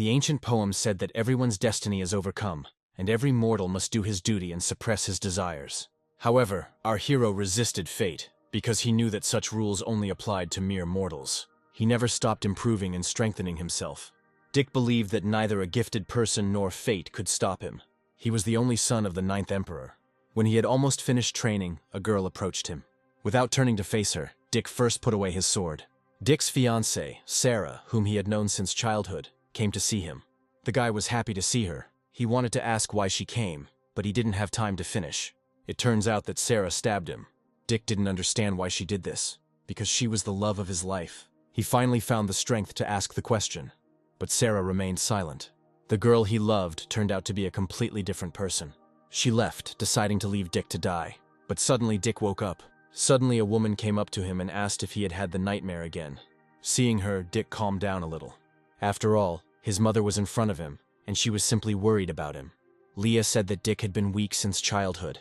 The ancient poem said that everyone's destiny is overcome, and every mortal must do his duty and suppress his desires. However, our hero resisted fate, because he knew that such rules only applied to mere mortals. He never stopped improving and strengthening himself. Dick believed that neither a gifted person nor fate could stop him. He was the only son of the 9th Emperor. When he had almost finished training, a girl approached him. Without turning to face her, Dick first put away his sword. Dick's fiancée, Sarah, whom he had known since childhood, came to see him. The guy was happy to see her. He wanted to ask why she came, but he didn't have time to finish. It turns out that Sarah stabbed him. Dick didn't understand why she did this, because she was the love of his life. He finally found the strength to ask the question, but Sarah remained silent. The girl he loved turned out to be a completely different person. She left, deciding to leave Dick to die. But suddenly Dick woke up. Suddenly a woman came up to him and asked if he had had the nightmare again. Seeing her, Dick calmed down a little. After all, his mother was in front of him, and she was simply worried about him. Leah said that Dick had been weak since childhood,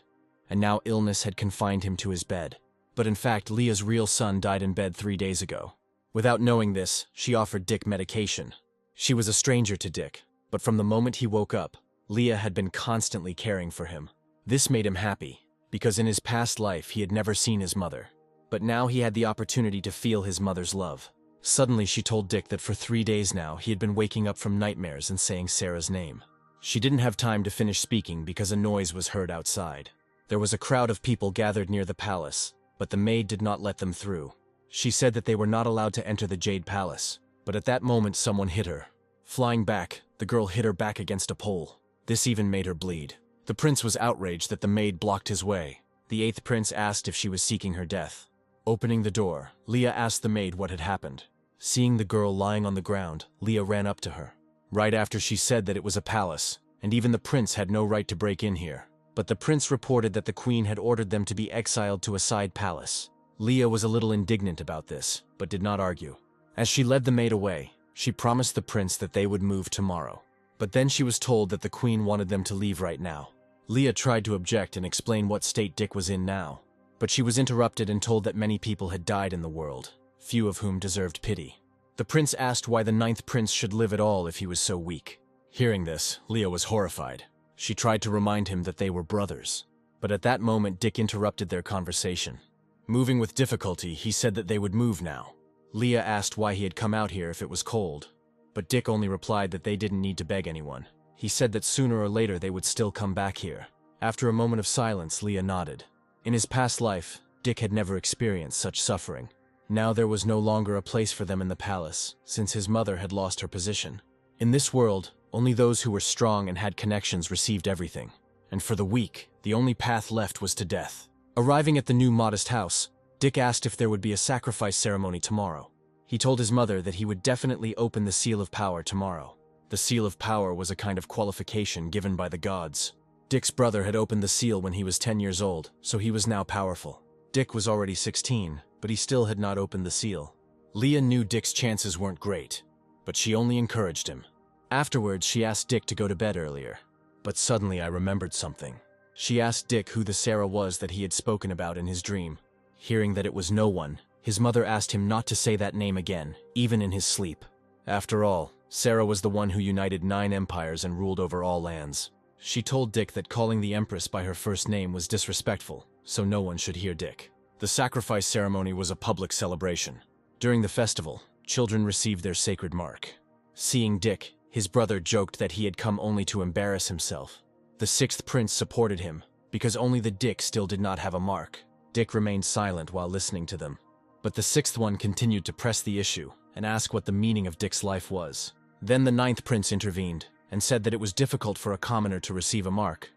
and now illness had confined him to his bed. But in fact, Leah's real son died in bed 3 days ago. Without knowing this, she offered Dick medication. She was a stranger to Dick, but from the moment he woke up, Leah had been constantly caring for him. This made him happy, because in his past life he had never seen his mother. But now he had the opportunity to feel his mother's love. Suddenly she told Dick that for 3 days now he had been waking up from nightmares and saying Sarah's name. She didn't have time to finish speaking because a noise was heard outside. There was a crowd of people gathered near the palace, but the maid did not let them through. She said that they were not allowed to enter the Jade Palace, but at that moment someone hit her. Flying back, the girl hit her back against a pole. This even made her bleed. The prince was outraged that the maid blocked his way. The 8th prince asked if she was seeking her death. Opening the door, Leah asked the maid what had happened. Seeing the girl lying on the ground, Leah ran up to her. Right after she said that it was a palace, and even the prince had no right to break in here. But the prince reported that the queen had ordered them to be exiled to a side palace. Leah was a little indignant about this, but did not argue. As she led the maid away, she promised the prince that they would move tomorrow. But then she was told that the queen wanted them to leave right now. Leah tried to object and explain what state Dick was in now, but she was interrupted and told that many people had died in the world, few of whom deserved pity. The prince asked why the 9th prince should live at all if he was so weak. Hearing this, Leah was horrified. She tried to remind him that they were brothers. But at that moment, Dick interrupted their conversation. Moving with difficulty, he said that they would move now. Leah asked why he had come out here if it was cold, but Dick only replied that they didn't need to beg anyone. He said that sooner or later they would still come back here. After a moment of silence, Leah nodded. In his past life, Dick had never experienced such suffering. Now there was no longer a place for them in the palace, since his mother had lost her position. In this world, only those who were strong and had connections received everything. And for the weak, the only path left was to death. Arriving at the new modest house, Dick asked if there would be a sacrifice ceremony tomorrow. He told his mother that he would definitely open the Seal of Power tomorrow. The Seal of Power was a kind of qualification given by the gods. Dick's brother had opened the seal when he was 10 years old, so he was now powerful. Dick was already 16, but he still had not opened the seal. Leah knew Dick's chances weren't great, but she only encouraged him. Afterwards, she asked Dick to go to bed earlier. But suddenly I remembered something. She asked Dick who the Sarah was that he had spoken about in his dream. Hearing that it was no one, his mother asked him not to say that name again, even in his sleep. After all, Sarah was the one who united 9 empires and ruled over all lands. She told Dick that calling the Empress by her first name was disrespectful, so no one should hear Dick. The sacrifice ceremony was a public celebration. During the festival, children received their sacred mark. Seeing Dick, his brother joked that he had come only to embarrass himself. The 6th prince supported him, because only the Dick still did not have a mark. Dick remained silent while listening to them. But the 6th one continued to press the issue and ask what the meaning of Dick's life was. Then the 9th prince intervened and said that it was difficult for a commoner to receive a mark.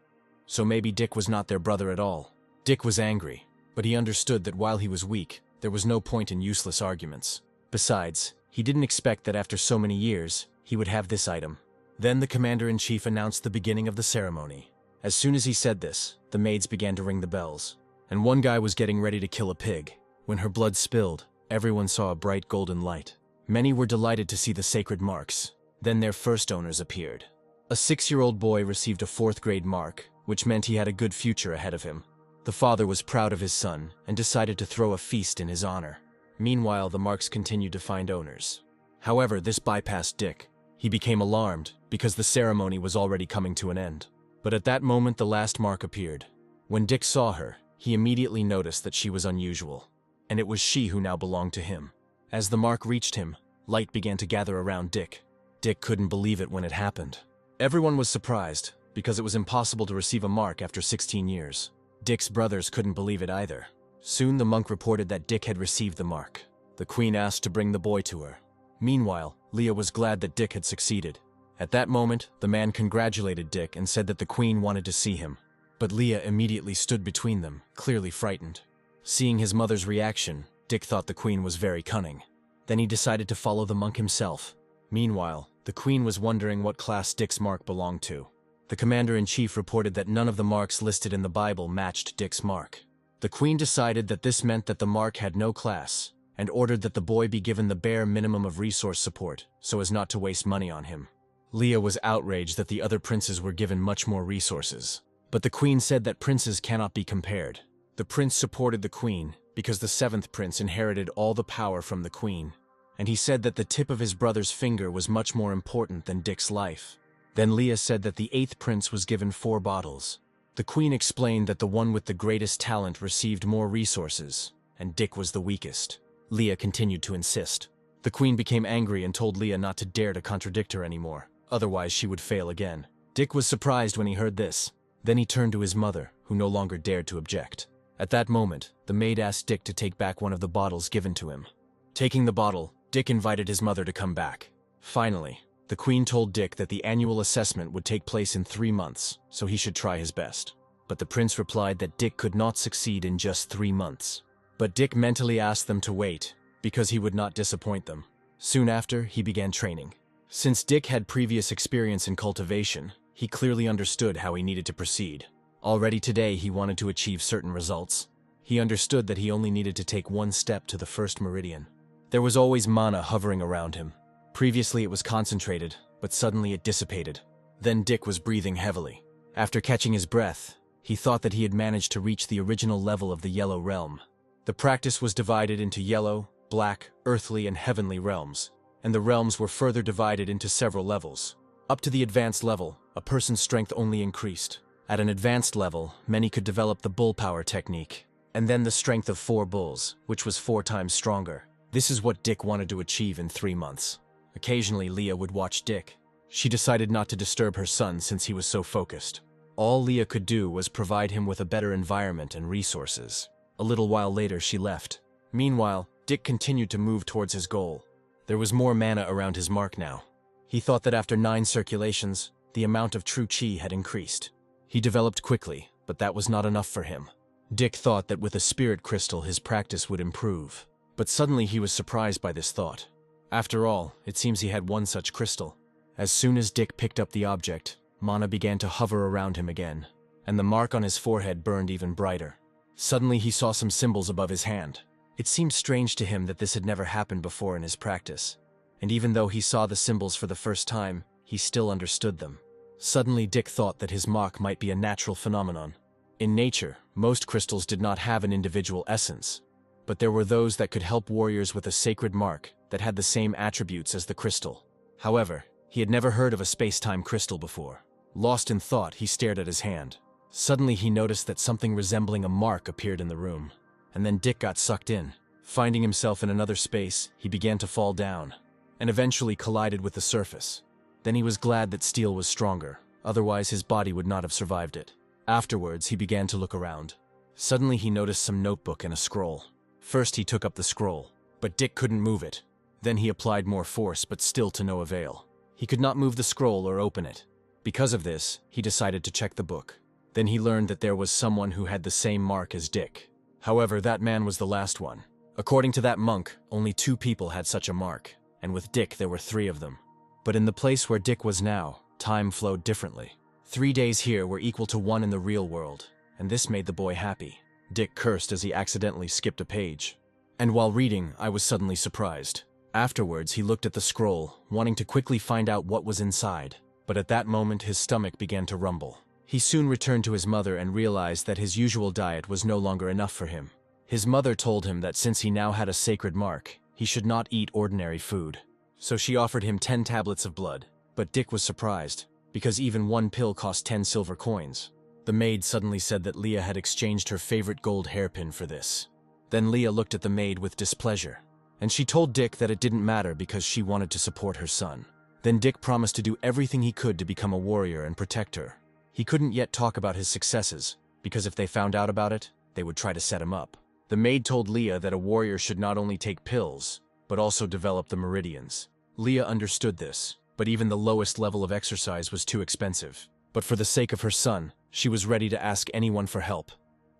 So maybe Dick was not their brother at all. Dick was angry, but he understood that while he was weak, there was no point in useless arguments. Besides, he didn't expect that after so many years, he would have this item. Then the commander-in-chief announced the beginning of the ceremony. As soon as he said this, the maids began to ring the bells. And one guy was getting ready to kill a pig. When her blood spilled, everyone saw a bright golden light. Many were delighted to see the sacred marks. Then their first owners appeared. A 6-year-old boy received a 4th grade mark, which meant he had a good future ahead of him. The father was proud of his son and decided to throw a feast in his honor. Meanwhile, the marks continued to find owners. However, this bypassed Dick. He became alarmed, because the ceremony was already coming to an end. But at that moment the last mark appeared. When Dick saw her, he immediately noticed that she was unusual, and it was she who now belonged to him. As the mark reached him, light began to gather around Dick. Dick couldn't believe it when it happened. Everyone was surprised, because it was impossible to receive a mark after 16 years. Dick's brothers couldn't believe it either. Soon the monk reported that Dick had received the mark. The queen asked to bring the boy to her. Meanwhile, Leah was glad that Dick had succeeded. At that moment, the man congratulated Dick and said that the queen wanted to see him. But Leah immediately stood between them, clearly frightened. Seeing his mother's reaction, Dick thought the queen was very cunning. Then he decided to follow the monk himself. Meanwhile, the queen was wondering what class Dick's mark belonged to. The commander-in-chief reported that none of the marks listed in the Bible matched Dick's mark. The queen decided that this meant that the mark had no class, and ordered that the boy be given the bare minimum of resource support, so as not to waste money on him. Leah was outraged that the other princes were given much more resources. But the queen said that princes cannot be compared. The prince supported the queen, because the seventh prince inherited all the power from the queen, and he said that the tip of his brother's finger was much more important than Dick's life. Then Leah said that the eighth prince was given 4 bottles. The queen explained that the one with the greatest talent received more resources, and Dick was the weakest. Leah continued to insist. The queen became angry and told Leah not to dare to contradict her anymore, otherwise she would fail again. Dick was surprised when he heard this. Then he turned to his mother, who no longer dared to object. At that moment, the maid asked Dick to take back one of the bottles given to him. Taking the bottle, Dick invited his mother to come back. Finally, the queen told Dick that the annual assessment would take place in 3 months, so he should try his best. But the prince replied that Dick could not succeed in just 3 months. But Dick mentally asked them to wait, because he would not disappoint them. Soon after, he began training. Since Dick had previous experience in cultivation, he clearly understood how he needed to proceed. Already today, he wanted to achieve certain results. He understood that he only needed to take 1 step to the first meridian. There was always mana hovering around him. Previously it was concentrated, but suddenly it dissipated. Then Dick was breathing heavily. After catching his breath, he thought that he had managed to reach the original level of the yellow realm. The practice was divided into yellow, black, earthly, and heavenly realms, and the realms were further divided into several levels. Up to the advanced level, a person's strength only increased. At an advanced level, many could develop the bull power technique, and then the strength of 4 bulls, which was 4 times stronger. This is what Dick wanted to achieve in 3 months. Occasionally, Leah would watch Dick. She decided not to disturb her son since he was so focused. All Leah could do was provide him with a better environment and resources. A little while later, she left. Meanwhile, Dick continued to move towards his goal. There was more mana around his mark now. He thought that after 9 circulations, the amount of true chi had increased. He developed quickly, but that was not enough for him. Dick thought that with a spirit crystal his practice would improve. But suddenly he was surprised by this thought. After all, it seems he had one such crystal. As soon as Dick picked up the object, mana began to hover around him again, and the mark on his forehead burned even brighter. Suddenly he saw some symbols above his hand. It seemed strange to him that this had never happened before in his practice, and even though he saw the symbols for the first time, he still understood them. Suddenly Dick thought that his mark might be a natural phenomenon. In nature, most crystals did not have an individual essence, but there were those that could help warriors with a sacred mark that had the same attributes as the crystal. However, he had never heard of a space-time crystal before. Lost in thought, he stared at his hand. Suddenly he noticed that something resembling a mark appeared in the room, and then Dick got sucked in. Finding himself in another space, he began to fall down, and eventually collided with the surface. Then he was glad that steel was stronger, otherwise his body would not have survived it. Afterwards, he began to look around. Suddenly he noticed some notebook and a scroll. First he took up the scroll, but Dick couldn't move it. Then he applied more force, but still to no avail. He could not move the scroll or open it. Because of this, he decided to check the book. Then he learned that there was someone who had the same mark as Dick. However, that man was the last one. According to that monk, only 2 people had such a mark, and with Dick there were 3 of them. But in the place where Dick was now, time flowed differently. 3 days here were equal to 1 in the real world, and this made the boy happy. Dick cursed as he accidentally skipped a page. And while reading, I was suddenly surprised. Afterwards, he looked at the scroll, wanting to quickly find out what was inside. But at that moment, his stomach began to rumble. He soon returned to his mother and realized that his usual diet was no longer enough for him. His mother told him that since he now had a sacred mark, he should not eat ordinary food. So she offered him 10 tablets of blood. But Dick was surprised, because even one pill cost 10 silver coins. The maid suddenly said that Leah had exchanged her favorite gold hairpin for this. Then Leah looked at the maid with displeasure, and she told Dick that it didn't matter because she wanted to support her son. Then Dick promised to do everything he could to become a warrior and protect her. He couldn't yet talk about his successes, because if they found out about it, they would try to set him up. The maid told Leah that a warrior should not only take pills, but also develop the meridians. Leah understood this, but even the lowest level of exercise was too expensive. But for the sake of her son, she was ready to ask anyone for help,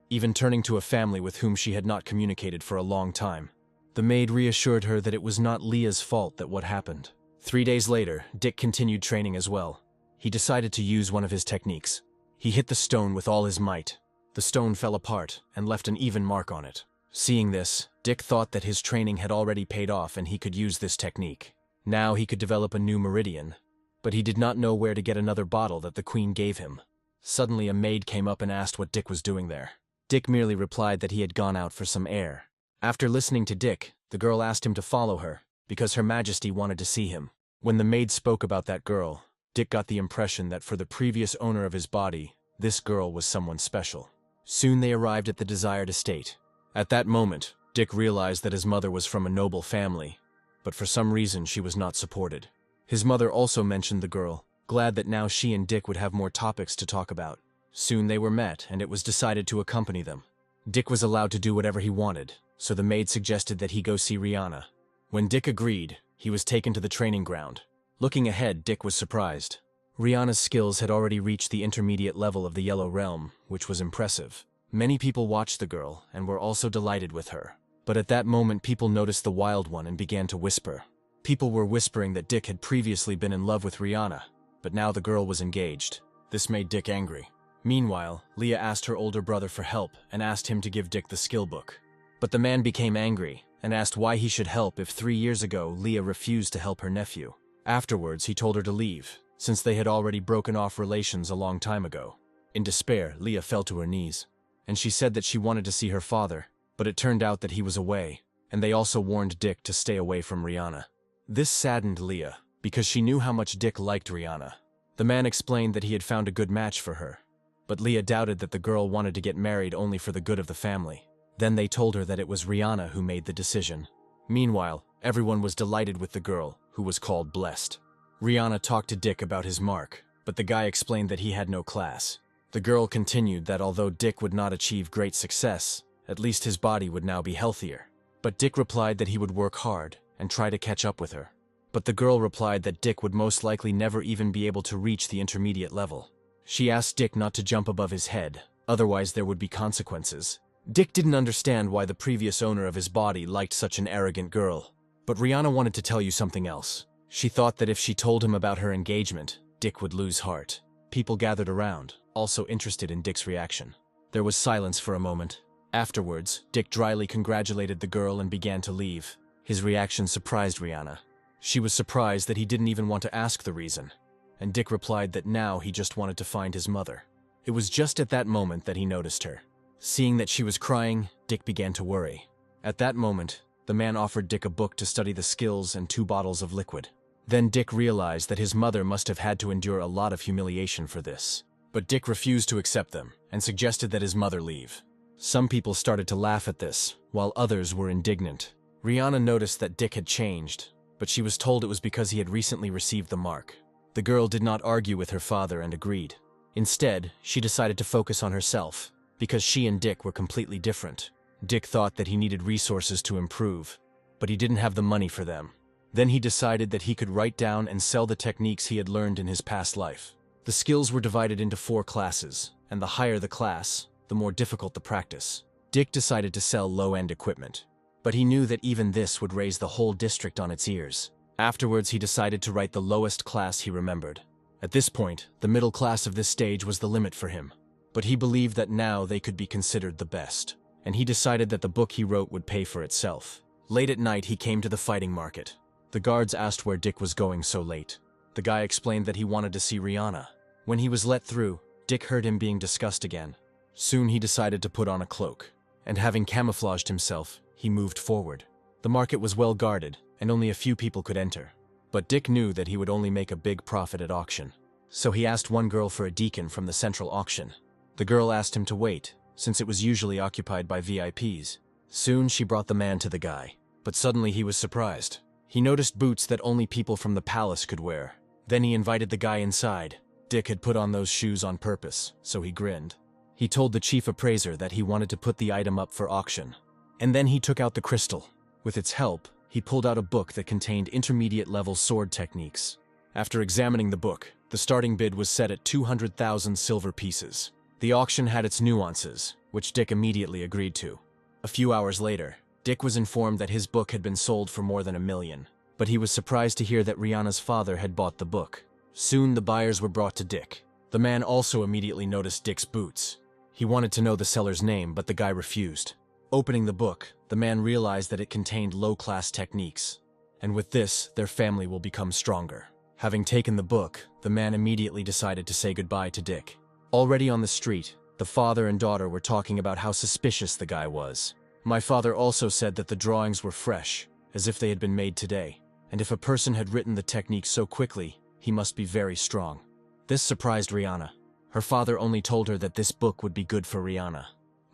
even turning to a family with whom she had not communicated for a long time. The maid reassured her that it was not Leah's fault that what happened. 3 days later, Dick continued training as well. He decided to use one of his techniques. He hit the stone with all his might. The stone fell apart and left an even mark on it. Seeing this, Dick thought that his training had already paid off and he could use this technique. Now he could develop a new meridian, but he did not know where to get another bottle that the queen gave him. Suddenly a maid came up and asked what Dick was doing there. Dick merely replied that he had gone out for some air. After listening to Dick, the girl asked him to follow her, because Her Majesty wanted to see him. When the maid spoke about that girl, Dick got the impression that for the previous owner of his body, this girl was someone special. Soon they arrived at the desired estate. At that moment, Dick realized that his mother was from a noble family, but for some reason she was not supported. His mother also mentioned the girl, glad that now she and Dick would have more topics to talk about. Soon they were met, and it was decided to accompany them. Dick was allowed to do whatever he wanted, so the maid suggested that he go see Rihanna. When Dick agreed, he was taken to the training ground. Looking ahead, Dick was surprised. Rihanna's skills had already reached the intermediate level of the Yellow Realm, which was impressive. Many people watched the girl and were also delighted with her. But at that moment people noticed the Wild One and began to whisper. People were whispering that Dick had previously been in love with Rihanna, but now the girl was engaged. This made Dick angry. Meanwhile, Leah asked her older brother for help and asked him to give Dick the skill book. But the man became angry and asked why he should help if 3 years ago Leah refused to help her nephew. Afterwards, he told her to leave, since they had already broken off relations a long time ago. In despair, Leah fell to her knees, and she said that she wanted to see her father, but it turned out that he was away, and they also warned Dick to stay away from Rihanna. This saddened Leah, because she knew how much Dick liked Rihanna. The man explained that he had found a good match for her, but Leah doubted that the girl wanted to get married only for the good of the family. Then they told her that it was Rihanna who made the decision. Meanwhile, everyone was delighted with the girl, who was called Blessed. Rihanna talked to Dick about his mark, but the guy explained that he had no class. The girl continued that although Dick would not achieve great success, at least his body would now be healthier. But Dick replied that he would work hard and try to catch up with her. But the girl replied that Dick would most likely never even be able to reach the intermediate level. She asked Dick not to jump above his head, otherwise there would be consequences. Dick didn't understand why the previous owner of his body liked such an arrogant girl. But Rihanna wanted to tell you something else. She thought that if she told him about her engagement, Dick would lose heart. People gathered around, also interested in Dick's reaction. There was silence for a moment. Afterwards, Dick dryly congratulated the girl and began to leave. His reaction surprised Rihanna. She was surprised that he didn't even want to ask the reason, and Dick replied that now he just wanted to find his mother. It was just at that moment that he noticed her. Seeing that she was crying, Dick began to worry. At that moment, the man offered Dick a book to study the skills and 2 bottles of liquid. Then Dick realized that his mother must have had to endure a lot of humiliation for this. But Dick refused to accept them and suggested that his mother leave. Some people started to laugh at this, while others were indignant. Rihanna noticed that Dick had changed, but she was told it was because he had recently received the mark. The girl did not argue with her father and agreed. Instead, she decided to focus on herself, because she and Dick were completely different. Dick thought that he needed resources to improve, but he didn't have the money for them. Then he decided that he could write down and sell the techniques he had learned in his past life. The skills were divided into 4 classes, and the higher the class, the more difficult the practice. Dick decided to sell low-end equipment, but he knew that even this would raise the whole district on its ears. Afterwards, he decided to write the lowest class he remembered. At this point, the middle class of this stage was the limit for him, but he believed that now they could be considered the best, and he decided that the book he wrote would pay for itself. Late at night, he came to the fighting market. The guards asked where Dick was going so late. The guy explained that he wanted to see Rihanna. When he was let through, Dick heard him being discussed again. Soon he decided to put on a cloak, and having camouflaged himself, he moved forward. The market was well guarded, and only a few people could enter. But Dick knew that he would only make a big profit at auction. So he asked one girl for a deacon from the central auction. The girl asked him to wait, since it was usually occupied by VIPs. Soon she brought the man to the guy. But suddenly he was surprised. He noticed boots that only people from the palace could wear. Then he invited the guy inside. Dick had put on those shoes on purpose, so he grinned. He told the chief appraiser that he wanted to put the item up for auction. And then he took out the crystal. With its help, he pulled out a book that contained intermediate-level sword techniques. After examining the book, the starting bid was set at 200,000 silver pieces. The auction had its nuances, which Dick immediately agreed to. A few hours later, Dick was informed that his book had been sold for more than $1 million. But he was surprised to hear that Rihanna's father had bought the book. Soon the buyers were brought to Dick. The man also immediately noticed Dick's boots. He wanted to know the seller's name, but the guy refused. Opening the book, the man realized that it contained low-class techniques. And with this, their family will become stronger. Having taken the book, the man immediately decided to say goodbye to Dick. Already on the street, the father and daughter were talking about how suspicious the guy was. My father also said that the drawings were fresh, as if they had been made today. And if a person had written the technique so quickly, he must be very strong. This surprised Rihanna. Her father only told her that this book would be good for Rihanna.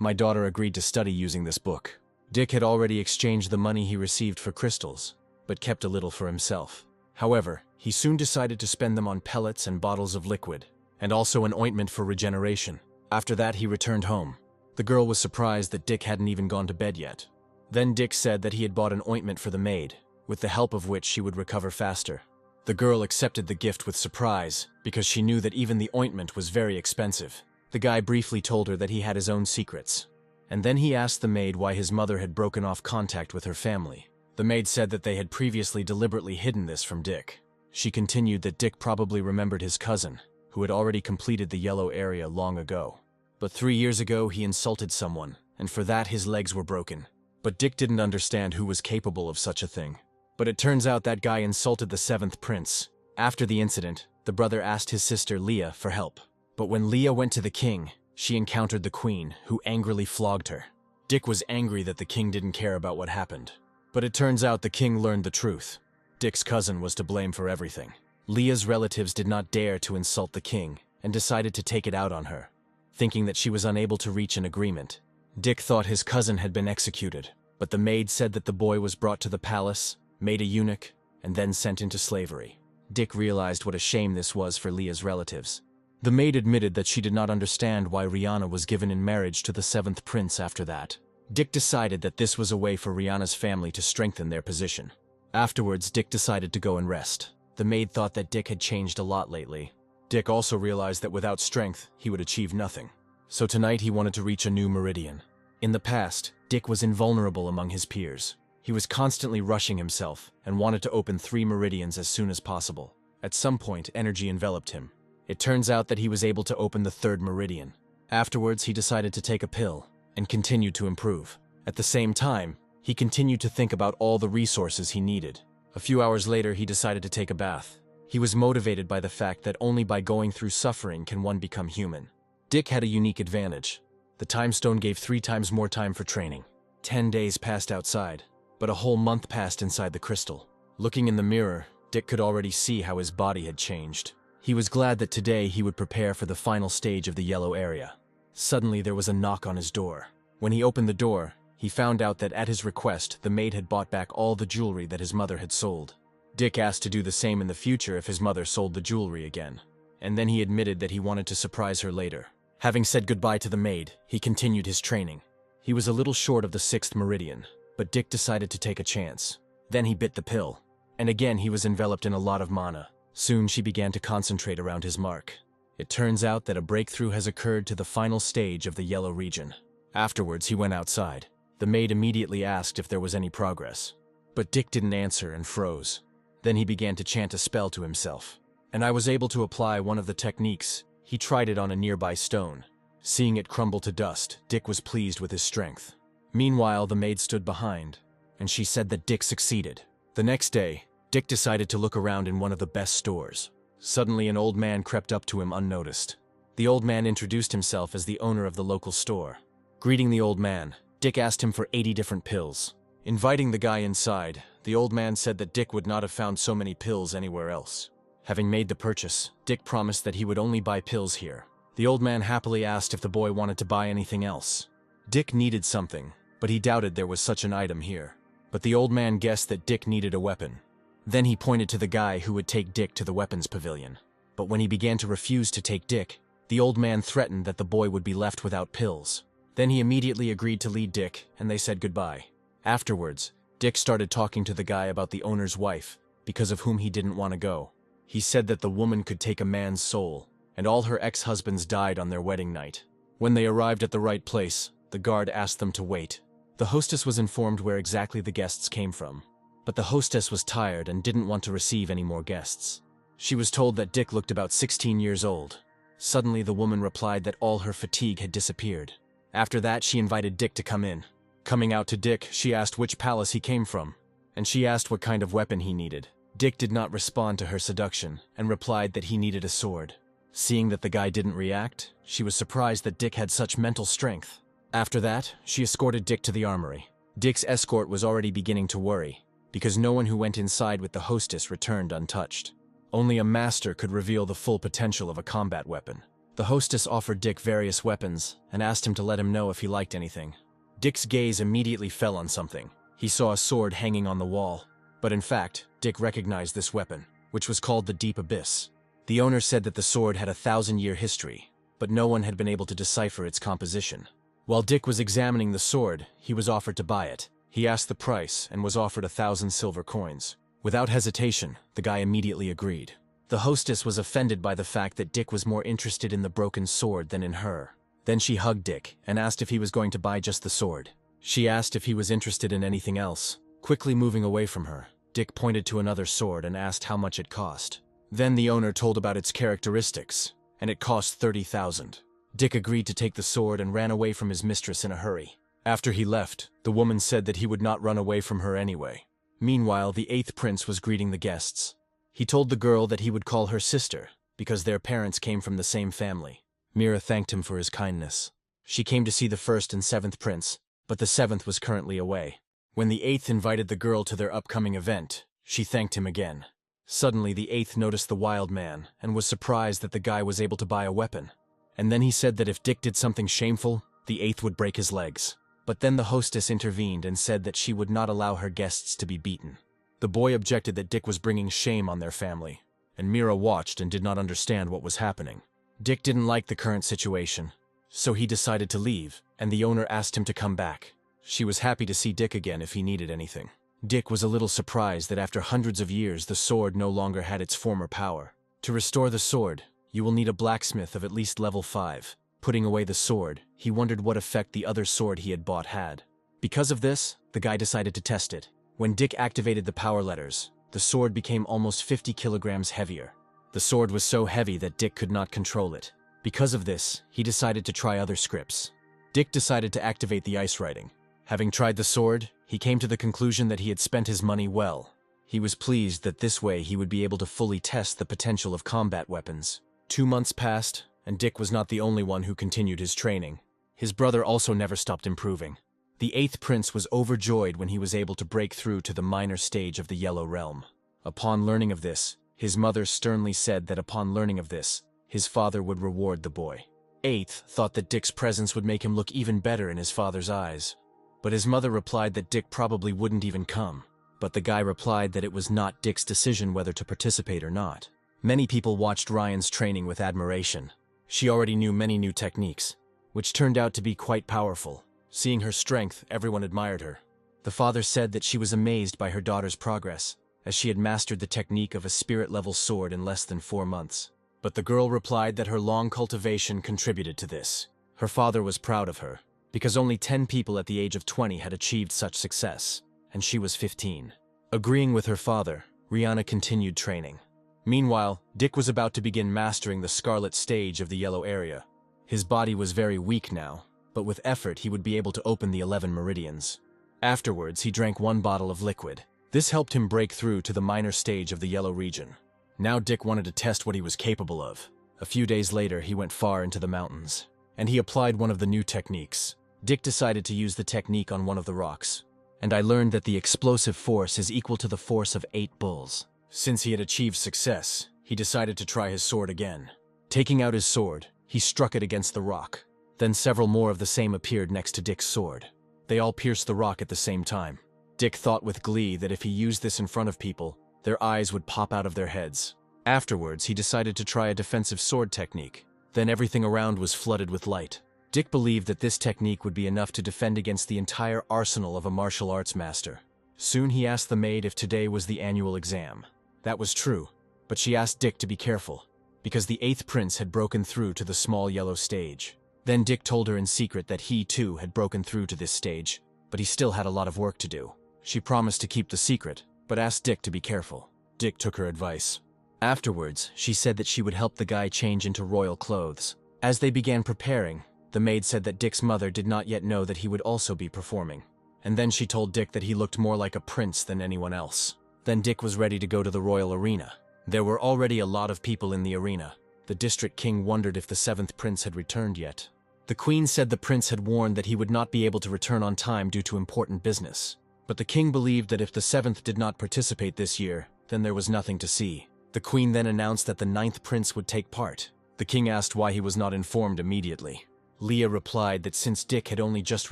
My daughter agreed to study using this book. Dick had already exchanged the money he received for crystals, but kept a little for himself. However, he soon decided to spend them on pellets and bottles of liquid, and also an ointment for regeneration. After that, he returned home. The girl was surprised that Dick hadn't even gone to bed yet. Then Dick said that he had bought an ointment for the maid, with the help of which she would recover faster. The girl accepted the gift with surprise, because she knew that even the ointment was very expensive. The guy briefly told her that he had his own secrets. And then he asked the maid why his mother had broken off contact with her family. The maid said that they had previously deliberately hidden this from Dick. She continued that Dick probably remembered his cousin, who had already completed the yellow area long ago. But 3 years ago he insulted someone, and for that his legs were broken. But Dick didn't understand who was capable of such a thing. But it turns out that guy insulted the 7th prince. After the incident, the brother asked his sister Leah for help. But when Leah went to the king, she encountered the queen, who angrily flogged her. Dick was angry that the king didn't care about what happened. But it turns out the king learned the truth. Dick's cousin was to blame for everything. Leah's relatives did not dare to insult the king, and decided to take it out on her. Thinking that she was unable to reach an agreement, Dick thought his cousin had been executed, but the maid said that the boy was brought to the palace, made a eunuch, and then sent into slavery. Dick realized what a shame this was for Leah's relatives. The maid admitted that she did not understand why Rihanna was given in marriage to the 7th prince after that. Dick decided that this was a way for Rihanna's family to strengthen their position. Afterwards, Dick decided to go and rest. The maid thought that Dick had changed a lot lately. Dick also realized that without strength, he would achieve nothing. So tonight he wanted to reach a new meridian. In the past, Dick was invulnerable among his peers. He was constantly rushing himself and wanted to open 3 meridians as soon as possible. At some point, energy enveloped him. It turns out that he was able to open the 3rd meridian. Afterwards, he decided to take a pill and continued to improve. At the same time, he continued to think about all the resources he needed. A few hours later, he decided to take a bath. He was motivated by the fact that only by going through suffering can one become human. Dick had a unique advantage. The time stone gave 3 times more time for training. 10 days passed outside, but a whole month passed inside the crystal. Looking in the mirror, Dick could already see how his body had changed. He was glad that today he would prepare for the final stage of the yellow area. Suddenly there was a knock on his door. When he opened the door, he found out that at his request, the maid had bought back all the jewelry that his mother had sold. Dick asked to do the same in the future if his mother sold the jewelry again. And then he admitted that he wanted to surprise her later. Having said goodbye to the maid, he continued his training. He was a little short of the 6th meridian, but Dick decided to take a chance. Then he bit the pill. And again he was enveloped in a lot of mana. Soon she began to concentrate around his mark. It turns out that a breakthrough has occurred to the final stage of the yellow region. Afterwards, he went outside. The maid immediately asked if there was any progress. But Dick didn't answer and froze. Then he began to chant a spell to himself. And I was able to apply one of the techniques. He tried it on a nearby stone. Seeing it crumble to dust, Dick was pleased with his strength. Meanwhile, the maid stood behind, and she said that Dick succeeded. The next day, Dick decided to look around in one of the best stores. Suddenly, an old man crept up to him unnoticed. The old man introduced himself as the owner of the local store. Greeting the old man, Dick asked him for 80 different pills. Inviting the guy inside, the old man said that Dick would not have found so many pills anywhere else. Having made the purchase, Dick promised that he would only buy pills here. The old man happily asked if the boy wanted to buy anything else. Dick needed something, but he doubted there was such an item here. But the old man guessed that Dick needed a weapon. Then he pointed to the guy who would take Dick to the weapons pavilion. But when he began to refuse to take Dick, the old man threatened that the boy would be left without pills. Then he immediately agreed to lead Dick, and they said goodbye. Afterwards, Dick started talking to the guy about the owner's wife, because of whom he didn't want to go. He said that the woman could take a man's soul, and all her ex-husbands died on their wedding night. When they arrived at the right place, the guard asked them to wait. The hostess was informed where exactly the guests came from, but the hostess was tired and didn't want to receive any more guests. She was told that Dick looked about 16 years old. Suddenly, the woman replied that all her fatigue had disappeared. After that, she invited Dick to come in. Coming out to Dick, she asked which palace he came from, and she asked what kind of weapon he needed. Dick did not respond to her seduction and replied that he needed a sword. Seeing that the guy didn't react, she was surprised that Dick had such mental strength. After that, she escorted Dick to the armory. Dick's escort was already beginning to worry, because no one who went inside with the hostess returned untouched. Only a master could reveal the full potential of a combat weapon. The hostess offered Dick various weapons and asked him to let him know if he liked anything. Dick's gaze immediately fell on something. He saw a sword hanging on the wall, but in fact, Dick recognized this weapon, which was called the Deep Abyss. The owner said that the sword had a 1,000-year history, but no one had been able to decipher its composition. While Dick was examining the sword, he was offered to buy it. He asked the price and was offered 1,000 silver coins. Without hesitation, the guy immediately agreed. The hostess was offended by the fact that Dick was more interested in the broken sword than in her. Then she hugged Dick and asked if he was going to buy just the sword. She asked if he was interested in anything else. Quickly moving away from her, Dick pointed to another sword and asked how much it cost. Then the owner told about its characteristics, and it cost 30,000. Dick agreed to take the sword and ran away from his mistress in a hurry. After he left, the woman said that he would not run away from her anyway. Meanwhile, the 8th prince was greeting the guests. He told the girl that he would call her sister, because their parents came from the same family. Mira thanked him for his kindness. She came to see the 1st and 7th prince, but the 7th was currently away. When the 8th invited the girl to their upcoming event, she thanked him again. Suddenly, the 8th noticed the wild man and was surprised that the guy was able to buy a weapon. And then he said that if Dick did something shameful, the 8th would break his legs. But then the hostess intervened and said that she would not allow her guests to be beaten. The boy objected that Dick was bringing shame on their family, and Mira watched and did not understand what was happening. Dick didn't like the current situation, so he decided to leave, and the owner asked him to come back. She was happy to see Dick again if he needed anything. Dick was a little surprised that after hundreds of years the sword no longer had its former power. To restore the sword, you will need a blacksmith of at least level 5. Putting away the sword, he wondered what effect the other sword he had bought had. Because of this, the guy decided to test it. When Dick activated the power letters, the sword became almost 50 kilograms heavier. The sword was so heavy that Dick could not control it. Because of this, he decided to try other scripts. Dick decided to activate the ice writing. Having tried the sword, he came to the conclusion that he had spent his money well. He was pleased that this way he would be able to fully test the potential of combat weapons. 2 months passed, and Dick was not the only one who continued his training. His brother also never stopped improving. The 8th prince was overjoyed when he was able to break through to the minor stage of the Yellow Realm. Upon learning of this, his mother sternly said that upon learning of this, his father would reward the boy. 8th thought that Dick's presence would make him look even better in his father's eyes. But his mother replied that Dick probably wouldn't even come. But the guy replied that it was not Dick's decision whether to participate or not. Many people watched Ryan's training with admiration. She already knew many new techniques, which turned out to be quite powerful. Seeing her strength, everyone admired her. The father said that she was amazed by her daughter's progress, as she had mastered the technique of a spirit-level sword in less than 4 months. But the girl replied that her long cultivation contributed to this. Her father was proud of her, because only 10 people at the age of 20 had achieved such success, and she was 15. Agreeing with her father, Rihanna continued training. Meanwhile, Dick was about to begin mastering the scarlet stage of the yellow area. His body was very weak now, but with effort he would be able to open the 11 meridians. Afterwards, he drank 1 bottle of liquid. This helped him break through to the minor stage of the yellow region. Now Dick wanted to test what he was capable of. A few days later, he went far into the mountains, and he applied one of the new techniques. Dick decided to use the technique on one of the rocks. and I learned that the explosive force is equal to the force of 8 bulls. Since he had achieved success, he decided to try his sword again. Taking out his sword, he struck it against the rock. Then several more of the same appeared next to Dick's sword. They all pierced the rock at the same time. Dick thought with glee that if he used this in front of people, their eyes would pop out of their heads. Afterwards, he decided to try a defensive sword technique. Then everything around was flooded with light. Dick believed that this technique would be enough to defend against the entire arsenal of a martial arts master. Soon he asked the maid if today was the annual exam. That was true, but she asked Dick to be careful, because the 8th prince had broken through to the small yellow stage. Then Dick told her in secret that he too had broken through to this stage, but he still had a lot of work to do. She promised to keep the secret, but asked Dick to be careful. Dick took her advice. Afterwards, she said that she would help the guy change into royal clothes. As they began preparing, the maid said that Dick's mother did not yet know that he would also be performing. And then she told Dick that he looked more like a prince than anyone else. Then Dick was ready to go to the royal arena. There were already a lot of people in the arena. The district king wondered if the 7th prince had returned yet. The queen said the prince had warned that he would not be able to return on time due to important business. But the king believed that if the 7th did not participate this year, then there was nothing to see. The queen then announced that the 9th prince would take part. The king asked why he was not informed immediately. Leah replied that since Dick had only just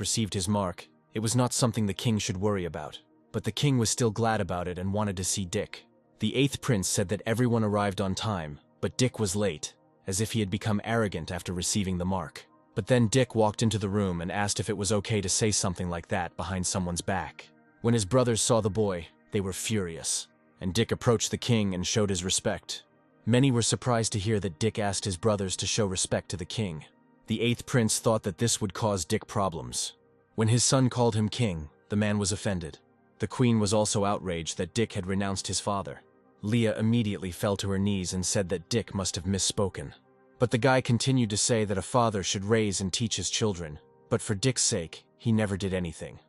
received his mark, it was not something the king should worry about. But the king was still glad about it and wanted to see Dick. The 8th prince said that everyone arrived on time, but Dick was late, as if he had become arrogant after receiving the mark. But then Dick walked into the room and asked if it was okay to say something like that behind someone's back. When his brothers saw the boy, they were furious, and Dick approached the king and showed his respect. Many were surprised to hear that Dick asked his brothers to show respect to the king. The 8th prince thought that this would cause Dick problems. When his son called him king, the man was offended. The queen was also outraged that Dick had renounced his father. Leah immediately fell to her knees and said that Dick must have misspoken. But the guy continued to say that a father should raise and teach his children, but for Dick's sake, he never did anything.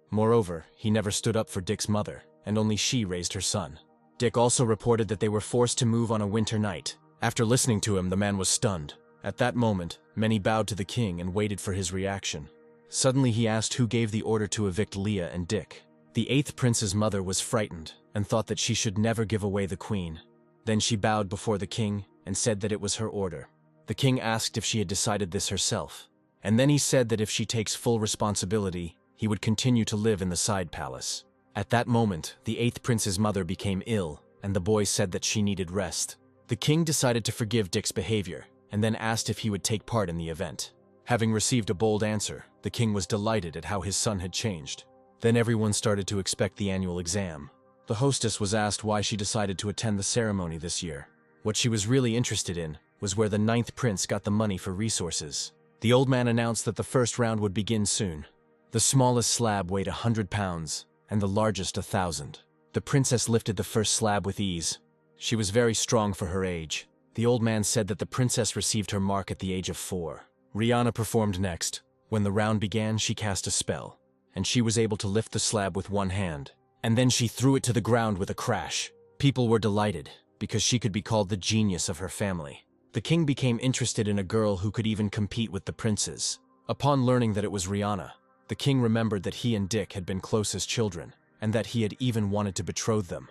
Moreover, he never stood up for Dick's mother, and only she raised her son. Dick also reported that they were forced to move on a winter night. After listening to him, the man was stunned. At that moment, many bowed to the king and waited for his reaction. Suddenly he asked who gave the order to evict Leah and Dick. The 8th prince's mother was frightened and thought that she should never give away the queen. Then she bowed before the king and said that it was her order. The king asked if she had decided this herself, and then he said that if she takes full responsibility, he would continue to live in the side palace. At that moment, the 8th prince's mother became ill, and the boy said that she needed rest. The king decided to forgive Dick's behavior, and then asked if he would take part in the event. Having received a bold answer, the king was delighted at how his son had changed. Then everyone started to expect the annual exam. The hostess was asked why she decided to attend the ceremony this year. What she was really interested in was where the 9th prince got the money for resources. The old man announced that the first round would begin soon. The smallest slab weighed 100 pounds, and the largest 1,000. The princess lifted the first slab with ease. She was very strong for her age. The old man said that the princess received her mark at the age of 4. Rihanna performed next. When the round began, she cast a spell, and she was able to lift the slab with one hand. And then she threw it to the ground with a crash. People were delighted, because she could be called the genius of her family. The king became interested in a girl who could even compete with the princes. Upon learning that it was Rihanna, the king remembered that he and Dick had been close as children, and that he had even wanted to betroth them.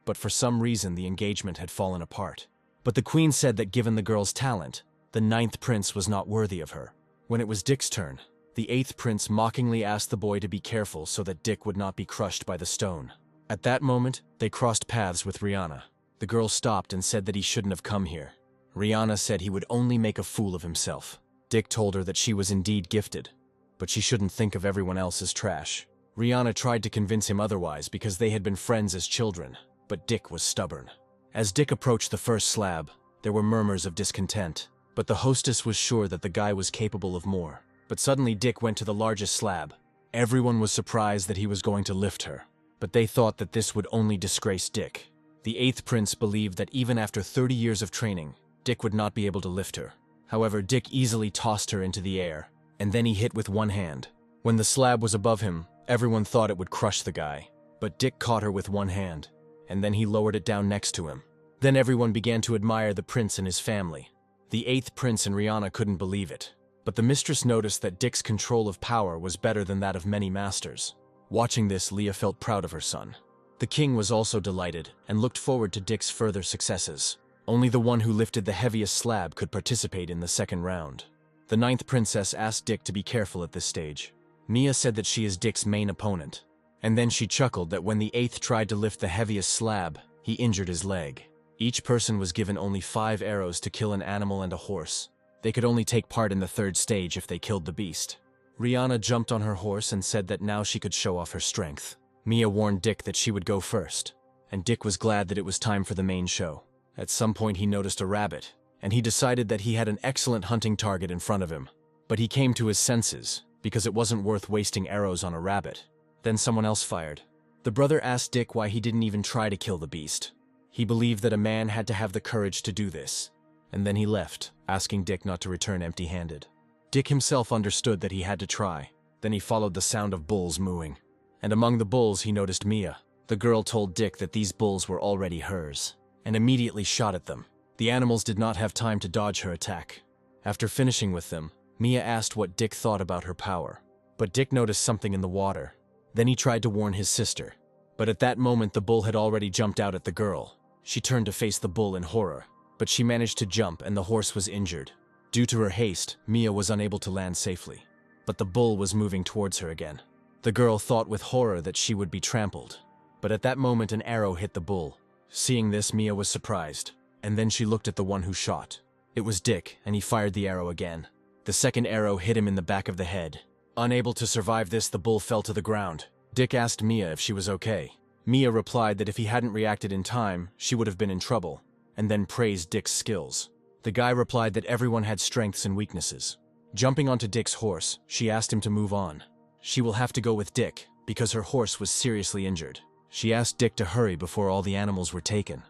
But for some reason, the engagement had fallen apart. But the queen said that given the girl's talent, the 9th prince was not worthy of her. When it was Dick's turn, the 8th prince mockingly asked the boy to be careful so that Dick would not be crushed by the stone. At that moment, they crossed paths with Rihanna. The girl stopped and said that he shouldn't have come here. Rihanna said he would only make a fool of himself. Dick told her that she was indeed gifted, but she shouldn't think of everyone else as trash. Rihanna tried to convince him otherwise because they had been friends as children, but Dick was stubborn. As Dick approached the first slab, there were murmurs of discontent, but the hostess was sure that the guy was capable of more. But suddenly Dick went to the largest slab. Everyone was surprised that he was going to lift her, but they thought that this would only disgrace Dick. The 8th prince believed that even after 30 years of training, Dick would not be able to lift her. However, Dick easily tossed her into the air, and then he hit with one hand. When the slab was above him, everyone thought it would crush the guy, but Dick caught her with one hand, and then he lowered it down next to him. Then everyone began to admire the prince and his family. The 8th prince and Rihanna couldn't believe it, but the mistress noticed that Dick's control of power was better than that of many masters. Watching this, Leah felt proud of her son. The king was also delighted and looked forward to Dick's further successes. Only the one who lifted the heaviest slab could participate in the second round. The 9th princess asked Dick to be careful at this stage. Mia said that she is Dick's main opponent, and then she chuckled that when the 8th tried to lift the heaviest slab, he injured his leg. Each person was given only 5 arrows to kill an animal and a horse. They could only take part in the 3rd stage if they killed the beast. Rihanna jumped on her horse and said that now she could show off her strength. Mia warned Dick that she would go first, and Dick was glad that it was time for the main show. At some point he noticed a rabbit, and he decided that he had an excellent hunting target in front of him. But he came to his senses, because it wasn't worth wasting arrows on a rabbit. Then someone else fired. The brother asked Dick why he didn't even try to kill the beast. He believed that a man had to have the courage to do this. And then he left, asking Dick not to return empty-handed. Dick himself understood that he had to try. Then he followed the sound of bulls mooing. And among the bulls he noticed Mia. The girl told Dick that these bulls were already hers, and immediately shot at them. The animals did not have time to dodge her attack. After finishing with them, Mia asked what Dick thought about her power. But Dick noticed something in the water. Then he tried to warn his sister. But at that moment the bull had already jumped out at the girl. She turned to face the bull in horror, but she managed to jump and the horse was injured. Due to her haste, Mia was unable to land safely. But the bull was moving towards her again. The girl thought with horror that she would be trampled. But at that moment an arrow hit the bull. Seeing this, Mia was surprised, and then she looked at the one who shot. It was Dick, and he fired the arrow again. The second arrow hit him in the back of the head. Unable to survive this, the bull fell to the ground. Dick asked Mia if she was okay. Mia replied that if he hadn't reacted in time, she would have been in trouble, and then praised Dick's skills. The guy replied that everyone had strengths and weaknesses. Jumping onto Dick's horse, she asked him to move on. She will have to go with Dick, because her horse was seriously injured. She asked Dick to hurry before all the animals were taken.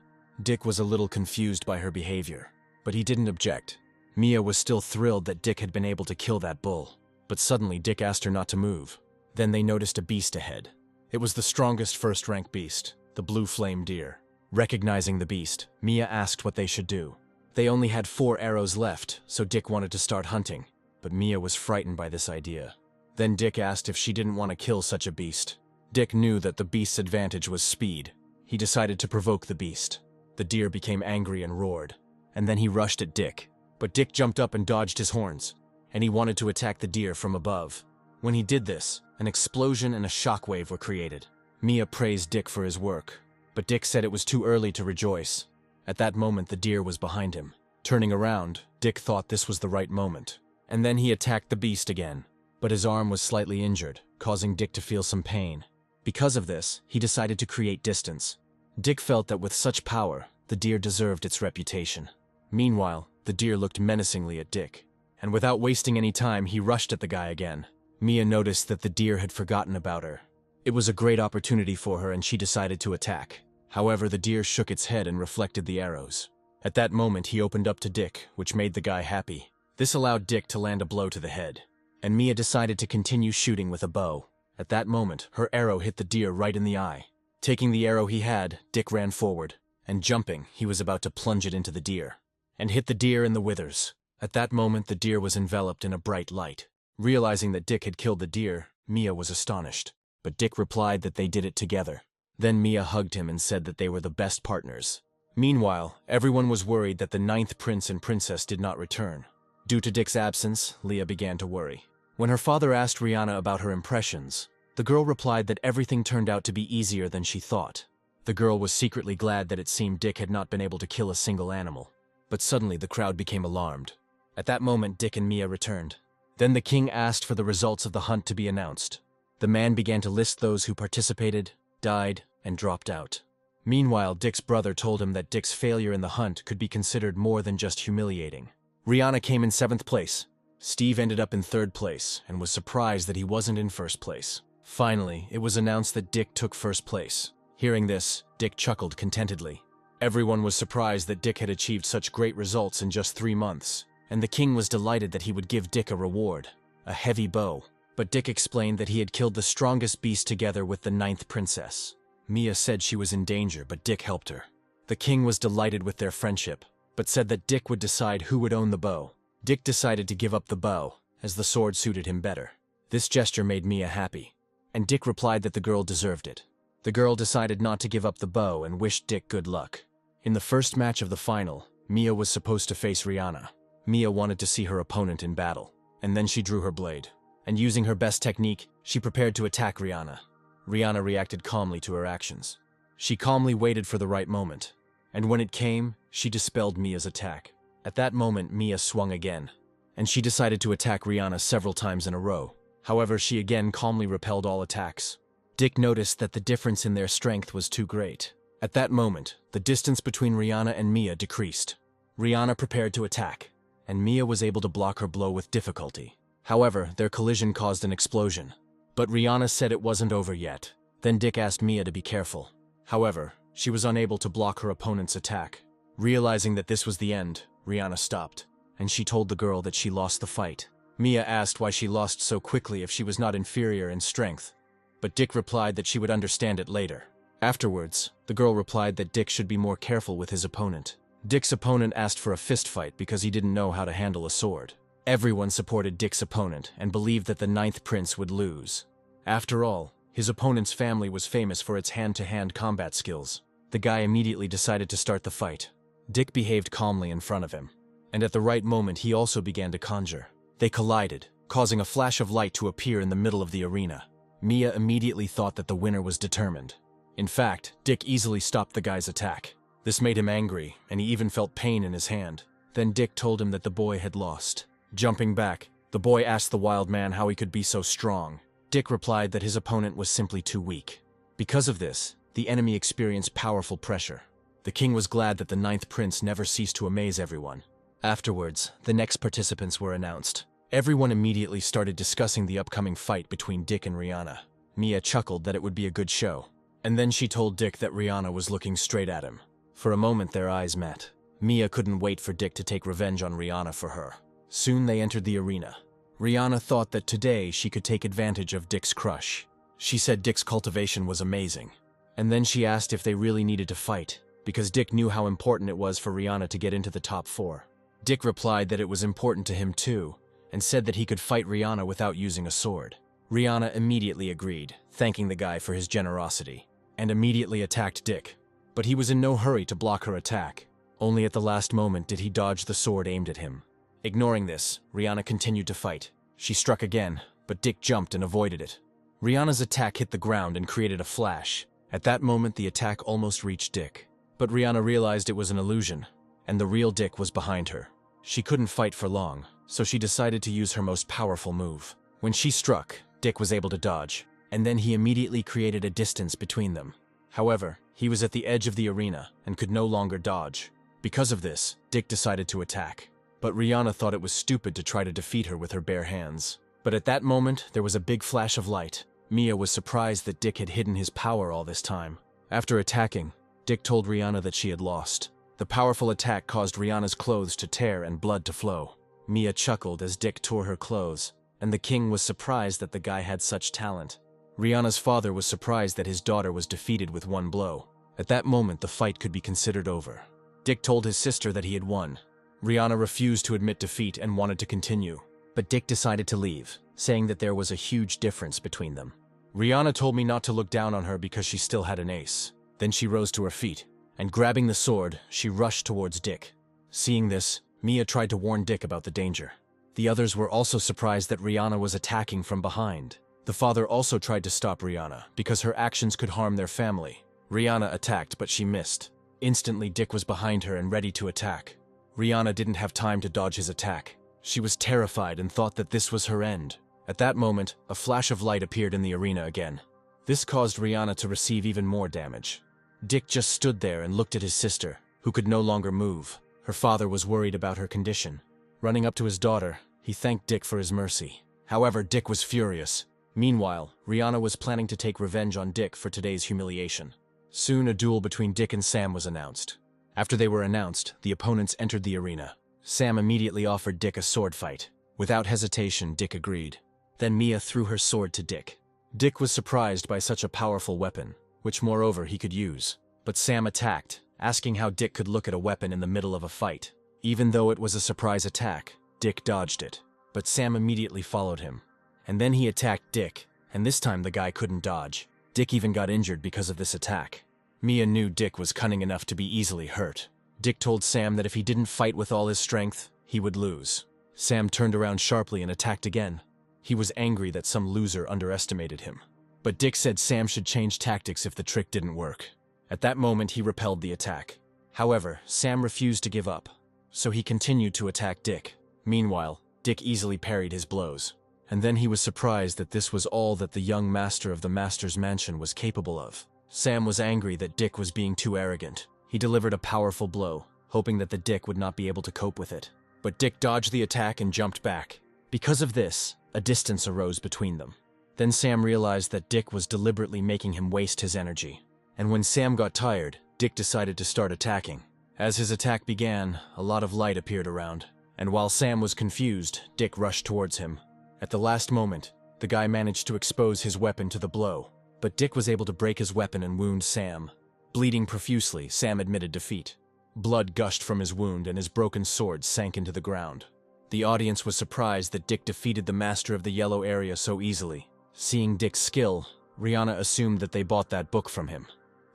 Dick was a little confused by her behavior, but he didn't object. Mia was still thrilled that Dick had been able to kill that bull. But suddenly Dick asked her not to move. Then they noticed a beast ahead. It was the strongest first-rank beast, the blue flame deer. Recognizing the beast, Mia asked what they should do. They only had 4 arrows left, so Dick wanted to start hunting, but Mia was frightened by this idea. Then Dick asked if she didn't want to kill such a beast. Dick knew that the beast's advantage was speed. He decided to provoke the beast. The deer became angry and roared, and then he rushed at Dick. But Dick jumped up and dodged his horns, and he wanted to attack the deer from above. When he did this, an explosion and a shockwave were created. Mia praised Dick for his work, but Dick said it was too early to rejoice. At that moment, the deer was behind him. Turning around, Dick thought this was the right moment, and then he attacked the beast again. But his arm was slightly injured, causing Dick to feel some pain. Because of this, he decided to create distance. Dick felt that with such power, the deer deserved its reputation. Meanwhile, the deer looked menacingly at Dick, and without wasting any time, he rushed at the guy again. Mia noticed that the deer had forgotten about her. It was a great opportunity for her and she decided to attack. However, the deer shook its head and reflected the arrows. At that moment, he opened up to Dick, which made the guy happy. This allowed Dick to land a blow to the head, and Mia decided to continue shooting with a bow. At that moment, her arrow hit the deer right in the eye. Taking the arrow he had, Dick ran forward, and jumping, he was about to plunge it into the deer, and hit the deer in the withers. At that moment, the deer was enveloped in a bright light. Realizing that Dick had killed the deer, Mia was astonished, but Dick replied that they did it together. Then Mia hugged him and said that they were the best partners. Meanwhile, everyone was worried that the 9th prince and princess did not return. Due to Dick's absence, Leah began to worry. When her father asked Rihanna about her impressions, the girl replied that everything turned out to be easier than she thought. The girl was secretly glad that it seemed Dick had not been able to kill a single animal. But suddenly the crowd became alarmed. At that moment, Dick and Mia returned. Then the king asked for the results of the hunt to be announced. The man began to list those who participated, died, and dropped out. Meanwhile, Dick's brother told him that Dick's failure in the hunt could be considered more than just humiliating. Rihanna came in 7th place. Steve ended up in 3rd place and was surprised that he wasn't in 1st place. Finally, it was announced that Dick took 1st place. Hearing this, Dick chuckled contentedly. Everyone was surprised that Dick had achieved such great results in just 3 months, and the king was delighted that he would give Dick a reward, a heavy bow. But Dick explained that he had killed the strongest beast together with the 9th princess. Mia said she was in danger, but Dick helped her. The king was delighted with their friendship, but said that Dick would decide who would own the bow. Dick decided to give up the bow, as the sword suited him better. This gesture made Mia happy. and Dick replied that the girl deserved it. The girl decided not to give up the bow and wished Dick good luck. In the first match of the final, Mia was supposed to face Rihanna. Mia wanted to see her opponent in battle, and then she drew her blade. And using her best technique, she prepared to attack Rihanna. Rihanna reacted calmly to her actions. She calmly waited for the right moment, and when it came, she dispelled Mia's attack. At that moment, Mia swung again, and she decided to attack Rihanna several times in a row. However, she again calmly repelled all attacks. Dick noticed that the difference in their strength was too great. At that moment, the distance between Rihanna and Mia decreased. Rihanna prepared to attack, and Mia was able to block her blow with difficulty. However, their collision caused an explosion. But Rihanna said it wasn't over yet. Then Dick asked Mia to be careful. However, she was unable to block her opponent's attack. Realizing that this was the end, Rihanna stopped, and she told the girl that she lost the fight. Mia asked why she lost so quickly if she was not inferior in strength, but Dick replied that she would understand it later. Afterwards, the girl replied that Dick should be more careful with his opponent. Dick's opponent asked for a fist fight because he didn't know how to handle a sword. Everyone supported Dick's opponent and believed that the ninth prince would lose. After all, his opponent's family was famous for its hand-to-hand combat skills. The guy immediately decided to start the fight. Dick behaved calmly in front of him, and at the right moment he also began to conjure. They collided, causing a flash of light to appear in the middle of the arena. Mia immediately thought that the winner was determined. In fact, Dick easily stopped the guy's attack. This made him angry, and he even felt pain in his hand. Then Dick told him that the boy had lost. Jumping back, the boy asked the wild man how he could be so strong. Dick replied that his opponent was simply too weak. Because of this, the enemy experienced powerful pressure. The king was glad that the ninth prince never ceased to amaze everyone. Afterwards, the next participants were announced. Everyone immediately started discussing the upcoming fight between Dick and Rihanna. Mia chuckled that it would be a good show, and then she told Dick that Rihanna was looking straight at him. For a moment their eyes met. Mia couldn't wait for Dick to take revenge on Rihanna for her. Soon they entered the arena. Rihanna thought that today she could take advantage of Dick's crush. She said Dick's cultivation was amazing. And then she asked if they really needed to fight, because Dick knew how important it was for Rihanna to get into the top 4. Dick replied that it was important to him too, and said that he could fight Rihanna without using a sword. Rihanna immediately agreed, thanking the guy for his generosity, and immediately attacked Dick. But he was in no hurry to block her attack. Only at the last moment did he dodge the sword aimed at him. Ignoring this, Rihanna continued to fight. She struck again, but Dick jumped and avoided it. Rihanna's attack hit the ground and created a flash. At that moment, the attack almost reached Dick. But Rihanna realized it was an illusion, and the real Dick was behind her. She couldn't fight for long, so she decided to use her most powerful move. When she struck, Dick was able to dodge, and then he immediately created a distance between them. However, he was at the edge of the arena and could no longer dodge. Because of this, Dick decided to attack. But Rihanna thought it was stupid to try to defeat her with her bare hands. But at that moment, there was a big flash of light. Mia was surprised that Dick had hidden his power all this time. After attacking, Dick told Rihanna that she had lost. The powerful attack caused Rihanna's clothes to tear and blood to flow. Mia chuckled as Dick tore her clothes, and the king was surprised that the guy had such talent. Rihanna's father was surprised that his daughter was defeated with one blow. At that moment, the fight could be considered over. Dick told his sister that he had won. Rihanna refused to admit defeat and wanted to continue, but Dick decided to leave, saying that there was a huge difference between them. Rihanna told me not to look down on her because she still had an ace. Then she rose to her feet, and grabbing the sword, she rushed towards Dick. Seeing this, Mia tried to warn Dick about the danger. The others were also surprised that Rihanna was attacking from behind. The father also tried to stop Rihanna because her actions could harm their family. Rihanna attacked, but she missed. Instantly, Dick was behind her and ready to attack. Rihanna didn't have time to dodge his attack. She was terrified and thought that this was her end. At that moment, a flash of light appeared in the arena again. This caused Rihanna to receive even more damage. Dick just stood there and looked at his sister, who could no longer move. Her father was worried about her condition. Running up to his daughter, he thanked Dick for his mercy. However, Dick was furious. Meanwhile, Rihanna was planning to take revenge on Dick for today's humiliation. Soon, a duel between Dick and Sam was announced. After they were announced, the opponents entered the arena. Sam immediately offered Dick a sword fight. Without hesitation, Dick agreed. Then Mia threw her sword to Dick. Dick was surprised by such a powerful weapon, which moreover he could use. But Sam attacked, asking how Dick could look at a weapon in the middle of a fight. Even though it was a surprise attack, Dick dodged it. But Sam immediately followed him. And then he attacked Dick, and this time the guy couldn't dodge. Dick even got injured because of this attack. Mia knew Dick was cunning enough to be easily hurt. Dick told Sam that if he didn't fight with all his strength, he would lose. Sam turned around sharply and attacked again. He was angry that some loser underestimated him. But Dick said Sam should change tactics if the trick didn't work. At that moment, he repelled the attack. However, Sam refused to give up, so he continued to attack Dick. Meanwhile, Dick easily parried his blows. And then he was surprised that this was all that the young master of the master's mansion was capable of. Sam was angry that Dick was being too arrogant. He delivered a powerful blow, hoping that the Dick would not be able to cope with it. But Dick dodged the attack and jumped back. Because of this, a distance arose between them. Then Sam realized that Dick was deliberately making him waste his energy. And when Sam got tired, Dick decided to start attacking. As his attack began, a lot of light appeared around. And while Sam was confused, Dick rushed towards him. At the last moment, the guy managed to expose his weapon to the blow. But Dick was able to break his weapon and wound Sam. Bleeding profusely, Sam admitted defeat. Blood gushed from his wound and his broken sword sank into the ground. The audience was surprised that Dick defeated the master of the yellow area so easily. Seeing Dick's skill, Rihanna assumed that they bought that book from him.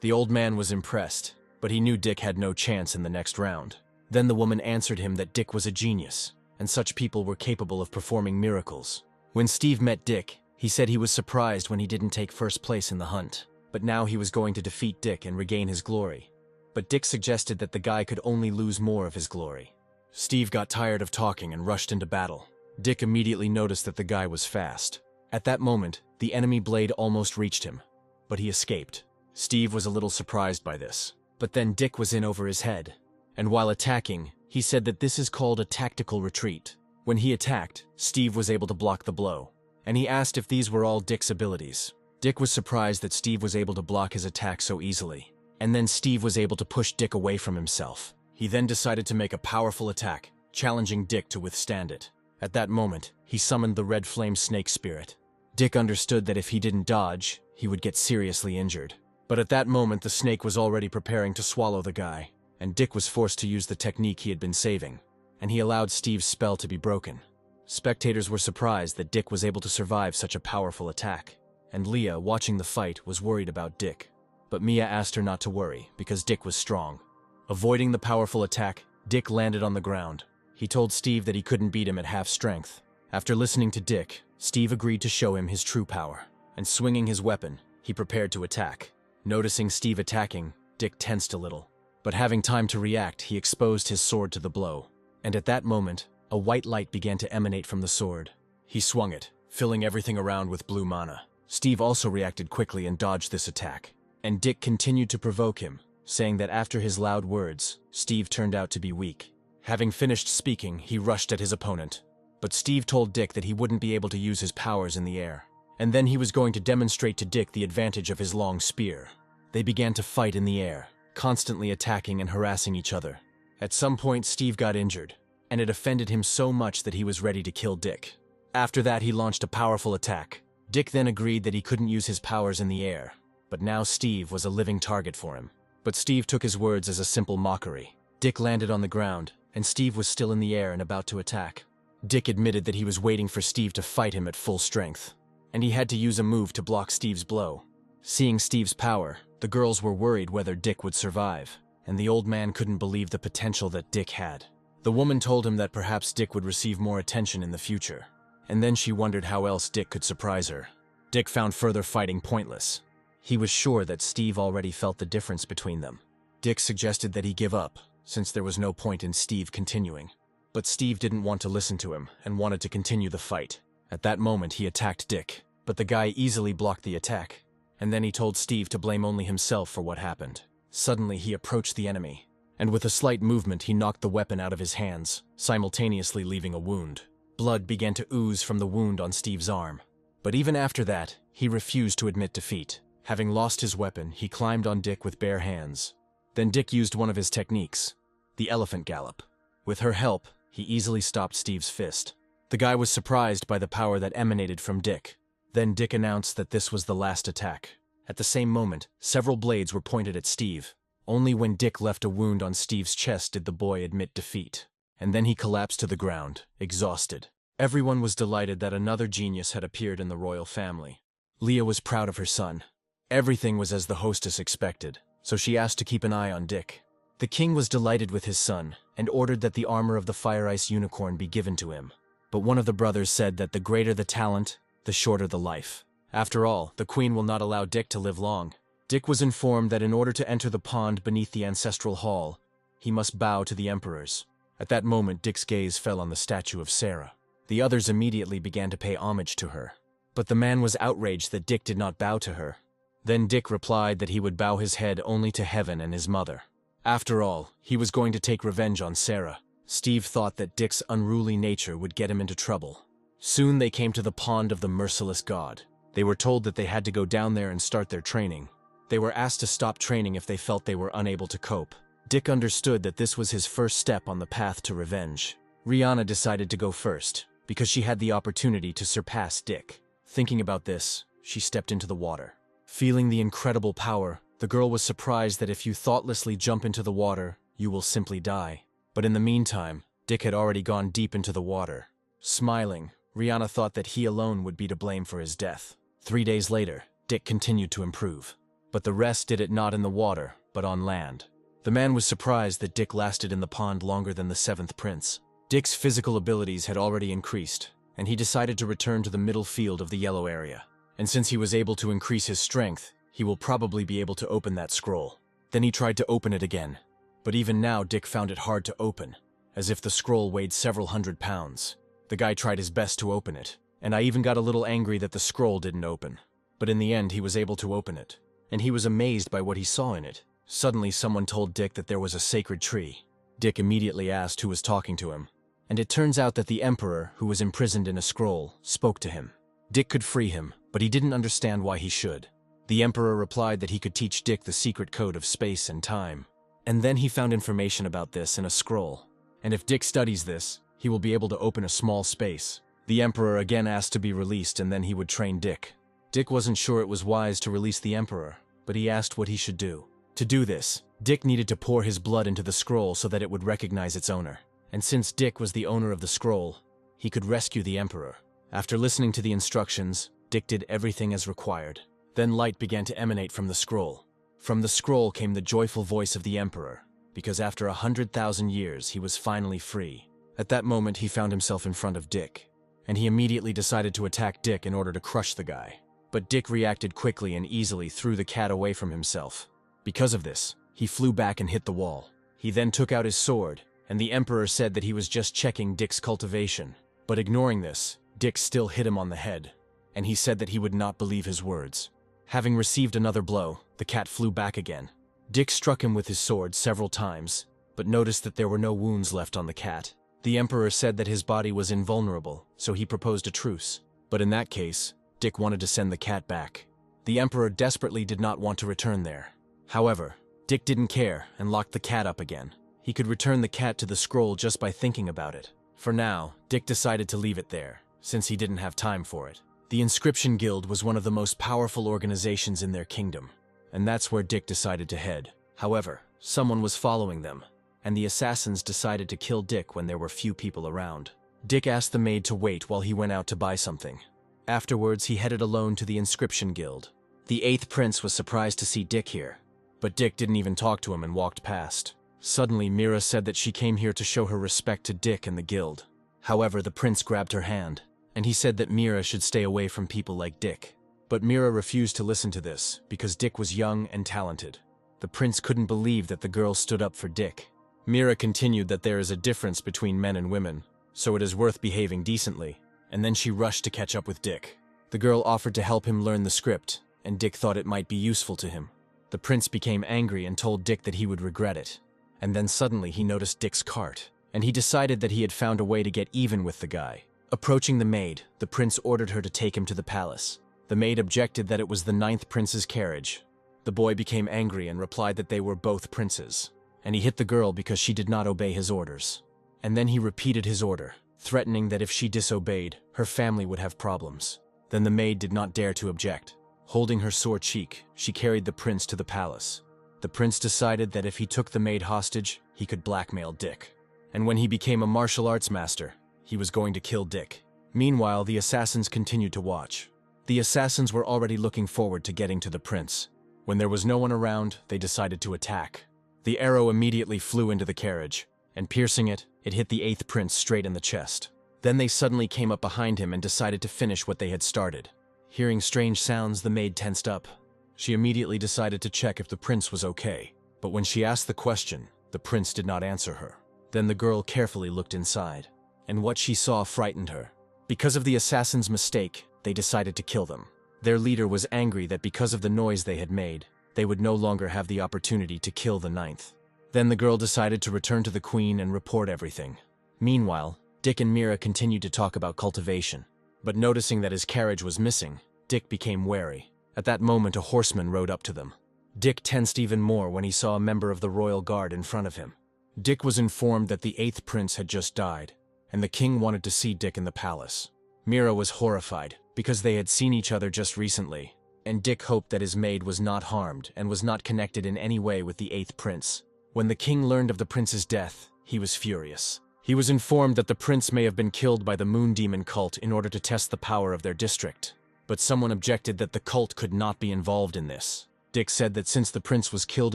The old man was impressed, but he knew Dick had no chance in the next round. Then the woman answered him that Dick was a genius, and such people were capable of performing miracles. When Steve met Dick, he said he was surprised when he didn't take first place in the hunt. But now he was going to defeat Dick and regain his glory. But Dick suggested that the guy could only lose more of his glory. Steve got tired of talking and rushed into battle. Dick immediately noticed that the guy was fast. At that moment, the enemy blade almost reached him, but he escaped. Steve was a little surprised by this. But then Dick was in over his head. And while attacking, he said that this is called a tactical retreat. When he attacked, Steve was able to block the blow. And he asked if these were all Dick's abilities. Dick was surprised that Steve was able to block his attack so easily. And then Steve was able to push Dick away from himself. He then decided to make a powerful attack, challenging Dick to withstand it. At that moment, he summoned the red flame snake spirit. Dick understood that if he didn't dodge, he would get seriously injured. But at that moment, the snake was already preparing to swallow the guy, and Dick was forced to use the technique he had been saving, and he allowed Steve's spell to be broken. Spectators were surprised that Dick was able to survive such a powerful attack. And Leah, watching the fight, was worried about Dick. But Mia asked her not to worry, because Dick was strong. Avoiding the powerful attack, Dick landed on the ground. He told Steve that he couldn't beat him at half strength. After listening to Dick, Steve agreed to show him his true power. And swinging his weapon, he prepared to attack. Noticing Steve attacking, Dick tensed a little. But having time to react, he exposed his sword to the blow. And at that moment, a white light began to emanate from the sword. He swung it, filling everything around with blue mana. Steve also reacted quickly and dodged this attack. And Dick continued to provoke him, saying that after his loud words, Steve turned out to be weak. Having finished speaking, he rushed at his opponent. But Steve told Dick that he wouldn't be able to use his powers in the air. And then he was going to demonstrate to Dick the advantage of his long spear. They began to fight in the air, constantly attacking and harassing each other. At some point, Steve got injured, and it offended him so much that he was ready to kill Dick. After that, he launched a powerful attack. Dick then agreed that he couldn't use his powers in the air, but now Steve was a living target for him. But Steve took his words as a simple mockery. Dick landed on the ground, and Steve was still in the air and about to attack. Dick admitted that he was waiting for Steve to fight him at full strength, and he had to use a move to block Steve's blow. Seeing Steve's power, the girls were worried whether Dick would survive, and the old man couldn't believe the potential that Dick had. The woman told him that perhaps Dick would receive more attention in the future. And then she wondered how else Dick could surprise her. Dick found further fighting pointless. He was sure that Steve already felt the difference between them. Dick suggested that he give up, since there was no point in Steve continuing. But Steve didn't want to listen to him and wanted to continue the fight. At that moment, he attacked Dick, but the guy easily blocked the attack. And then he told Steve to blame only himself for what happened. Suddenly, he approached the enemy, and with a slight movement, he knocked the weapon out of his hands, simultaneously leaving a wound. Blood began to ooze from the wound on Steve's arm. But even after that, he refused to admit defeat. Having lost his weapon, he climbed on Dick with bare hands. Then Dick used one of his techniques, the elephant gallop. With her help, he easily stopped Steve's fist. The guy was surprised by the power that emanated from Dick. Then Dick announced that this was the last attack. At the same moment, several blades were pointed at Steve. Only when Dick left a wound on Steve's chest did the boy admit defeat. And then he collapsed to the ground, exhausted. Everyone was delighted that another genius had appeared in the royal family. Leah was proud of her son. Everything was as the hostess expected, so she asked to keep an eye on Dick. The king was delighted with his son and ordered that the armor of the fire ice unicorn be given to him. But one of the brothers said that the greater the talent, the shorter the life. After all, the queen will not allow Dick to live long. Dick was informed that in order to enter the pond beneath the ancestral hall, he must bow to the emperors. At that moment, Dick's gaze fell on the statue of Sarah. The others immediately began to pay homage to her. But the man was outraged that Dick did not bow to her. Then Dick replied that he would bow his head only to heaven and his mother. After all, he was going to take revenge on Sarah. Steve thought that Dick's unruly nature would get him into trouble. Soon they came to the pond of the merciless god. They were told that they had to go down there and start their training. They were asked to stop training if they felt they were unable to cope. Dick understood that this was his first step on the path to revenge. Rihanna decided to go first, because she had the opportunity to surpass Dick. Thinking about this, she stepped into the water. Feeling the incredible power, the girl was surprised that if you thoughtlessly jump into the water, you will simply die. But in the meantime, Dick had already gone deep into the water. Smiling, Rihanna thought that he alone would be to blame for his death. 3 days later, Dick continued to improve. But the rest did it not in the water, but on land. The man was surprised that Dick lasted in the pond longer than the 7th prince. Dick's physical abilities had already increased, and he decided to return to the middle field of the yellow area. And since he was able to increase his strength, he will probably be able to open that scroll. Then he tried to open it again. But even now, Dick found it hard to open, as if the scroll weighed several hundred pounds. The guy tried his best to open it, and I even got a little angry that the scroll didn't open. But in the end, he was able to open it, and he was amazed by what he saw in it. Suddenly, someone told Dick that there was a sacred tree. Dick immediately asked who was talking to him, and it turns out that the emperor, who was imprisoned in a scroll, spoke to him. Dick could free him, but he didn't understand why he should. The emperor replied that he could teach Dick the secret code of space and time. And then he found information about this in a scroll. And if Dick studies this, he will be able to open a small space. The emperor again asked to be released, and then he would train Dick. Dick wasn't sure it was wise to release the emperor, but he asked what he should do. To do this, Dick needed to pour his blood into the scroll so that it would recognize its owner. And since Dick was the owner of the scroll, he could rescue the emperor. After listening to the instructions, Dick did everything as required. Then light began to emanate from the scroll. From the scroll came the joyful voice of the emperor, because after 100,000 years he was finally free. At that moment he found himself in front of Dick, and he immediately decided to attack Dick in order to crush the guy. But Dick reacted quickly and easily threw the cat away from himself. Because of this, he flew back and hit the wall. He then took out his sword, and the emperor said that he was just checking Dick's cultivation. But ignoring this, Dick still hit him on the head, and he said that he would not believe his words. Having received another blow, the cat flew back again. Dick struck him with his sword several times, but noticed that there were no wounds left on the cat. The emperor said that his body was invulnerable, so he proposed a truce. But in that case, Dick wanted to send the cat back. The emperor desperately did not want to return there. However, Dick didn't care and locked the cat up again. He could return the cat to the scroll just by thinking about it. For now, Dick decided to leave it there, since he didn't have time for it. The Inscription Guild was one of the most powerful organizations in their kingdom, and that's where Dick decided to head. However, someone was following them, and the assassins decided to kill Dick when there were few people around. Dick asked the maid to wait while he went out to buy something. Afterwards, he headed alone to the Inscription Guild. The 8th prince was surprised to see Dick here, but Dick didn't even talk to him and walked past. Suddenly, Mira said that she came here to show her respect to Dick and the guild. However, the prince grabbed her hand, and he said that Mira should stay away from people like Dick. But Mira refused to listen to this, because Dick was young and talented. The prince couldn't believe that the girl stood up for Dick. Mira continued that there is a difference between men and women, so it is worth behaving decently, and then she rushed to catch up with Dick. The girl offered to help him learn the script, and Dick thought it might be useful to him. The prince became angry and told Dick that he would regret it. And then suddenly he noticed Dick's cart, and he decided that he had found a way to get even with the guy. Approaching the maid, the prince ordered her to take him to the palace. The maid objected that it was the 9th prince's carriage. The boy became angry and replied that they were both princes, and he hit the girl because she did not obey his orders. And then he repeated his order, threatening that if she disobeyed, her family would have problems. Then the maid did not dare to object. Holding her sore cheek, she carried the prince to the palace. The prince decided that if he took the maid hostage, he could blackmail Dick. And when he became a martial arts master, he was going to kill Dick. Meanwhile, the assassins continued to watch. The assassins were already looking forward to getting to the prince. When there was no one around, they decided to attack. The arrow immediately flew into the carriage, and piercing it, it hit the 8th prince straight in the chest. Then they suddenly came up behind him and decided to finish what they had started. Hearing strange sounds, the maid tensed up. She immediately decided to check if the prince was okay. But when she asked the question, the prince did not answer her. Then the girl carefully looked inside, and what she saw frightened her. Because of the assassin's mistake, they decided to kill them. Their leader was angry that because of the noise they had made, they would no longer have the opportunity to kill the 9th. Then the girl decided to return to the queen and report everything. Meanwhile, Dick and Mira continued to talk about cultivation. But noticing that his carriage was missing, Dick became wary. At that moment, a horseman rode up to them. Dick tensed even more when he saw a member of the royal guard in front of him. Dick was informed that the 8th prince had just died, and the king wanted to see Dick in the palace. Mira was horrified, because they had seen each other just recently, and Dick hoped that his maid was not harmed and was not connected in any way with the 8th prince. When the king learned of the prince's death, he was furious. He was informed that the prince may have been killed by the moon demon cult in order to test the power of their district. But someone objected that the cult could not be involved in this. Dick said that since the prince was killed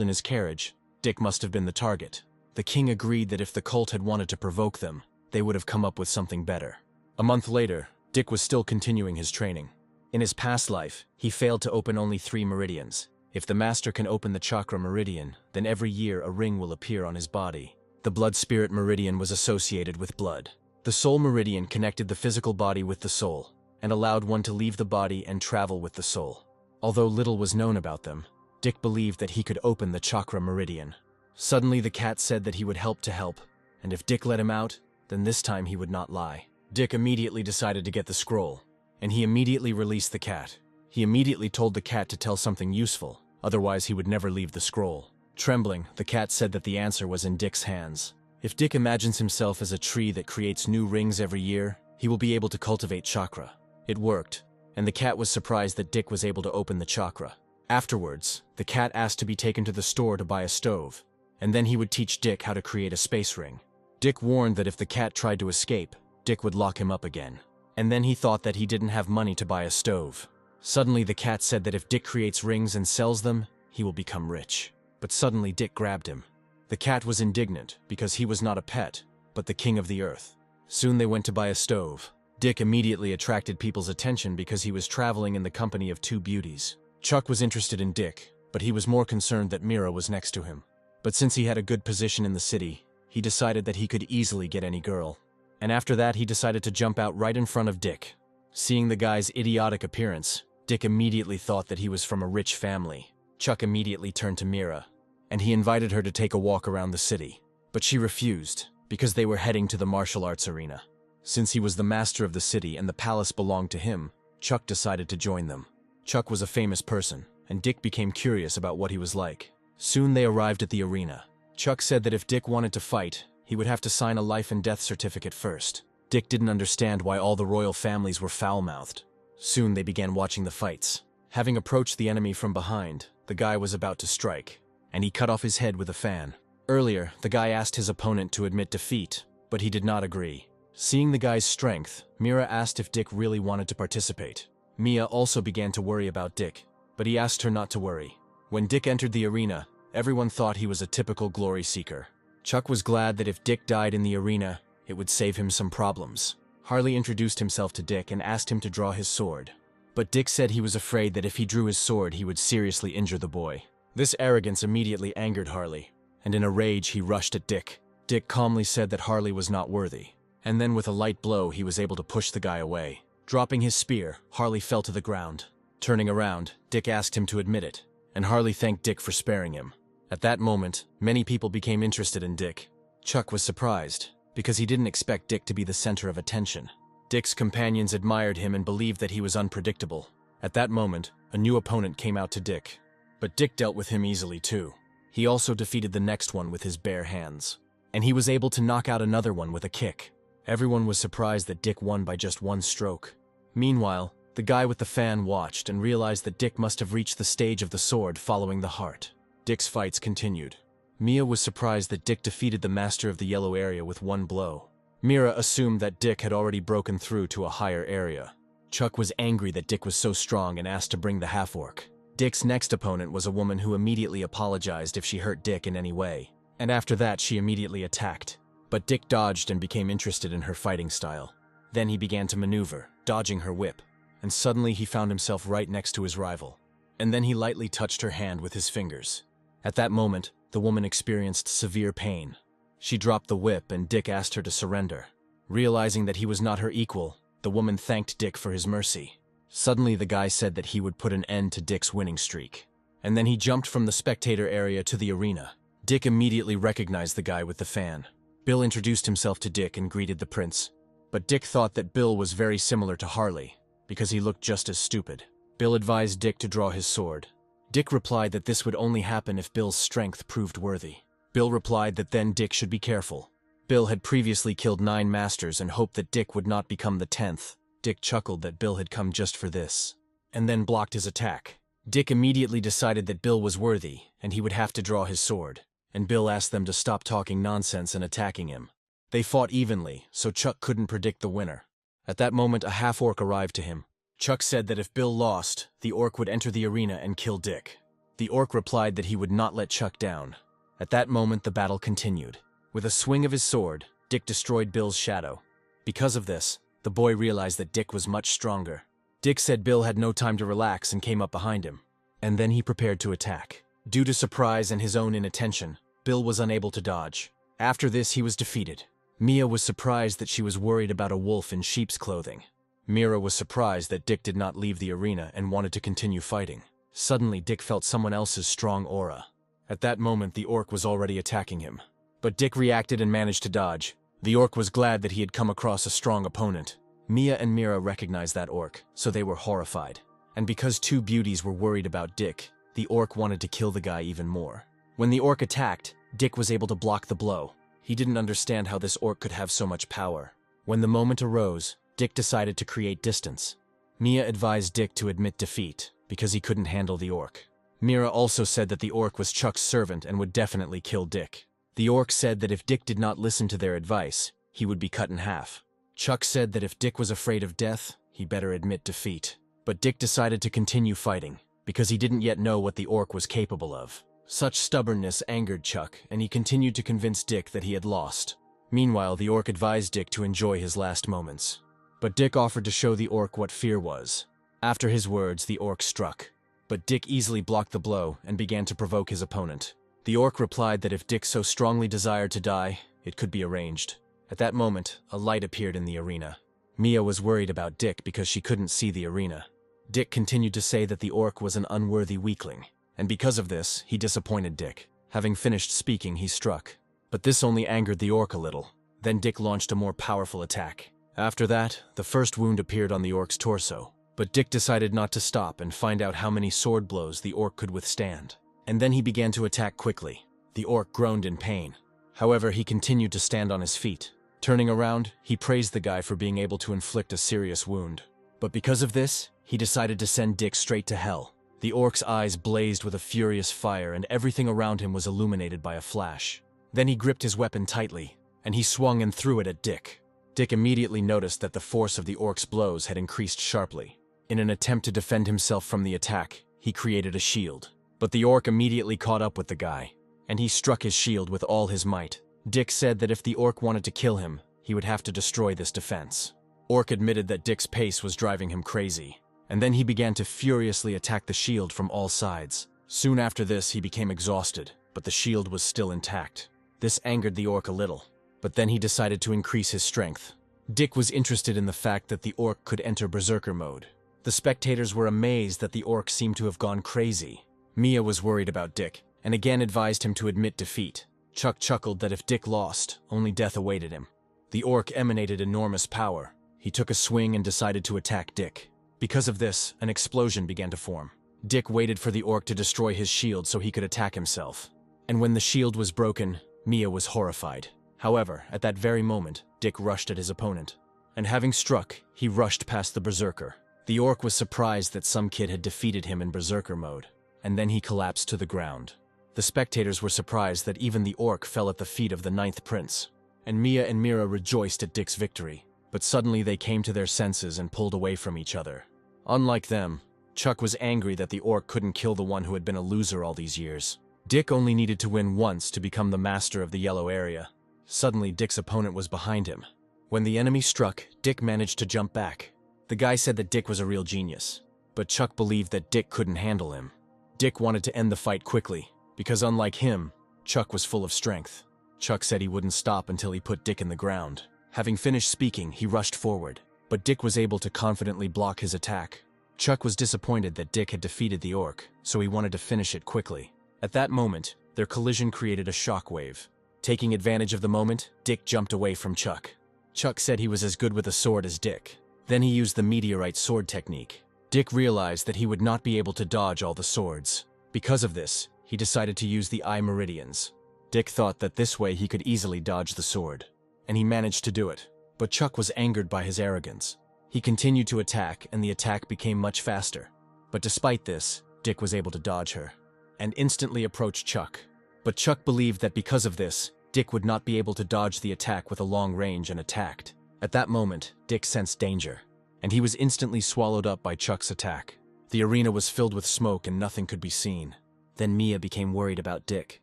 in his carriage, Dick must have been the target. The king agreed that if the cult had wanted to provoke them, they would have come up with something better. A month later, Dick was still continuing his training. In his past life, he failed to open only 3 meridians. If the master can open the chakra meridian, then every year a ring will appear on his body. The blood spirit meridian was associated with blood. The soul meridian connected the physical body with the soul, and allowed one to leave the body and travel with the soul. Although little was known about them, Dick believed that he could open the chakra meridian. Suddenly the cat said that he would help to help, and if Dick let him out, then this time he would not lie. Dick immediately decided to get the scroll, and he immediately released the cat. He immediately told the cat to tell something useful, otherwise he would never leave the scroll. Trembling, the cat said that the answer was in Dick's hands. If Dick imagines himself as a tree that creates new rings every year, he will be able to cultivate chakra. It worked, and the cat was surprised that Dick was able to open the chakra. Afterwards, the cat asked to be taken to the store to buy a stove, and then he would teach Dick how to create a space ring. Dick warned that if the cat tried to escape, Dick would lock him up again. And then he thought that he didn't have money to buy a stove. Suddenly the cat said that if Dick creates rings and sells them, he will become rich. But suddenly Dick grabbed him. The cat was indignant because he was not a pet, but the king of the earth. Soon they went to buy a stove. Dick immediately attracted people's attention because he was traveling in the company of 2 beauties. Chuck was interested in Dick, but he was more concerned that Mira was next to him. But since he had a good position in the city, he decided that he could easily get any girl. And after that he decided to jump out right in front of Dick. Seeing the guy's idiotic appearance, Dick immediately thought that he was from a rich family. Chuck immediately turned to Mira, and he invited her to take a walk around the city. But she refused, because they were heading to the martial arts arena. Since he was the master of the city and the palace belonged to him, Chuck decided to join them. Chuck was a famous person, and Dick became curious about what he was like. Soon they arrived at the arena. Chuck said that if Dick wanted to fight, he would have to sign a life and death certificate first. Dick didn't understand why all the royal families were foul-mouthed. Soon they began watching the fights. Having approached the enemy from behind, the guy was about to strike, and he cut off his head with a fan. Earlier, the guy asked his opponent to admit defeat, but he did not agree. Seeing the guy's strength, Mira asked if Dick really wanted to participate. Mia also began to worry about Dick, but he asked her not to worry. When Dick entered the arena, everyone thought he was a typical glory seeker. Chuck was glad that if Dick died in the arena, it would save him some problems. Harley introduced himself to Dick and asked him to draw his sword. But Dick said he was afraid that if he drew his sword, he would seriously injure the boy. This arrogance immediately angered Harley, and in a rage he rushed at Dick. Dick calmly said that Harley was not worthy, and then with a light blow he was able to push the guy away. Dropping his spear, Harley fell to the ground. Turning around, Dick asked him to admit it, and Harley thanked Dick for sparing him. At that moment, many people became interested in Dick. Chuck was surprised, because he didn't expect Dick to be the center of attention. Dick's companions admired him and believed that he was unpredictable. At that moment, a new opponent came out to Dick. But Dick dealt with him easily too. He also defeated the next one with his bare hands. And he was able to knock out another one with a kick. Everyone was surprised that Dick won by just 1 stroke. Meanwhile, the guy with the fan watched and realized that Dick must have reached the stage of the sword following the heart. Dick's fights continued. Mia was surprised that Dick defeated the master of the yellow area with 1 blow. Mira assumed that Dick had already broken through to a higher area. Chuck was angry that Dick was so strong and asked to bring the half-orc. Dick's next opponent was a woman who immediately apologized if she hurt Dick in any way, and after that she immediately attacked. But Dick dodged and became interested in her fighting style. Then he began to maneuver, dodging her whip, and suddenly he found himself right next to his rival. And then he lightly touched her hand with his fingers. At that moment, the woman experienced severe pain. She dropped the whip and Dick asked her to surrender. Realizing that he was not her equal, the woman thanked Dick for his mercy. Suddenly the guy said that he would put an end to Dick's winning streak. And then he jumped from the spectator area to the arena. Dick immediately recognized the guy with the fan. Bill introduced himself to Dick and greeted the prince. But Dick thought that Bill was very similar to Harley, because he looked just as stupid. Bill advised Dick to draw his sword. Dick replied that this would only happen if Bill's strength proved worthy. Bill replied that then Dick should be careful. Bill had previously killed 9 masters and hoped that Dick would not become the 10th. Dick chuckled that Bill had come just for this, and then blocked his attack. Dick immediately decided that Bill was worthy, and he would have to draw his sword, and Bill asked them to stop talking nonsense and attacking him. They fought evenly, so Chuck couldn't predict the winner. At that moment, a half-orc arrived to him. Chuck said that if Bill lost, the orc would enter the arena and kill Dick. The orc replied that he would not let Chuck down. At that moment, the battle continued. With a swing of his sword, Dick destroyed Bill's shadow. Because of this, the boy realized that Dick was much stronger. Dick said Bill had no time to relax and came up behind him. And then he prepared to attack. Due to surprise and his own inattention, Bill was unable to dodge. After this, he was defeated. Mia was surprised that she was worried about a wolf in sheep's clothing. Mira was surprised that Dick did not leave the arena and wanted to continue fighting. Suddenly, Dick felt someone else's strong aura. At that moment, the orc was already attacking him. But Dick reacted and managed to dodge. The orc was glad that he had come across a strong opponent. Mia and Mira recognized that orc, so they were horrified. And because 2 beauties were worried about Dick, the orc wanted to kill the guy even more. When the orc attacked, Dick was able to block the blow. He didn't understand how this orc could have so much power. When the moment arose, Dick decided to create distance. Mia advised Dick to admit defeat, because he couldn't handle the orc. Mira also said that the orc was Chuck's servant and would definitely kill Dick. The orc said that if Dick did not listen to their advice, he would be cut in half. Chuck said that if Dick was afraid of death, he better admit defeat. But Dick decided to continue fighting, because he didn't yet know what the orc was capable of. Such stubbornness angered Chuck, and he continued to convince Dick that he had lost. Meanwhile, the orc advised Dick to enjoy his last moments. But Dick offered to show the orc what fear was. After his words, the orc struck. But Dick easily blocked the blow and began to provoke his opponent. The orc replied that if Dick so strongly desired to die, it could be arranged. At that moment, a light appeared in the arena. Mia was worried about Dick because she couldn't see the arena. Dick continued to say that the orc was an unworthy weakling, and because of this, he disappointed Dick. Having finished speaking, he struck. But this only angered the orc a little. Then Dick launched a more powerful attack. After that, the first wound appeared on the orc's torso. But Dick decided not to stop and find out how many sword blows the orc could withstand. And then he began to attack quickly. The orc groaned in pain. However, he continued to stand on his feet. Turning around, he praised the guy for being able to inflict a serious wound. But because of this, he decided to send Dick straight to hell. The orc's eyes blazed with a furious fire and everything around him was illuminated by a flash. Then he gripped his weapon tightly, and he swung and threw it at Dick. Dick immediately noticed that the force of the orc's blows had increased sharply. In an attempt to defend himself from the attack, he created a shield. But the orc immediately caught up with the guy, and he struck his shield with all his might. Dick said that if the orc wanted to kill him, he would have to destroy this defense. Orc admitted that Dick's pace was driving him crazy, and then he began to furiously attack the shield from all sides. Soon after this, he became exhausted, but the shield was still intact. This angered the orc a little, but then he decided to increase his strength. Dick was interested in the fact that the orc could enter berserker mode. The spectators were amazed that the orc seemed to have gone crazy. Mia was worried about Dick, and again advised him to admit defeat. Chuck chuckled that if Dick lost, only death awaited him. The orc emanated enormous power. He took a swing and decided to attack Dick. Because of this, an explosion began to form. Dick waited for the orc to destroy his shield so he could attack himself. And when the shield was broken, Mia was horrified. However, at that very moment, Dick rushed at his opponent. And having struck, he rushed past the berserker. The orc was surprised that some kid had defeated him in berserker mode, and then he collapsed to the ground. The spectators were surprised that even the orc fell at the feet of the 9th prince, and Mia and Mira rejoiced at Dick's victory. but suddenly they came to their senses and pulled away from each other. Unlike them, Chuck was angry that the orc couldn't kill the one who had been a loser all these years. Dick only needed to win once to become the master of the yellow area. Suddenly, Dick's opponent was behind him. When the enemy struck, Dick managed to jump back. The guy said that Dick was a real genius, but Chuck believed that Dick couldn't handle him. Dick wanted to end the fight quickly, because unlike him, Chuck was full of strength. Chuck said he wouldn't stop until he put Dick in the ground. Having finished speaking, he rushed forward, but Dick was able to confidently block his attack. Chuck was disappointed that Dick had defeated the orc, so he wanted to finish it quickly. At that moment, their collision created a shockwave. Taking advantage of the moment, Dick jumped away from Chuck. Chuck said he was as good with a sword as Dick. Then he used the meteorite sword technique. Dick realized that he would not be able to dodge all the swords. Because of this, he decided to use the eye meridians. Dick thought that this way he could easily dodge the sword, and he managed to do it. But Chuck was angered by his arrogance. He continued to attack, and the attack became much faster. But despite this, Dick was able to dodge her, and instantly approached Chuck. But Chuck believed that because of this, Dick would not be able to dodge the attack with a long range and attacked. At that moment, Dick sensed danger, and he was instantly swallowed up by Chuck's attack. The arena was filled with smoke and nothing could be seen. Then Mia became worried about Dick,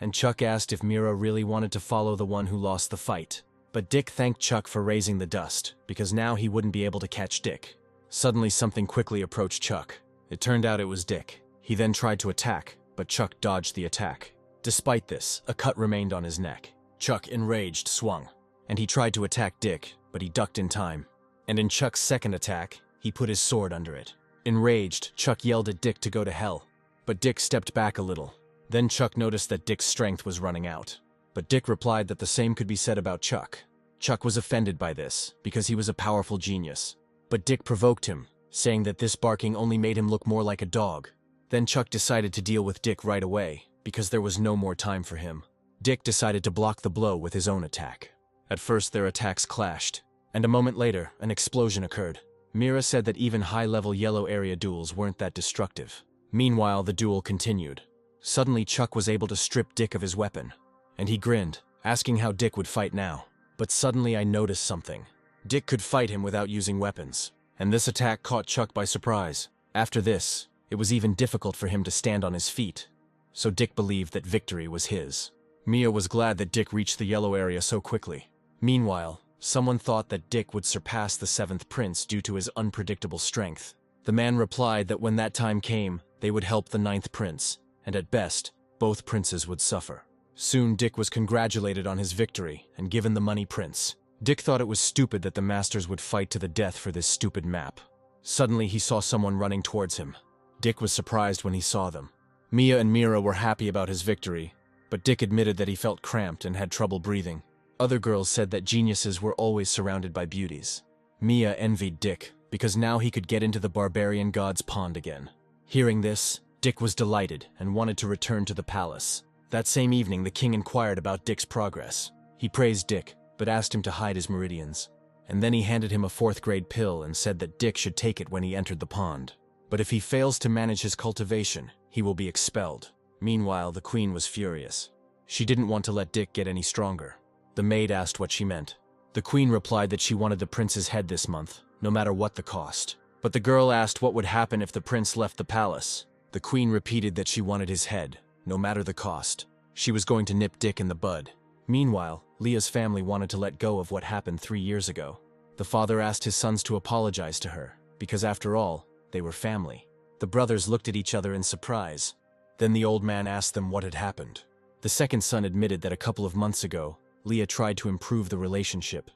and Chuck asked if Mira really wanted to follow the one who lost the fight. But Dick thanked Chuck for raising the dust, because now he wouldn't be able to catch Dick. Suddenly something quickly approached Chuck. It turned out it was Dick. He then tried to attack, but Chuck dodged the attack. Despite this, a cut remained on his neck. Chuck, enraged, swung, and he tried to attack Dick, but he ducked in time. And in Chuck's second attack, he put his sword under it. Enraged, Chuck yelled at Dick to go to hell, but Dick stepped back a little. Then Chuck noticed that Dick's strength was running out. But Dick replied that the same could be said about Chuck. Chuck was offended by this, because he was a powerful genius. But Dick provoked him, saying that this barking only made him look more like a dog. Then Chuck decided to deal with Dick right away, because there was no more time for him. Dick decided to block the blow with his own attack. At first their attacks clashed, and a moment later, an explosion occurred. Mira said that even high-level yellow area duels weren't that destructive. Meanwhile, the duel continued. Suddenly Chuck was able to strip Dick of his weapon, and he grinned, asking how Dick would fight now. But suddenly I noticed something. Dick could fight him without using weapons, and this attack caught Chuck by surprise. After this, it was even difficult for him to stand on his feet, so Dick believed that victory was his. Mia was glad that Dick reached the yellow area so quickly. Meanwhile, someone thought that Dick would surpass the 7th prince due to his unpredictable strength. The man replied that when that time came, they would help the 9th prince, and at best, both princes would suffer. Soon Dick was congratulated on his victory and given the money prince. Dick thought it was stupid that the masters would fight to the death for this stupid map. Suddenly he saw someone running towards him. Dick was surprised when he saw them. Mia and Mira were happy about his victory, but Dick admitted that he felt cramped and had trouble breathing. Other girls said that geniuses were always surrounded by beauties. Mia envied Dick, because now he could get into the barbarian god's pond again. Hearing this, Dick was delighted and wanted to return to the palace. That same evening, the king inquired about Dick's progress. He praised Dick, but asked him to hide his meridians. And then he handed him a 4th-grade pill and said that Dick should take it when he entered the pond. But if he fails to manage his cultivation, he will be expelled. Meanwhile, the queen was furious. She didn't want to let Dick get any stronger. The maid asked what she meant. The queen replied that she wanted the prince's head this month, no matter what the cost. But the girl asked what would happen if the prince left the palace. The queen repeated that she wanted his head, no matter the cost. She was going to nip Dick in the bud. Meanwhile, Leah's family wanted to let go of what happened 3 years ago. The father asked his sons to apologize to her, because after all, they were family. The brothers looked at each other in surprise. Then the old man asked them what had happened. The second son admitted that a couple of months ago, Leah tried to improve the relationship,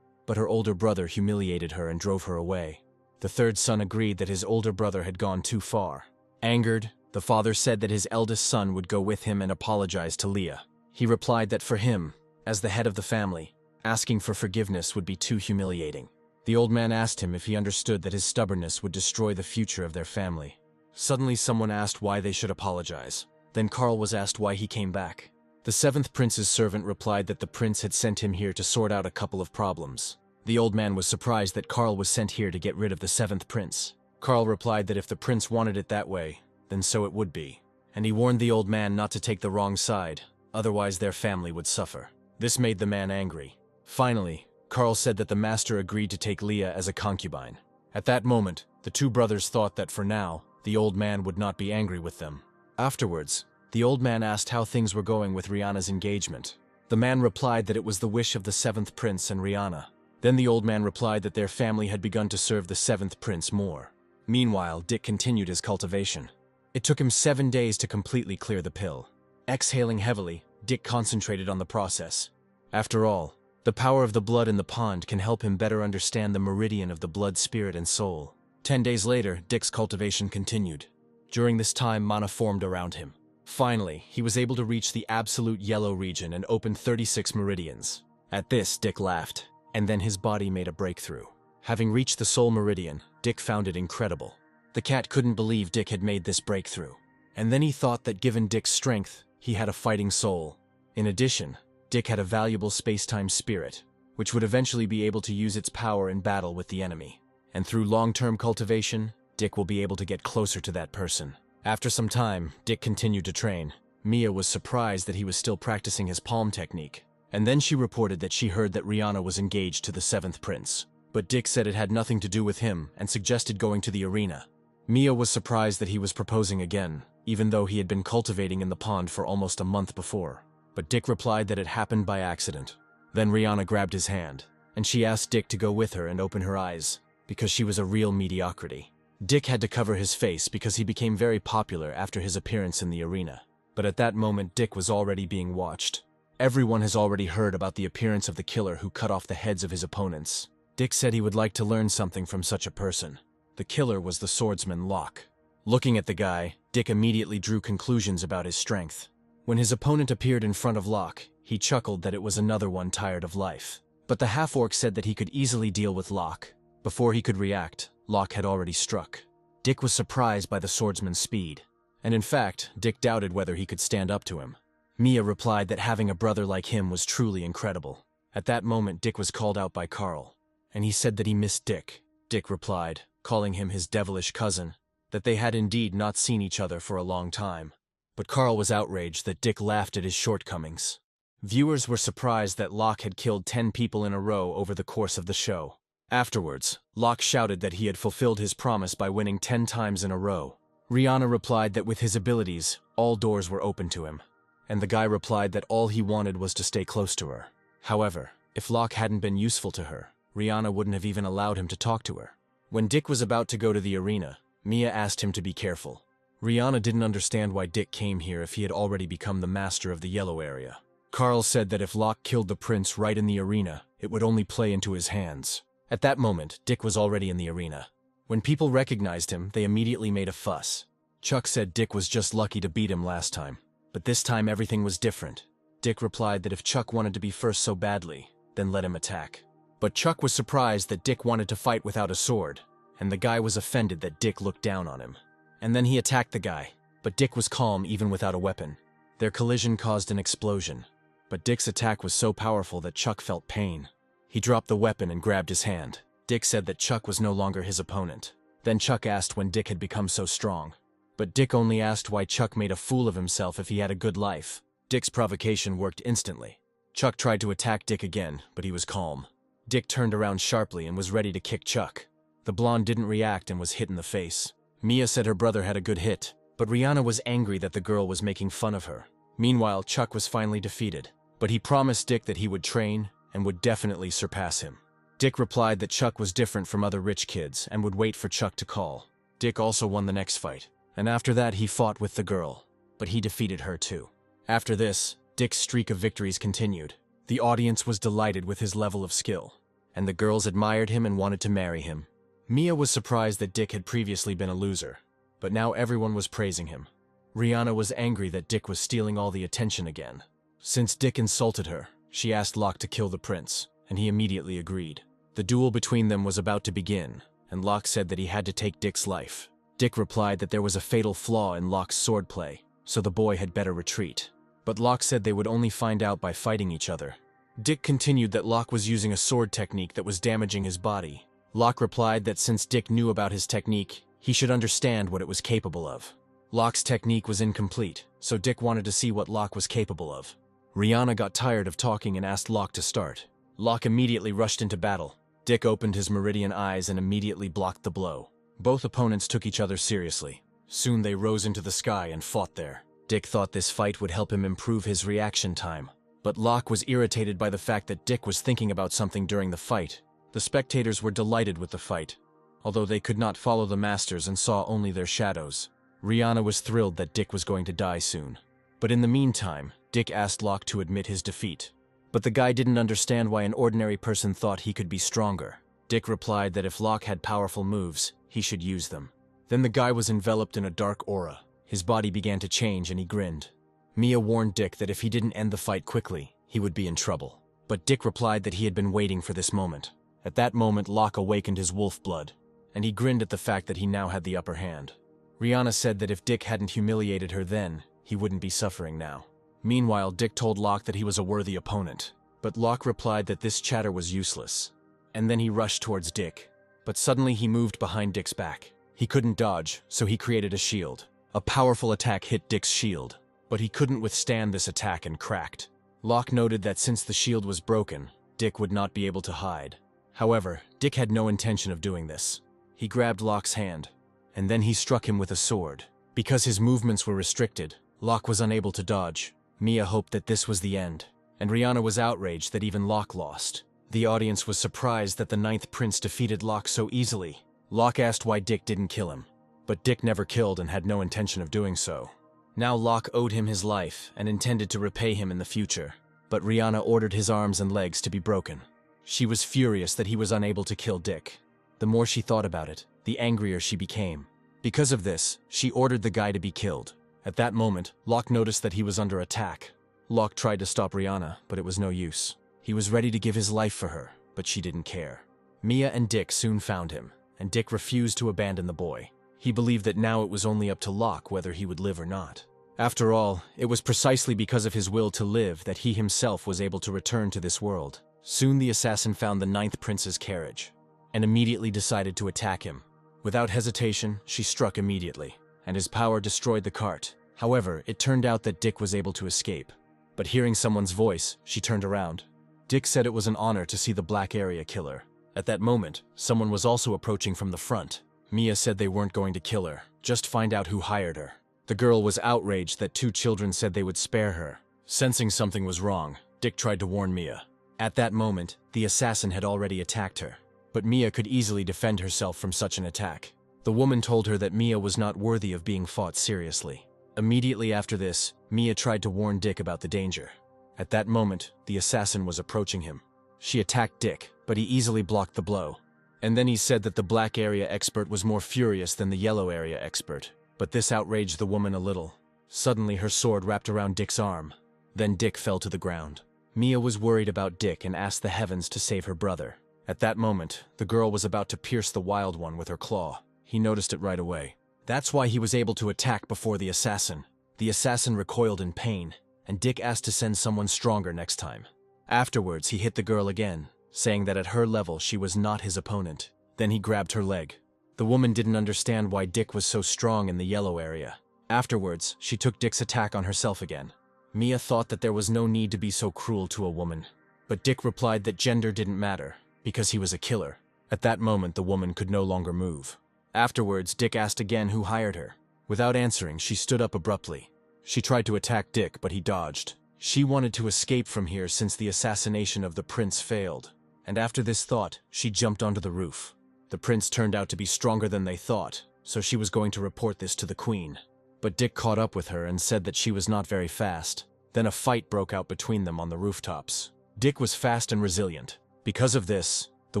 but her older brother humiliated her and drove her away. The third son agreed that his older brother had gone too far. Angered, the father said that his eldest son would go with him and apologize to Leah. He replied that for him, as the head of the family, asking for forgiveness would be too humiliating. The old man asked him if he understood that his stubbornness would destroy the future of their family. Suddenly someone asked why they should apologize. Then Carl was asked why he came back. The 7th prince's servant replied that the prince had sent him here to sort out a couple of problems. The old man was surprised that Carl was sent here to get rid of the 7th prince. Carl replied that if the prince wanted it that way, then so it would be. And he warned the old man not to take the wrong side, otherwise their family would suffer. This made the man angry. Finally, Carl said that the master agreed to take Leah as a concubine. At that moment, the two brothers thought that for now, the old man would not be angry with them. Afterwards, the old man asked how things were going with Rihanna's engagement. The man replied that it was the wish of the seventh prince and Rihanna. Then the old man replied that their family had begun to serve the seventh prince more. Meanwhile, Dick continued his cultivation. It took him 7 days to completely clear the pill. Exhaling heavily, Dick concentrated on the process. After all, the power of the blood in the pond can help him better understand the meridian of the blood, spirit, and soul. 10 days later, Dick's cultivation continued. During this time, mana formed around him. Finally, he was able to reach the absolute yellow region and opened 36 meridians. At this, Dick laughed, and then his body made a breakthrough. Having reached the soul meridian, Dick found it incredible. The cat couldn't believe Dick had made this breakthrough. And then he thought that given Dick's strength, he had a fighting soul. In addition, Dick had a valuable space-time spirit, which would eventually be able to use its power in battle with the enemy. And through long-term cultivation, Dick will be able to get closer to that person. After some time, Dick continued to train. Mia was surprised that he was still practicing his palm technique. And then she reported that she heard that Rihanna was engaged to the seventh prince. But Dick said it had nothing to do with him and suggested going to the arena. Mia was surprised that he was proposing again, even though he had been cultivating in the pond for almost a month before. But Dick replied that it happened by accident. Then Rihanna grabbed his hand, and she asked Dick to go with her and open her eyes, because she was a real mediocrity. Dick had to cover his face because he became very popular after his appearance in the arena. But at that moment, Dick was already being watched. Everyone has already heard about the appearance of the killer who cut off the heads of his opponents. Dick said he would like to learn something from such a person. The killer was the swordsman Locke. Looking at the guy, Dick immediately drew conclusions about his strength. When his opponent appeared in front of Locke, he chuckled that it was another one tired of life. But the half-orc said that he could easily deal with Locke. Before he could react, Locke had already struck. Dick was surprised by the swordsman's speed. And in fact, Dick doubted whether he could stand up to him. Mia replied that having a brother like him was truly incredible. At that moment, Dick was called out by Carl, and he said that he missed Dick. Dick replied, calling him his devilish cousin, that they had indeed not seen each other for a long time. But Carl was outraged that Dick laughed at his shortcomings. Viewers were surprised that Locke had killed 10 people in a row over the course of the show. Afterwards, Locke shouted that he had fulfilled his promise by winning 10 times in a row. Rihanna replied that with his abilities, all doors were open to him. And the guy replied that all he wanted was to stay close to her. However, if Locke hadn't been useful to her, Rihanna wouldn't have even allowed him to talk to her. When Dick was about to go to the arena, Mia asked him to be careful. Rihanna didn't understand why Dick came here if he had already become the master of the yellow area. Carl said that if Locke killed the prince right in the arena, it would only play into his hands. At that moment, Dick was already in the arena. When people recognized him, they immediately made a fuss. Chuck said Dick was just lucky to beat him last time. But this time everything was different. Dick replied that if Chuck wanted to be first so badly, then let him attack. But Chuck was surprised that Dick wanted to fight without a sword, and the guy was offended that Dick looked down on him. And then he attacked the guy, but Dick was calm even without a weapon. Their collision caused an explosion, but Dick's attack was so powerful that Chuck felt pain. He dropped the weapon and grabbed his hand. Dick said that Chuck was no longer his opponent. Then Chuck asked when Dick had become so strong. But Dick only asked why Chuck made a fool of himself if he had a good life. Dick's provocation worked instantly. Chuck tried to attack Dick again, but he was calm. Dick turned around sharply and was ready to kick Chuck. The blonde didn't react and was hit in the face. Mia said her brother had a good hit, but Rihanna was angry that the girl was making fun of her. Meanwhile, Chuck was finally defeated, but he promised Dick that he would train and would definitely surpass him. Dick replied that Chuck was different from other rich kids and would wait for Chuck to call. Dick also won the next fight, and after that he fought with the girl, but he defeated her too. After this, Dick's streak of victories continued. The audience was delighted with his level of skill, and the girls admired him and wanted to marry him. Mia was surprised that Dick had previously been a loser, but now everyone was praising him. Rihanna was angry that Dick was stealing all the attention again. Since Dick insulted her, she asked Locke to kill the prince, and he immediately agreed. The duel between them was about to begin, and Locke said that he had to take Dick's life. Dick replied that there was a fatal flaw in Locke's swordplay, so the boy had better retreat. But Locke said they would only find out by fighting each other. Dick continued that Locke was using a sword technique that was damaging his body. Locke replied that since Dick knew about his technique, he should understand what it was capable of. Locke's technique was incomplete, so Dick wanted to see what Locke was capable of. Rihanna got tired of talking and asked Locke to start. Locke immediately rushed into battle. Dick opened his meridian eyes and immediately blocked the blow. Both opponents took each other seriously. Soon they rose into the sky and fought there. Dick thought this fight would help him improve his reaction time. But Locke was irritated by the fact that Dick was thinking about something during the fight. The spectators were delighted with the fight, although they could not follow the masters and saw only their shadows. Rihanna was thrilled that Dick was going to die soon. But in the meantime, Dick asked Locke to admit his defeat. But the guy didn't understand why an ordinary person thought he could be stronger. Dick replied that if Locke had powerful moves, he should use them. Then the guy was enveloped in a dark aura. His body began to change and he grinned. Mia warned Dick that if he didn't end the fight quickly, he would be in trouble. But Dick replied that he had been waiting for this moment. At that moment, Locke awakened his wolf blood, and he grinned at the fact that he now had the upper hand. Rihanna said that if Dick hadn't humiliated her then, he wouldn't be suffering now. Meanwhile, Dick told Locke that he was a worthy opponent, but Locke replied that this chatter was useless. And then he rushed towards Dick. But suddenly he moved behind Dick's back. He couldn't dodge, so he created a shield. A powerful attack hit Dick's shield, but he couldn't withstand this attack and cracked. Locke noted that since the shield was broken, Dick would not be able to hide. However, Dick had no intention of doing this. He grabbed Locke's hand, and then he struck him with a sword. Because his movements were restricted, Locke was unable to dodge. Mia hoped that this was the end, and Rihanna was outraged that even Locke lost. The audience was surprised that the Ninth Prince defeated Locke so easily. Locke asked why Dick didn't kill him, but Dick never killed and had no intention of doing so. Now Locke owed him his life and intended to repay him in the future, but Rihanna ordered his arms and legs to be broken. She was furious that he was unable to kill Dick. The more she thought about it, the angrier she became. Because of this, she ordered the guy to be killed. At that moment, Locke noticed that he was under attack. Locke tried to stop Rihanna, but it was no use. He was ready to give his life for her, but she didn't care. Mia and Dick soon found him, and Dick refused to abandon the boy. He believed that now it was only up to Locke whether he would live or not. After all, it was precisely because of his will to live that he himself was able to return to this world. Soon the assassin found the Ninth Prince's carriage, and immediately decided to attack him. Without hesitation, she struck immediately, and his power destroyed the cart. However, it turned out that Dick was able to escape. But hearing someone's voice, she turned around. Dick said it was an honor to see the Black Area killer. At that moment, someone was also approaching from the front. Mia said they weren't going to kill her, just find out who hired her. The girl was outraged that two children said they would spare her. Sensing something was wrong, Dick tried to warn Mia. At that moment, the assassin had already attacked her. But Mia could easily defend herself from such an attack. The woman told her that Mia was not worthy of being fought seriously. Immediately after this, Mia tried to warn Dick about the danger. At that moment, the assassin was approaching him. She attacked Dick, but he easily blocked the blow. And then he said that the Black Area expert was more furious than the Yellow Area expert. But this outraged the woman a little. Suddenly her sword wrapped around Dick's arm. Then Dick fell to the ground. Mia was worried about Dick and asked the heavens to save her brother. At that moment, the girl was about to pierce the Wild One with her claw. He noticed it right away. That's why he was able to attack before the assassin. The assassin recoiled in pain, and Dick asked to send someone stronger next time. Afterwards, he hit the girl again, saying that at her level she was not his opponent. Then he grabbed her leg. The woman didn't understand why Dick was so strong in the Yellow Area. Afterwards, she took Dick's attack on herself again. Mia thought that there was no need to be so cruel to a woman. But Dick replied that gender didn't matter, because he was a killer. At that moment, the woman could no longer move. Afterwards, Dick asked again who hired her. Without answering, she stood up abruptly. She tried to attack Dick, but he dodged. She wanted to escape from here since the assassination of the prince failed. And after this thought, she jumped onto the roof. The prince turned out to be stronger than they thought, so she was going to report this to the queen. But Dick caught up with her and said that she was not very fast. Then a fight broke out between them on the rooftops. Dick was fast and resilient. Because of this, the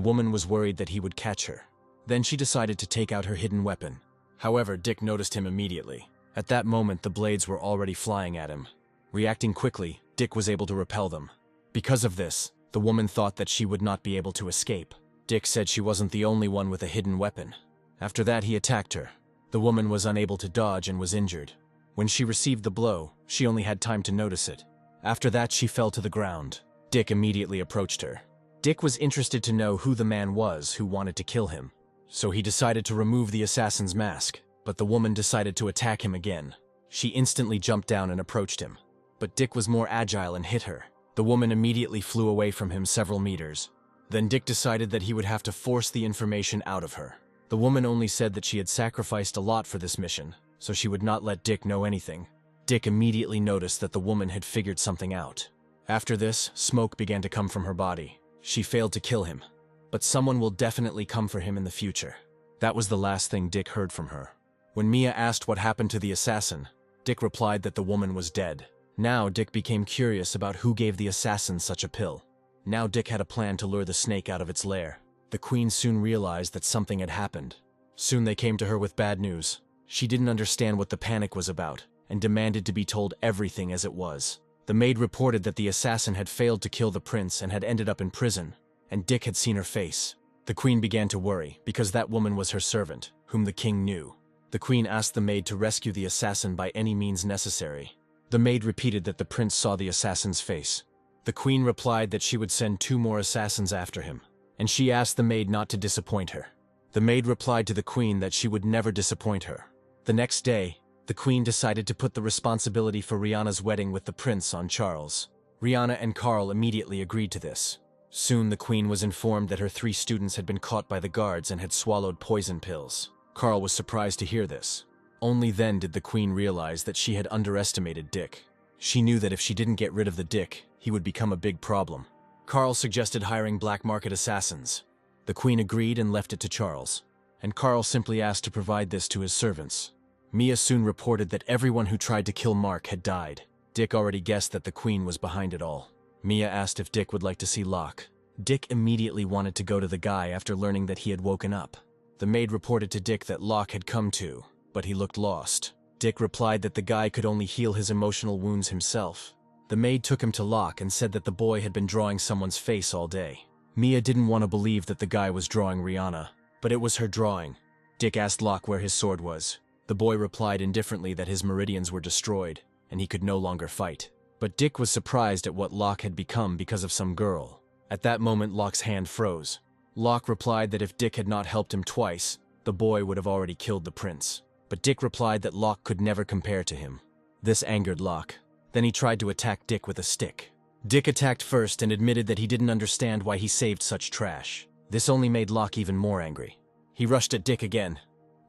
woman was worried that he would catch her. Then she decided to take out her hidden weapon. However, Dick noticed him immediately. At that moment, the blades were already flying at him. Reacting quickly, Dick was able to repel them. Because of this, the woman thought that she would not be able to escape. Dick said she wasn't the only one with a hidden weapon. After that, he attacked her. The woman was unable to dodge and was injured. When she received the blow, she only had time to notice it. After that, she fell to the ground. Dick immediately approached her. Dick was interested to know who the man was who wanted to kill him. So he decided to remove the assassin's mask, but the woman decided to attack him again. She instantly jumped down and approached him. But Dick was more agile and hit her. The woman immediately flew away from him several meters. Then Dick decided that he would have to force the information out of her. The woman only said that she had sacrificed a lot for this mission, so she would not let Dick know anything. Dick immediately noticed that the woman had figured something out. After this, smoke began to come from her body. She failed to kill him, but someone will definitely come for him in the future. That was the last thing Dick heard from her. When Mia asked what happened to the assassin, Dick replied that the woman was dead. Now Dick became curious about who gave the assassin such a pill. Now Dick had a plan to lure the snake out of its lair. The queen soon realized that something had happened. Soon they came to her with bad news. She didn't understand what the panic was about, and demanded to be told everything as it was. The maid reported that the assassin had failed to kill the prince and had ended up in prison, and Dick had seen her face. The queen began to worry, because that woman was her servant, whom the king knew. The queen asked the maid to rescue the assassin by any means necessary. The maid repeated that the prince saw the assassin's face. The queen replied that she would send 2 more assassins after him, and she asked the maid not to disappoint her. The maid replied to the queen that she would never disappoint her. The next day, the queen decided to put the responsibility for Rihanna's wedding with the prince on Charles. Rihanna and Carl immediately agreed to this. Soon the queen was informed that her 3 students had been caught by the guards and had swallowed poison pills. Carl was surprised to hear this. Only then did the queen realize that she had underestimated Dick. She knew that if she didn't get rid of the Dick, he would become a big problem. Carl suggested hiring black market assassins. The queen agreed and left it to Charles, and Carl simply asked to provide this to his servants. Mia soon reported that everyone who tried to kill Mark had died. Dick already guessed that the queen was behind it all. Mia asked if Dick would like to see Locke. Dick immediately wanted to go to the guy after learning that he had woken up. The maid reported to Dick that Locke had come to, but he looked lost. Dick replied that the guy could only heal his emotional wounds himself. The maid took him to Locke and said that the boy had been drawing someone's face all day. Mia didn't want to believe that the guy was drawing Rihanna, but it was her drawing. Dick asked Locke where his sword was. The boy replied indifferently that his meridians were destroyed, and he could no longer fight. But Dick was surprised at what Locke had become because of some girl. At that moment, Locke's hand froze. Locke replied that if Dick had not helped him twice, the boy would have already killed the prince. But Dick replied that Locke could never compare to him. This angered Locke. Then he tried to attack Dick with a stick. Dick attacked first and admitted that he didn't understand why he saved such trash. This only made Locke even more angry. He rushed at Dick again,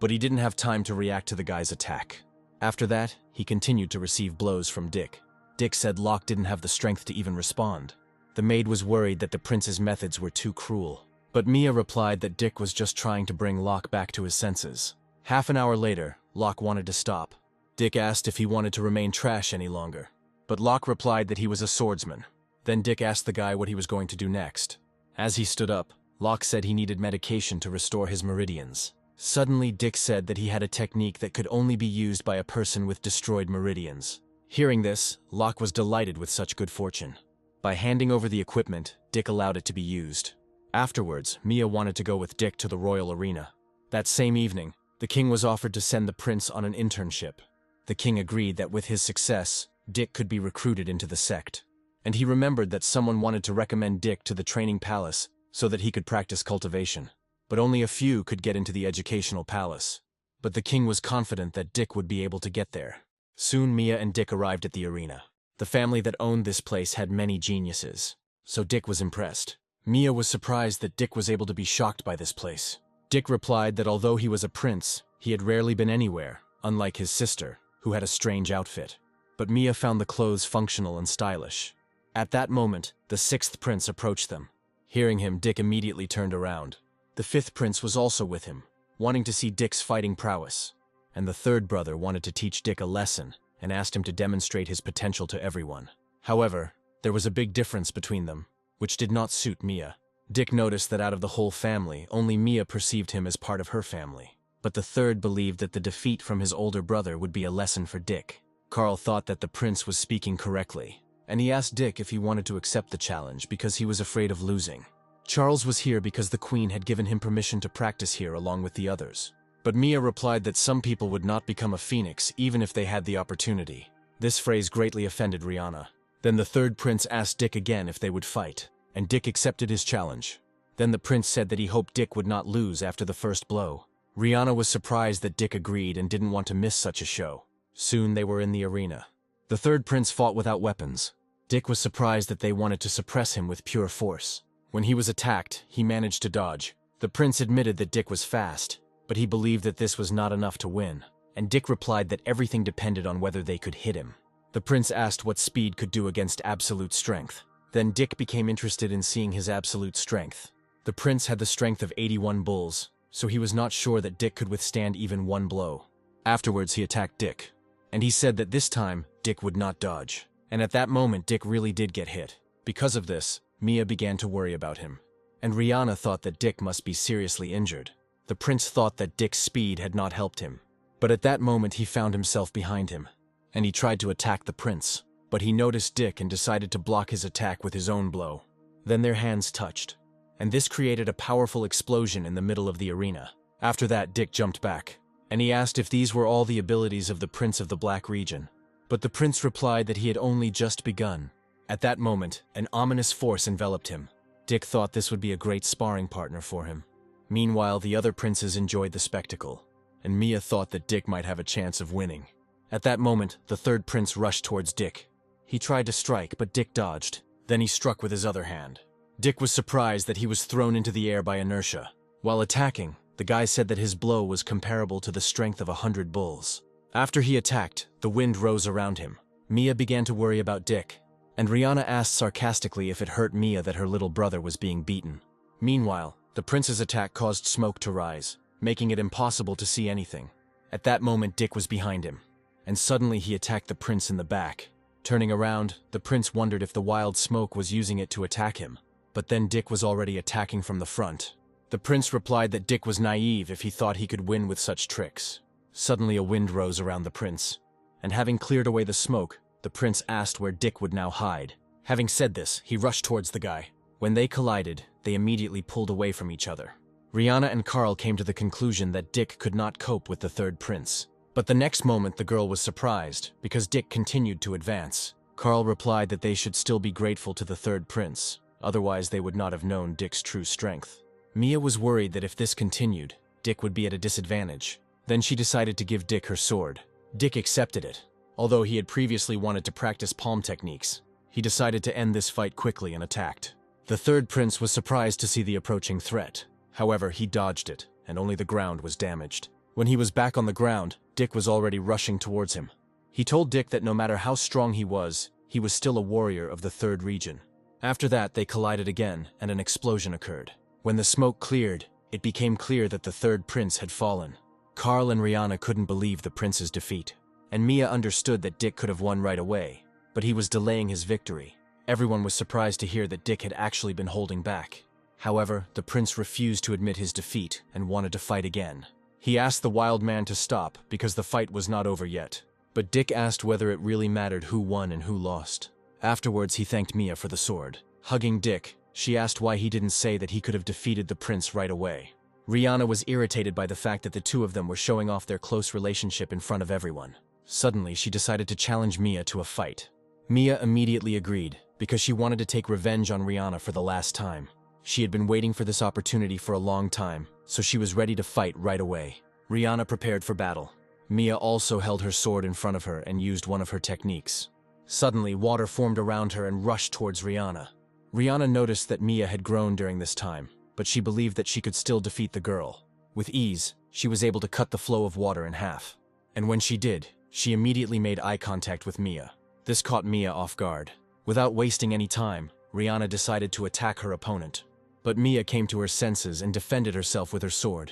but he didn't have time to react to the guy's attack. After that, he continued to receive blows from Dick. Dick said Locke didn't have the strength to even respond. The maid was worried that the prince's methods were too cruel. But Mia replied that Dick was just trying to bring Locke back to his senses. Half an hour later, Locke wanted to stop. Dick asked if he wanted to remain trash any longer, but Locke replied that he was a swordsman. Then Dick asked the guy what he was going to do next. As he stood up, Locke said he needed medication to restore his meridians. Suddenly, Dick said that he had a technique that could only be used by a person with destroyed meridians. Hearing this, Locke was delighted with such good fortune. By handing over the equipment, Dick allowed it to be used. Afterwards, Mia wanted to go with Dick to the royal arena. That same evening, the king was offered to send the prince on an internship. The king agreed that with his success, Dick could be recruited into the sect. And he remembered that someone wanted to recommend Dick to the training palace so that he could practice cultivation. But only a few could get into the educational palace. But the king was confident that Dick would be able to get there. Soon Mia and Dick arrived at the arena. The family that owned this place had many geniuses, so Dick was impressed. Mia was surprised that Dick was able to be shocked by this place. Dick replied that although he was a prince, he had rarely been anywhere, unlike his sister, who had a strange outfit. But Mia found the clothes functional and stylish. At that moment, the 6th prince approached them. Hearing him, Dick immediately turned around. The 5th prince was also with him, wanting to see Dick's fighting prowess. And the 3rd brother wanted to teach Dick a lesson and asked him to demonstrate his potential to everyone. However, there was a big difference between them, which did not suit Mia. Dick noticed that out of the whole family, only Mia perceived him as part of her family. But the 3rd believed that the defeat from his older brother would be a lesson for Dick. Carl thought that the prince was speaking correctly, and he asked Dick if he wanted to accept the challenge because he was afraid of losing. Charles was here because the queen had given him permission to practice here along with the others. But Mia replied that some people would not become a phoenix even if they had the opportunity. This phrase greatly offended Rihanna. Then the 3rd prince asked Dick again if they would fight, and Dick accepted his challenge. Then the prince said that he hoped Dick would not lose after the first blow. Rihanna was surprised that Dick agreed and didn't want to miss such a show. Soon they were in the arena. The 3rd prince fought without weapons. Dick was surprised that they wanted to suppress him with pure force. When he was attacked, he managed to dodge. The prince admitted that Dick was fast, but he believed that this was not enough to win, and Dick replied that everything depended on whether they could hit him. The prince asked what speed could do against absolute strength. Then Dick became interested in seeing his absolute strength. The prince had the strength of 81 bulls, so he was not sure that Dick could withstand even one blow. Afterwards, he attacked Dick, and he said that this time, Dick would not dodge. And at that moment, Dick really did get hit. Because of this, Mia began to worry about him, and Rihanna thought that Dick must be seriously injured. The prince thought that Dick's speed had not helped him, but at that moment he found himself behind him, and he tried to attack the prince, but he noticed Dick and decided to block his attack with his own blow. Then their hands touched, and this created a powerful explosion in the middle of the arena. After that, Dick jumped back, and he asked if these were all the abilities of the Prince of the Black Region. But the prince replied that he had only just begun. At that moment, an ominous force enveloped him. Dick thought this would be a great sparring partner for him. Meanwhile, the other princes enjoyed the spectacle, and Mia thought that Dick might have a chance of winning. At that moment, the third prince rushed towards Dick. He tried to strike, but Dick dodged. Then he struck with his other hand. Dick was surprised that he was thrown into the air by inertia. While attacking, the guy said that his blow was comparable to the strength of 100 bulls. After he attacked, the wind rose around him. Mia began to worry about Dick, and Rihanna asked sarcastically if it hurt Mia that her little brother was being beaten. Meanwhile, the prince's attack caused smoke to rise, making it impossible to see anything. At that moment, Dick was behind him, and suddenly he attacked the prince in the back. Turning around, the prince wondered if the wild smoke was using it to attack him, but then Dick was already attacking from the front. The prince replied that Dick was naive if he thought he could win with such tricks. Suddenly a wind rose around the prince, and having cleared away the smoke, the prince asked where Dick would now hide. Having said this, he rushed towards the guy. When they collided, they immediately pulled away from each other. Rihanna and Carl came to the conclusion that Dick could not cope with the third prince. But the next moment the girl was surprised, because Dick continued to advance. Carl replied that they should still be grateful to the third prince, otherwise they would not have known Dick's true strength. Mia was worried that if this continued, Dick would be at a disadvantage. Then she decided to give Dick her sword. Dick accepted it. Although he had previously wanted to practice palm techniques, he decided to end this fight quickly and attacked. The third prince was surprised to see the approaching threat. However, he dodged it, and only the ground was damaged. When he was back on the ground, Dick was already rushing towards him. He told Dick that no matter how strong he was still a warrior of the third region. After that, they collided again, and an explosion occurred. When the smoke cleared, it became clear that the third prince had fallen. Carl and Rihanna couldn't believe the prince's defeat, and Mia understood that Dick could have won right away, but he was delaying his victory. Everyone was surprised to hear that Dick had actually been holding back. However, the prince refused to admit his defeat and wanted to fight again. He asked the wild man to stop because the fight was not over yet, but Dick asked whether it really mattered who won and who lost. Afterwards, he thanked Mia for the sword. Hugging Dick, she asked why he didn't say that he could have defeated the prince right away. Rihanna was irritated by the fact that the two of them were showing off their close relationship in front of everyone. Suddenly, she decided to challenge Mia to a fight. Mia immediately agreed, because she wanted to take revenge on Rihanna for the last time. She had been waiting for this opportunity for a long time, so she was ready to fight right away. Rihanna prepared for battle. Mia also held her sword in front of her and used one of her techniques. Suddenly, water formed around her and rushed towards Rihanna. Rihanna noticed that Mia had grown during this time, but she believed that she could still defeat the girl. With ease, she was able to cut the flow of water in half. And when she did, she immediately made eye contact with Mia. This caught Mia off guard. Without wasting any time, Rihanna decided to attack her opponent. But Mia came to her senses and defended herself with her sword.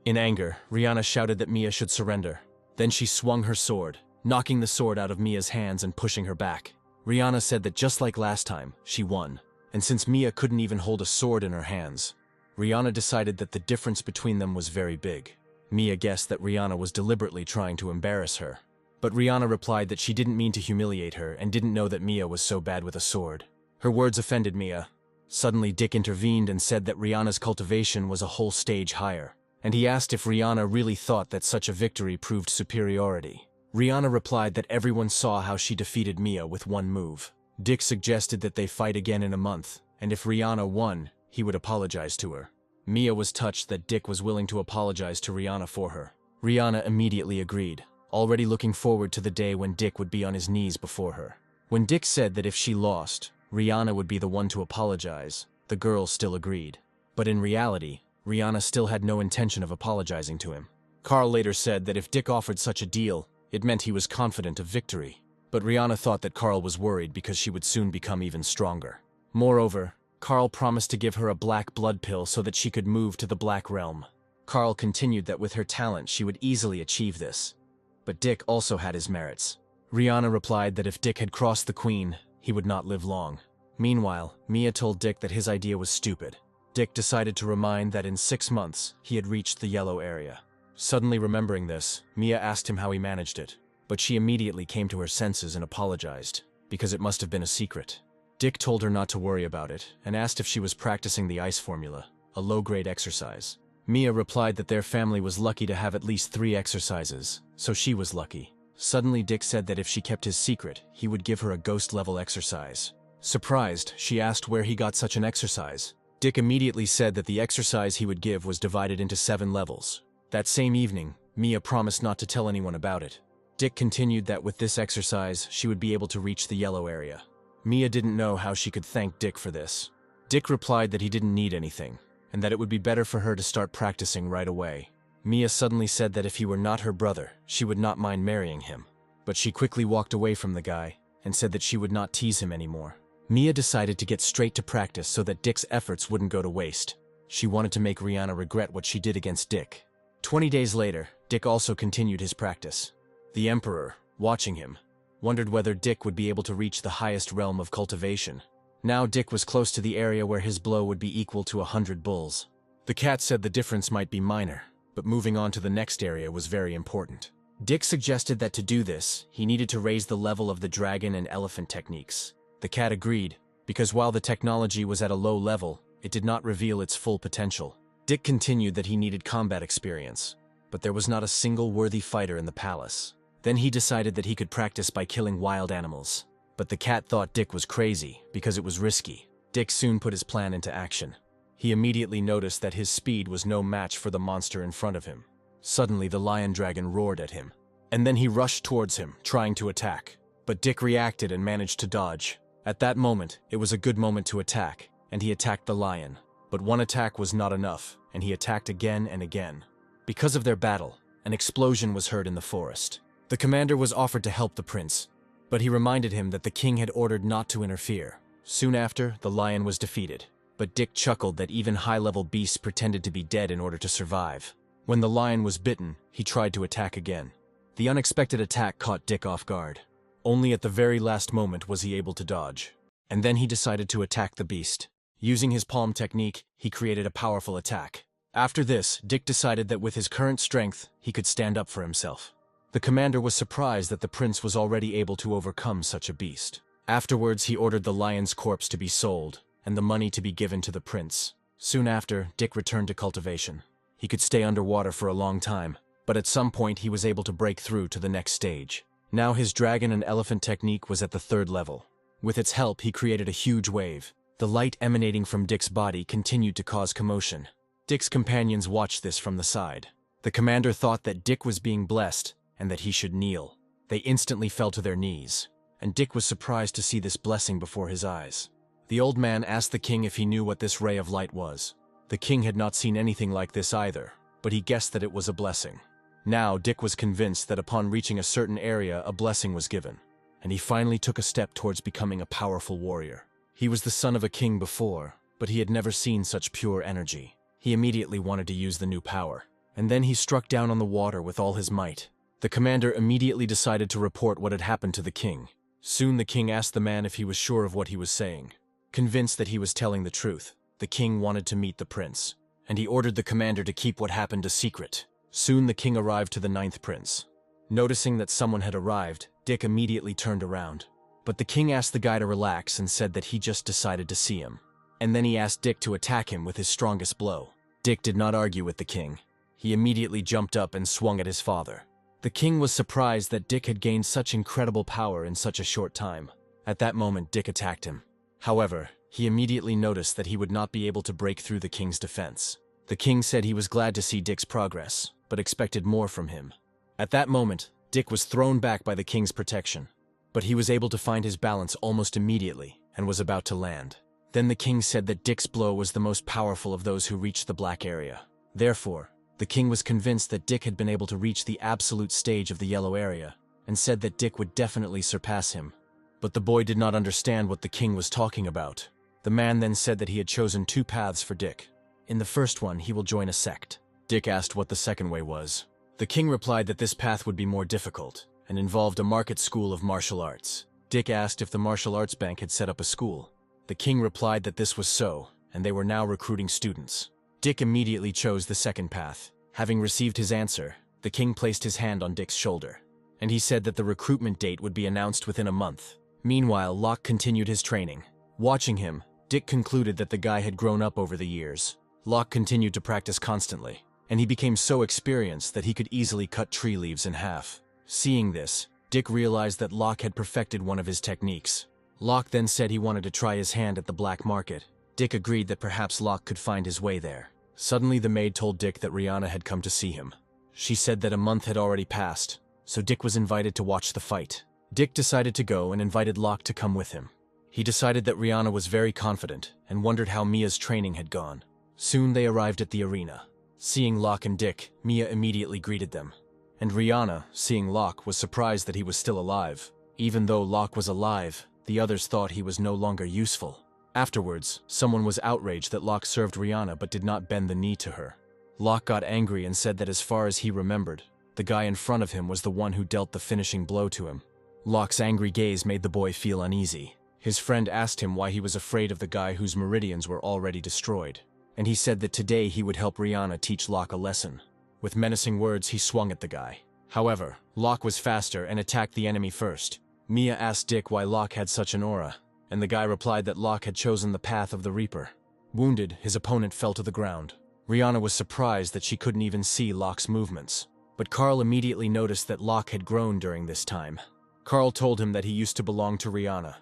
In anger, Rihanna shouted that Mia should surrender. Then she swung her sword, knocking the sword out of Mia's hands and pushing her back. Rihanna said that just like last time, she won. And since Mia couldn't even hold a sword in her hands, Rihanna decided that the difference between them was very big. Mia guessed that Rihanna was deliberately trying to embarrass her. But Rihanna replied that she didn't mean to humiliate her and didn't know that Mia was so bad with a sword. Her words offended Mia. Suddenly, Dick intervened and said that Rihanna's cultivation was a whole stage higher, and he asked if Rihanna really thought that such a victory proved superiority. Rihanna replied that everyone saw how she defeated Mia with one move. Dick suggested that they fight again in a month, and if Rihanna won, he would apologize to her. Mia was touched that Dick was willing to apologize to Rihanna for her. Rihanna immediately agreed, already looking forward to the day when Dick would be on his knees before her. When Dick said that if she lost, Rihanna would be the one to apologize, the girl still agreed. But in reality, Rihanna still had no intention of apologizing to him. Carl later said that if Dick offered such a deal, it meant he was confident of victory. But Rihanna thought that Carl was worried because she would soon become even stronger. Moreover, Carl promised to give her a black blood pill so that she could move to the Black Realm. Carl continued that with her talent she would easily achieve this. But Dick also had his merits. Rihanna replied that if Dick had crossed the Queen, he would not live long. Meanwhile, Mia told Dick that his idea was stupid. Dick decided to remind that in 6 months, he had reached the yellow area. Suddenly remembering this, Mia asked him how he managed it, but she immediately came to her senses and apologized, because it must have been a secret. Dick told her not to worry about it, and asked if she was practicing the ice formula, a low-grade exercise. Mia replied that their family was lucky to have at least 3 exercises, so she was lucky. Suddenly Dick said that if she kept his secret, he would give her a ghost-level exercise. Surprised, she asked where he got such an exercise. Dick immediately said that the exercise he would give was divided into 7 levels. That same evening, Mia promised not to tell anyone about it. Dick continued that with this exercise, she would be able to reach the yellow area. Mia didn't know how she could thank Dick for this. Dick replied that he didn't need anything, and that it would be better for her to start practicing right away. Mia suddenly said that if he were not her brother, she would not mind marrying him. But she quickly walked away from the guy, and said that she would not tease him anymore. Mia decided to get straight to practice so that Dick's efforts wouldn't go to waste. She wanted to make Rihanna regret what she did against Dick. 20 days later, Dick also continued his practice. The Emperor, watching him, wondered whether Dick would be able to reach the highest realm of cultivation. Now Dick was close to the area where his blow would be equal to 100 bulls. The cat said the difference might be minor, but moving on to the next area was very important. Dick suggested that to do this, he needed to raise the level of the dragon and elephant techniques. The cat agreed, because while the technology was at a low level, it did not reveal its full potential. Dick continued that he needed combat experience, but there was not a single worthy fighter in the palace. Then he decided that he could practice by killing wild animals. But the cat thought Dick was crazy, because it was risky. Dick soon put his plan into action. He immediately noticed that his speed was no match for the monster in front of him. Suddenly the lion dragon roared at him, and then he rushed towards him, trying to attack. But Dick reacted and managed to dodge. At that moment, it was a good moment to attack, and he attacked the lion. But one attack was not enough, and he attacked again and again. Because of their battle, an explosion was heard in the forest. The commander was offered to help the prince, but he reminded him that the king had ordered not to interfere. Soon after, the lion was defeated, but Dick chuckled that even high-level beasts pretended to be dead in order to survive. When the lion was bitten, he tried to attack again. The unexpected attack caught Dick off guard. Only at the very last moment was he able to dodge. And then he decided to attack the beast. Using his palm technique, he created a powerful attack. After this, Dick decided that with his current strength, he could stand up for himself. The commander was surprised that the prince was already able to overcome such a beast. Afterwards, he ordered the lion's corpse to be sold, and the money to be given to the prince. Soon after, Dick returned to cultivation. He could stay underwater for a long time, but at some point he was able to break through to the next stage. Now his dragon and elephant technique was at the 3rd level. With its help, he created a huge wave. The light emanating from Dick's body continued to cause commotion. Dick's companions watched this from the side. The commander thought that Dick was being blessed, and that he should kneel. They instantly fell to their knees, and Dick was surprised to see this blessing before his eyes. The old man asked the king if he knew what this ray of light was. The king had not seen anything like this either, but he guessed that it was a blessing. Now Dick was convinced that upon reaching a certain area, a blessing was given, and he finally took a step towards becoming a powerful warrior. He was the son of a king before, but he had never seen such pure energy. He immediately wanted to use the new power, and then he struck down on the water with all his might. The commander immediately decided to report what had happened to the king. Soon the king asked the man if he was sure of what he was saying. Convinced that he was telling the truth, the king wanted to meet the prince, and he ordered the commander to keep what happened a secret. Soon the king arrived to the 9th prince. Noticing that someone had arrived, Dick immediately turned around. But the king asked the guy to relax and said that he just decided to see him. And then he asked Dick to attack him with his strongest blow. Dick did not argue with the king. He immediately jumped up and swung at his father. The king was surprised that Dick had gained such incredible power in such a short time. At that moment, Dick attacked him. However, he immediately noticed that he would not be able to break through the king's defense. The king said he was glad to see Dick's progress, but expected more from him. At that moment, Dick was thrown back by the king's protection. but he was able to find his balance almost immediately and was about to land. Then the king said that Dick's blow was the most powerful of those who reached the black area. Therefore, the king was convinced that Dick had been able to reach the absolute stage of the yellow area, and said that Dick would definitely surpass him. But the boy did not understand what the king was talking about. The man then said that he had chosen 2 paths for Dick. In the first one, he will join a sect. Dick asked what the second way was. The king replied that this path would be more difficult, and involved a market school of martial arts. Dick asked if the martial arts bank had set up a school. The king replied that this was so, and they were now recruiting students. Dick immediately chose the second path. Having received his answer, the king placed his hand on Dick's shoulder, and he said that the recruitment date would be announced within a month. Meanwhile, Locke continued his training. Watching him, Dick concluded that the guy had grown up over the years. Locke continued to practice constantly, and he became so experienced that he could easily cut tree leaves in half. Seeing this, Dick realized that Locke had perfected one of his techniques. Locke then said he wanted to try his hand at the black market. Dick agreed that perhaps Locke could find his way there. Suddenly the maid told Dick that Rihanna had come to see him. She said that a month had already passed, so Dick was invited to watch the fight. Dick decided to go and invited Locke to come with him. He decided that Rihanna was very confident and wondered how Mia's training had gone. Soon they arrived at the arena. Seeing Locke and Dick, Mia immediately greeted them. And Rihanna, seeing Locke, was surprised that he was still alive. Even though Locke was alive, the others thought he was no longer useful. Afterwards, someone was outraged that Locke served Rihanna but did not bend the knee to her. Locke got angry and said that as far as he remembered, the guy in front of him was the one who dealt the finishing blow to him. Locke's angry gaze made the boy feel uneasy. His friend asked him why he was afraid of the guy whose meridians were already destroyed, and he said that today he would help Rihanna teach Locke a lesson. With menacing words, he swung at the guy. However, Locke was faster and attacked the enemy first. Mia asked Dick why Locke had such an aura, and the guy replied that Locke had chosen the path of the Reaper. Wounded, his opponent fell to the ground. Rihanna was surprised that she couldn't even see Locke's movements. But Carl immediately noticed that Locke had grown during this time. Carl told him that he used to belong to Rihanna,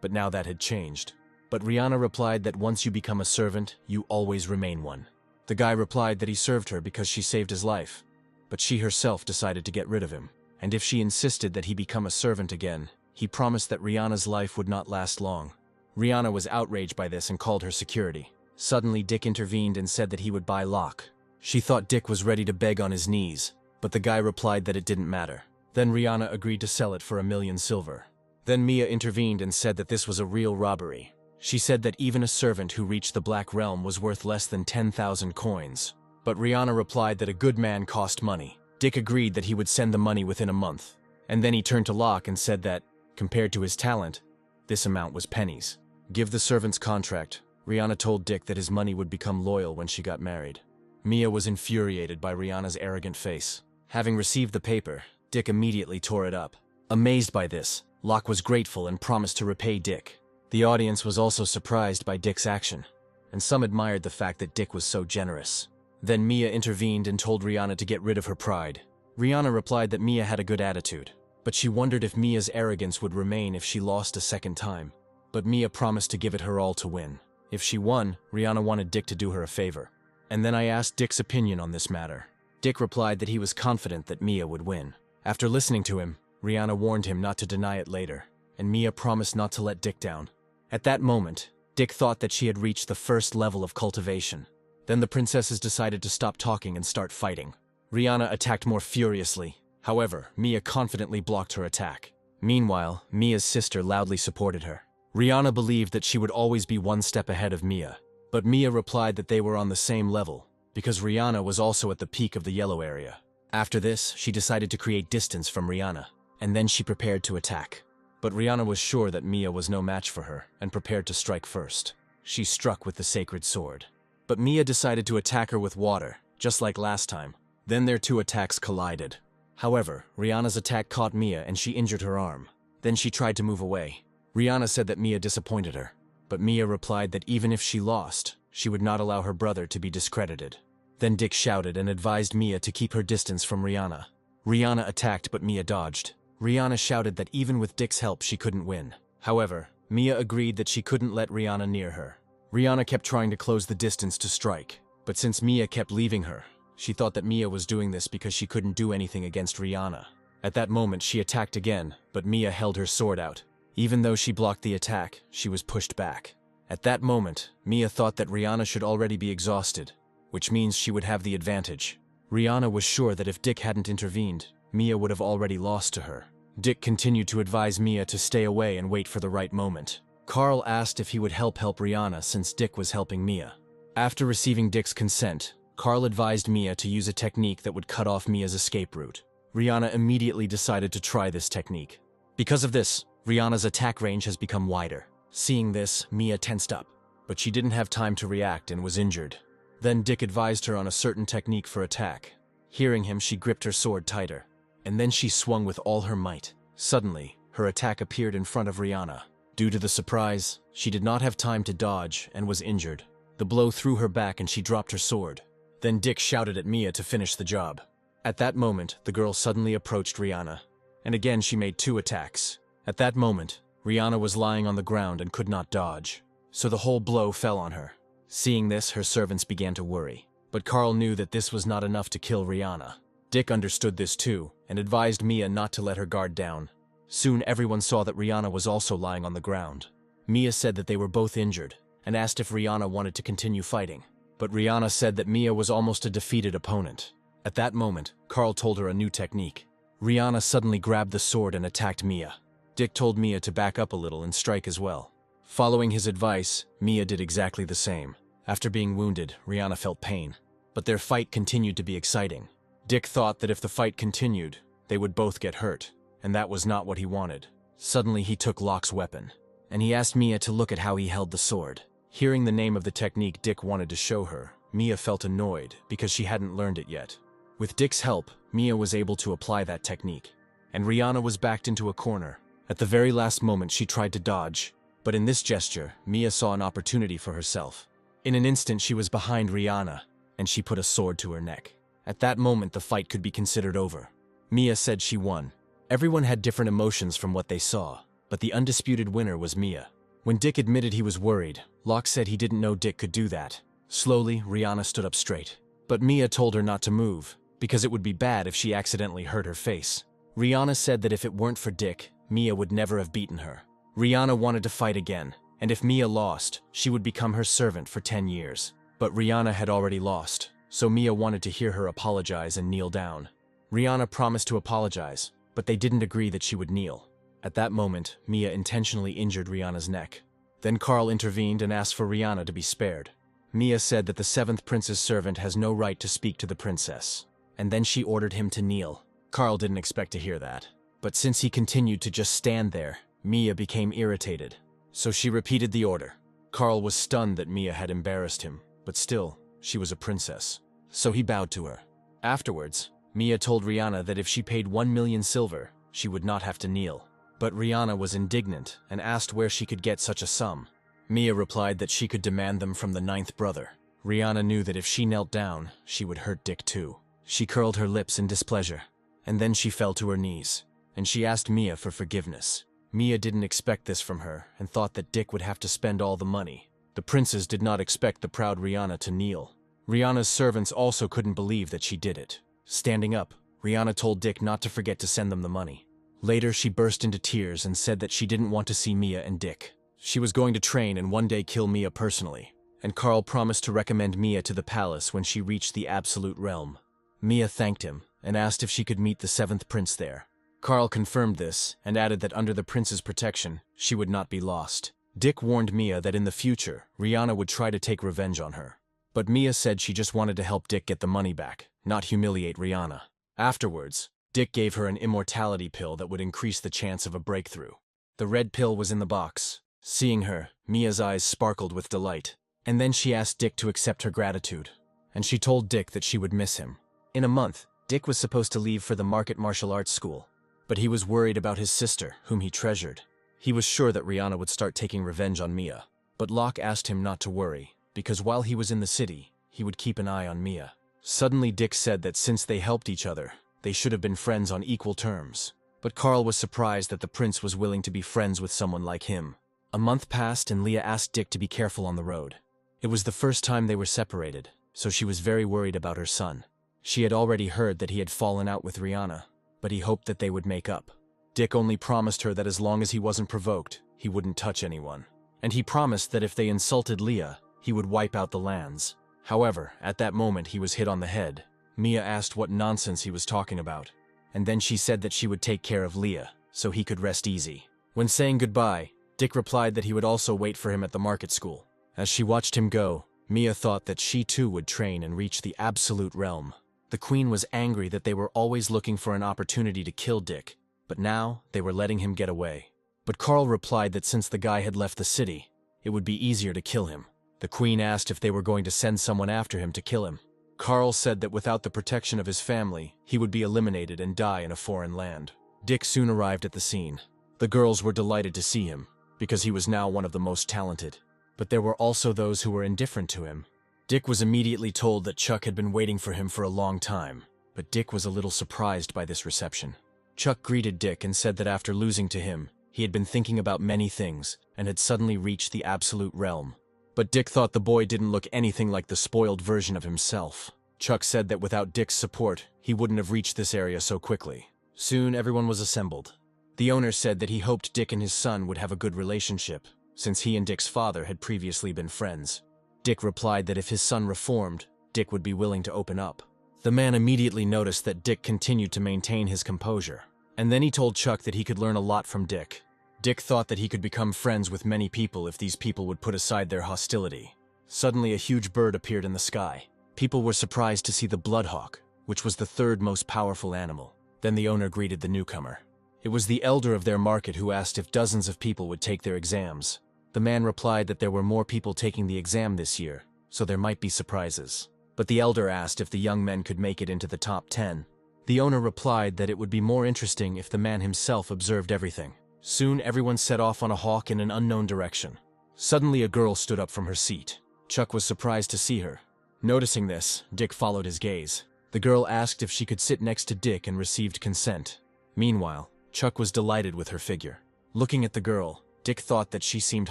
but now that had changed. But Rihanna replied that once you become a servant, you always remain one. The guy replied that he served her because she saved his life, but she herself decided to get rid of him. And if she insisted that he become a servant again, he promised that Rihanna's life would not last long. Rihanna was outraged by this and called her security. Suddenly, Dick intervened and said that he would buy Locke. She thought Dick was ready to beg on his knees, but the guy replied that it didn't matter. Then Rihanna agreed to sell it for $1,000,000 silver. Then Mia intervened and said that this was a real robbery. She said that even a servant who reached the Black Realm was worth less than 10,000 coins. But Rihanna replied that a good man cost money. Dick agreed that he would send the money within a month. And then he turned to Locke and said that, compared to his talent, this amount was pennies. Give the servant's contract. Rihanna told Dick that his money would become loyal when she got married. Mia was infuriated by Rihanna's arrogant face. Having received the paper, Dick immediately tore it up. Amazed by this, Locke was grateful and promised to repay Dick. The audience was also surprised by Dick's action, and some admired the fact that Dick was so generous. Then Mia intervened and told Rihanna to get rid of her pride. Rihanna replied that Mia had a good attitude, but she wondered if Mia's arrogance would remain if she lost a second time. But Mia promised to give it her all to win. If she won, Rihanna wanted Dick to do her a favor. And then I asked Dick's opinion on this matter. Dick replied that he was confident that Mia would win. After listening to him, Rihanna warned him not to deny it later, and Mia promised not to let Dick down. At that moment, Dick thought that she had reached the first level of cultivation. Then the princesses decided to stop talking and start fighting. Rihanna attacked more furiously. However, Mia confidently blocked her attack. Meanwhile, Mia's sister loudly supported her. Rihanna believed that she would always be one step ahead of Mia, but Mia replied that they were on the same level, because Rihanna was also at the peak of the yellow area. After this, she decided to create distance from Rihanna, and then she prepared to attack. But Rihanna was sure that Mia was no match for her, and prepared to strike first. She struck with the sacred sword. But Mia decided to attack her with water, just like last time. Then their two attacks collided. However, Rihanna's attack caught Mia and she injured her arm. Then she tried to move away. Rihanna said that Mia disappointed her, but Mia replied that even if she lost, she would not allow her brother to be discredited. Then Dick shouted and advised Mia to keep her distance from Rihanna. Rihanna attacked but Mia dodged. Rihanna shouted that even with Dick's help she couldn't win. However, Mia agreed that she couldn't let Rihanna near her. Rihanna kept trying to close the distance to strike, but since Mia kept leaving her, she thought that Mia was doing this because she couldn't do anything against Rihanna. At that moment, she attacked again, but Mia held her sword out. Even though she blocked the attack, she was pushed back. At that moment, Mia thought that Rihanna should already be exhausted, which means she would have the advantage. Rihanna was sure that if Dick hadn't intervened, Mia would have already lost to her. Dick continued to advise Mia to stay away and wait for the right moment. Carl asked if he would help Rihanna since Dick was helping Mia. After receiving Dick's consent, Carl advised Mia to use a technique that would cut off Mia's escape route. Rihanna immediately decided to try this technique. Because of this, Rihanna's attack range has become wider. Seeing this, Mia tensed up, but she didn't have time to react and was injured. Then Dick advised her on a certain technique for attack. Hearing him, she gripped her sword tighter, and then she swung with all her might. Suddenly, her attack appeared in front of Rihanna. Due to the surprise, she did not have time to dodge and was injured. The blow threw her back and she dropped her sword. Then Dick shouted at Mia to finish the job. At that moment, the girl suddenly approached Rihanna, and again she made 2 attacks. At that moment, Rihanna was lying on the ground and could not dodge, so the whole blow fell on her. Seeing this, her servants began to worry, but Carl knew that this was not enough to kill Rihanna. Dick understood this too, and advised Mia not to let her guard down. Soon everyone saw that Rihanna was also lying on the ground. Mia said that they were both injured, and asked if Rihanna wanted to continue fighting. But Rihanna said that Mia was almost a defeated opponent. At that moment, Carl told her a new technique. Rihanna suddenly grabbed the sword and attacked Mia. Dick told Mia to back up a little and strike as well. Following his advice, Mia did exactly the same. After being wounded, Rihanna felt pain. But their fight continued to be exciting. Dick thought that if the fight continued, they would both get hurt, and that was not what he wanted. Suddenly he took Locke's weapon, and he asked Mia to look at how he held the sword. Hearing the name of the technique Dick wanted to show her, Mia felt annoyed because she hadn't learned it yet. With Dick's help, Mia was able to apply that technique, and Rihanna was backed into a corner. At the very last moment she tried to dodge, but in this gesture, Mia saw an opportunity for herself. In an instant she was behind Rihanna, and she put a sword to her neck. At that moment the fight could be considered over. Mia said she won. Everyone had different emotions from what they saw, but the undisputed winner was Mia. When Dick admitted he was worried, Locke said he didn't know Dick could do that. Slowly, Rihanna stood up straight, but Mia told her not to move, because it would be bad if she accidentally hurt her face. Rihanna said that if it weren't for Dick, Mia would never have beaten her. Rihanna wanted to fight again, and if Mia lost, she would become her servant for 10 years. But Rihanna had already lost, so Mia wanted to hear her apologize and kneel down. Rihanna promised to apologize, but they didn't agree that she would kneel. At that moment, Mia intentionally injured Rihanna's neck. Then Carl intervened and asked for Rihanna to be spared. Mia said that the 7th prince's servant has no right to speak to the princess, and then she ordered him to kneel. Carl didn't expect to hear that, but since he continued to just stand there, Mia became irritated. So she repeated the order. Carl was stunned that Mia had embarrassed him, but still, she was a princess. So he bowed to her. Afterwards, Mia told Rihanna that if she paid 1 million silver, she would not have to kneel. But Rihanna was indignant and asked where she could get such a sum. Mia replied that she could demand them from the 9th brother. Rihanna knew that if she knelt down, she would hurt Dick too. She curled her lips in displeasure, and then she fell to her knees, and she asked Mia for forgiveness. Mia didn't expect this from her and thought that Dick would have to spend all the money. The princes did not expect the proud Rihanna to kneel. Rihanna's servants also couldn't believe that she did it. Standing up, Rihanna told Dick not to forget to send them the money. Later, she burst into tears and said that she didn't want to see Mia and Dick. She was going to train and one day kill Mia personally, and Carl promised to recommend Mia to the palace when she reached the absolute realm. Mia thanked him and asked if she could meet the 7th prince there. Carl confirmed this and added that under the prince's protection, she would not be lost. Dick warned Mia that in the future, Rihanna would try to take revenge on her. But Mia said she just wanted to help Dick get the money back, not humiliate Rihanna. Afterwards, Dick gave her an immortality pill that would increase the chance of a breakthrough. The red pill was in the box. Seeing her, Mia's eyes sparkled with delight. And then she asked Dick to accept her gratitude. And she told Dick that she would miss him. In a month, Dick was supposed to leave for the market martial arts school. But he was worried about his sister, whom he treasured. He was sure that Rihanna would start taking revenge on Mia. But Locke asked him not to worry, because while he was in the city, he would keep an eye on Mia. Suddenly Dick said that since they helped each other, they should have been friends on equal terms. But Carl was surprised that the prince was willing to be friends with someone like him. A month passed and Leah asked Dick to be careful on the road. It was the first time they were separated, so she was very worried about her son. She had already heard that he had fallen out with Rihanna. but he hoped that they would make up. Dick only promised her that as long as he wasn't provoked, he wouldn't touch anyone. And he promised that if they insulted Leah, he would wipe out the lands. However, at that moment he was hit on the head. Mia asked what nonsense he was talking about, and then she said that she would take care of Leah, so he could rest easy. When saying goodbye, Dick replied that he would also wait for him at the market school. As she watched him go, Mia thought that she too would train and reach the absolute realm. The queen was angry that they were always looking for an opportunity to kill Dick, but now they were letting him get away. But Carl replied that since the guy had left the city, it would be easier to kill him. The queen asked if they were going to send someone after him to kill him. Carl said that without the protection of his family, he would be eliminated and die in a foreign land. Dick soon arrived at the scene. The girls were delighted to see him, because he was now one of the most talented. But there were also those who were indifferent to him. Dick was immediately told that Chuck had been waiting for him for a long time, but Dick was a little surprised by this reception. Chuck greeted Dick and said that after losing to him, he had been thinking about many things and had suddenly reached the absolute realm. But Dick thought the boy didn't look anything like the spoiled version of himself. Chuck said that without Dick's support, he wouldn't have reached this area so quickly. Soon everyone was assembled. The owner said that he hoped Dick and his son would have a good relationship, since he and Dick's father had previously been friends. Dick replied that if his son reformed, Dick would be willing to open up. The man immediately noticed that Dick continued to maintain his composure, and then he told Chuck that he could learn a lot from Dick. Dick thought that he could become friends with many people if these people would put aside their hostility. Suddenly a huge bird appeared in the sky. People were surprised to see the bloodhawk, which was the third most powerful animal. Then the owner greeted the newcomer. It was the elder of their market who asked if dozens of people would take their exams. The man replied that there were more people taking the exam this year, so there might be surprises. But the elder asked if the young men could make it into the top 10. The owner replied that it would be more interesting if the man himself observed everything. Soon everyone set off on a hawk in an unknown direction. Suddenly a girl stood up from her seat. Chuck was surprised to see her. Noticing this, Dick followed his gaze. The girl asked if she could sit next to Dick and received consent. Meanwhile, Chuck was delighted with her figure. Looking at the girl, Dick thought that she seemed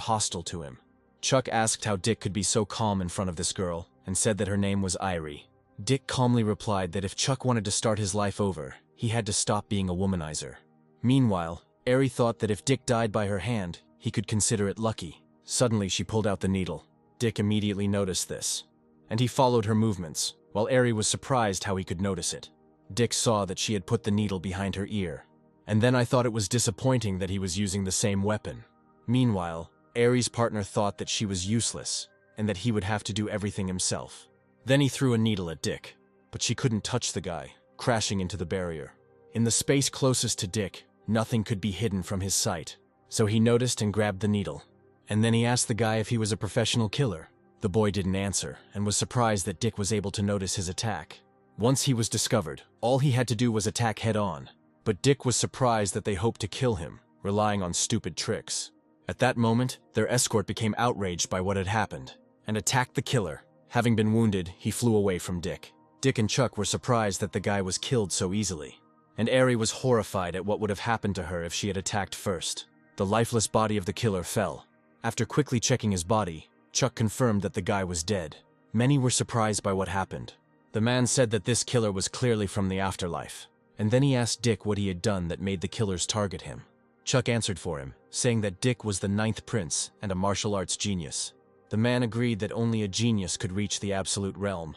hostile to him. Chuck asked how Dick could be so calm in front of this girl, and said that her name was Irie. Dick calmly replied that if Chuck wanted to start his life over, he had to stop being a womanizer. Meanwhile, Irie thought that if Dick died by her hand, he could consider it lucky. Suddenly she pulled out the needle. Dick immediately noticed this, and he followed her movements, while Irie was surprised how he could notice it. Dick saw that she had put the needle behind her ear, and then I thought it was disappointing that he was using the same weapon. Meanwhile, Irie's partner thought that she was useless, and that he would have to do everything himself. Then he threw a needle at Dick, but she couldn't touch the guy, crashing into the barrier. In the space closest to Dick, nothing could be hidden from his sight, so he noticed and grabbed the needle. And then he asked the guy if he was a professional killer. The boy didn't answer, and was surprised that Dick was able to notice his attack. Once he was discovered, all he had to do was attack head-on. But Dick was surprised that they hoped to kill him, relying on stupid tricks. At that moment, their escort became outraged by what had happened, and attacked the killer. Having been wounded, he flew away from Dick. Dick and Chuck were surprised that the guy was killed so easily, and Irie was horrified at what would have happened to her if she had attacked first. The lifeless body of the killer fell. After quickly checking his body, Chuck confirmed that the guy was dead. Many were surprised by what happened. The man said that this killer was clearly from the afterlife, and then he asked Dick what he had done that made the killers target him. Chuck answered for him, saying that Dick was the 9th prince and a martial arts genius. The man agreed that only a genius could reach the absolute realm,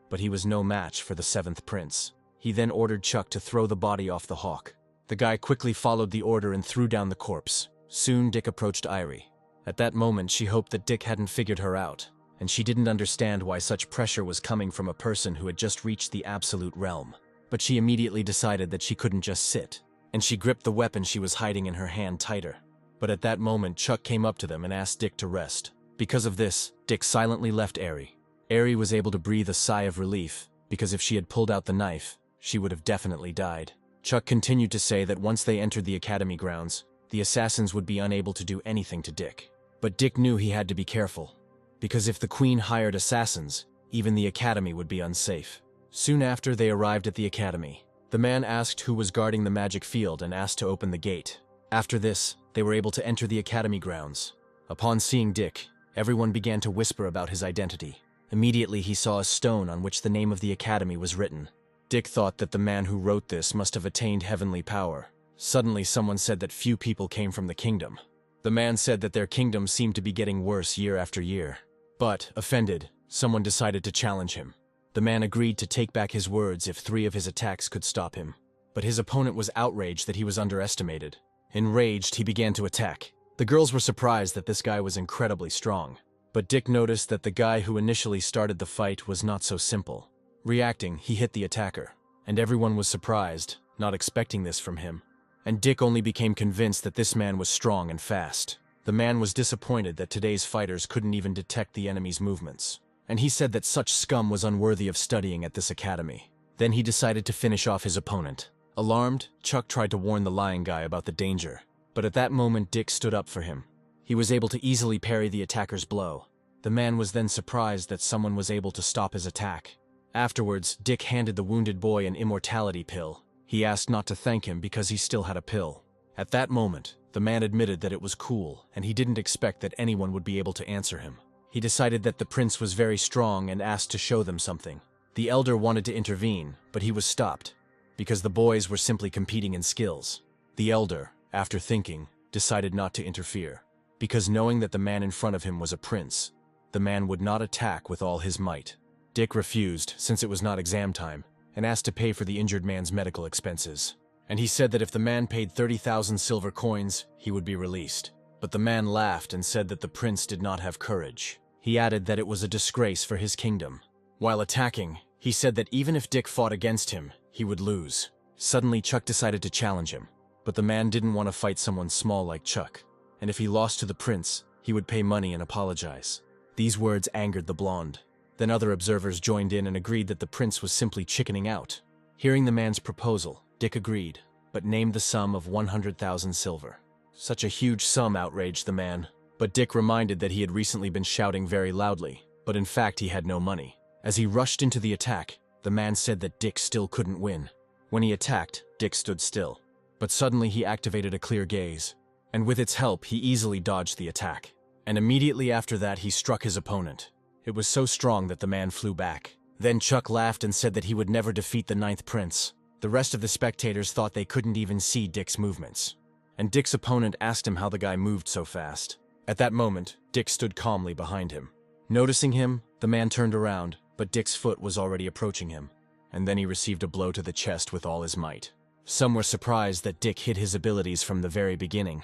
but he was no match for the 7th prince. He then ordered Chuck to throw the body off the hawk. The guy quickly followed the order and threw down the corpse. Soon Dick approached Irie. At that moment she hoped that Dick hadn't figured her out, and she didn't understand why such pressure was coming from a person who had just reached the absolute realm. But she immediately decided that she couldn't just sit, and she gripped the weapon she was hiding in her hand tighter. But at that moment Chuck came up to them and asked Dick to rest. Because of this, Dick silently left Irie. Irie was able to breathe a sigh of relief, because if she had pulled out the knife, she would have definitely died. Chuck continued to say that once they entered the academy grounds, the assassins would be unable to do anything to Dick. But Dick knew he had to be careful, because if the queen hired assassins, even the academy would be unsafe. Soon after they arrived at the academy, the man asked who was guarding the magic field and asked to open the gate. After this, they were able to enter the academy grounds. Upon seeing Dick, everyone began to whisper about his identity. Immediately he saw a stone on which the name of the academy was written. Dick thought that the man who wrote this must have attained heavenly power. Suddenly someone said that few people came from the kingdom. The man said that their kingdom seemed to be getting worse year after year. But, offended, someone decided to challenge him. The man agreed to take back his words if 3 of his attacks could stop him. But his opponent was outraged that he was underestimated. Enraged, he began to attack. The girls were surprised that this guy was incredibly strong. But Dick noticed that the guy who initially started the fight was not so simple. Reacting, he hit the attacker. And everyone was surprised, not expecting this from him. And Dick only became convinced that this man was strong and fast. The man was disappointed that today's fighters couldn't even detect the enemy's movements. And he said that such scum was unworthy of studying at this academy. Then he decided to finish off his opponent. Alarmed, Chuck tried to warn the lying guy about the danger. But at that moment, Dick stood up for him. He was able to easily parry the attacker's blow. The man was then surprised that someone was able to stop his attack. Afterwards, Dick handed the wounded boy an immortality pill. He asked not to thank him because he still had a pill. At that moment, the man admitted that it was cool, and he didn't expect that anyone would be able to answer him. He decided that the prince was very strong and asked to show them something. The elder wanted to intervene, but he was stopped, because the boys were simply competing in skills. The elder, after thinking, decided not to interfere, because knowing that the man in front of him was a prince, the man would not attack with all his might. Dick refused, since it was not exam time, and asked to pay for the injured man's medical expenses. And he said that if the man paid 30,000 silver coins, he would be released. But the man laughed and said that the prince did not have courage. He added that it was a disgrace for his kingdom. While attacking, he said that even if Dick fought against him, he would lose. Suddenly, Chuck decided to challenge him. But the man didn't want to fight someone small like Chuck. And if he lost to the prince, he would pay money and apologize. These words angered the blonde. Then other observers joined in and agreed that the prince was simply chickening out. Hearing the man's proposal, Dick agreed, but named the sum of 100,000 silver. Such a huge sum outraged the man. But Dick reminded that he had recently been shouting very loudly, but in fact he had no money. As he rushed into the attack, the man said that Dick still couldn't win. When he attacked, Dick stood still. But suddenly he activated a clear gaze, and with its help he easily dodged the attack. And immediately after that he struck his opponent. It was so strong that the man flew back. Then Chuck laughed and said that he would never defeat the 9th prince. The rest of the spectators thought they couldn't even see Dick's movements. And Dick's opponent asked him how the guy moved so fast. At that moment, Dick stood calmly behind him. Noticing him, the man turned around, but Dick's foot was already approaching him. And then he received a blow to the chest with all his might. Some were surprised that Dick hid his abilities from the very beginning.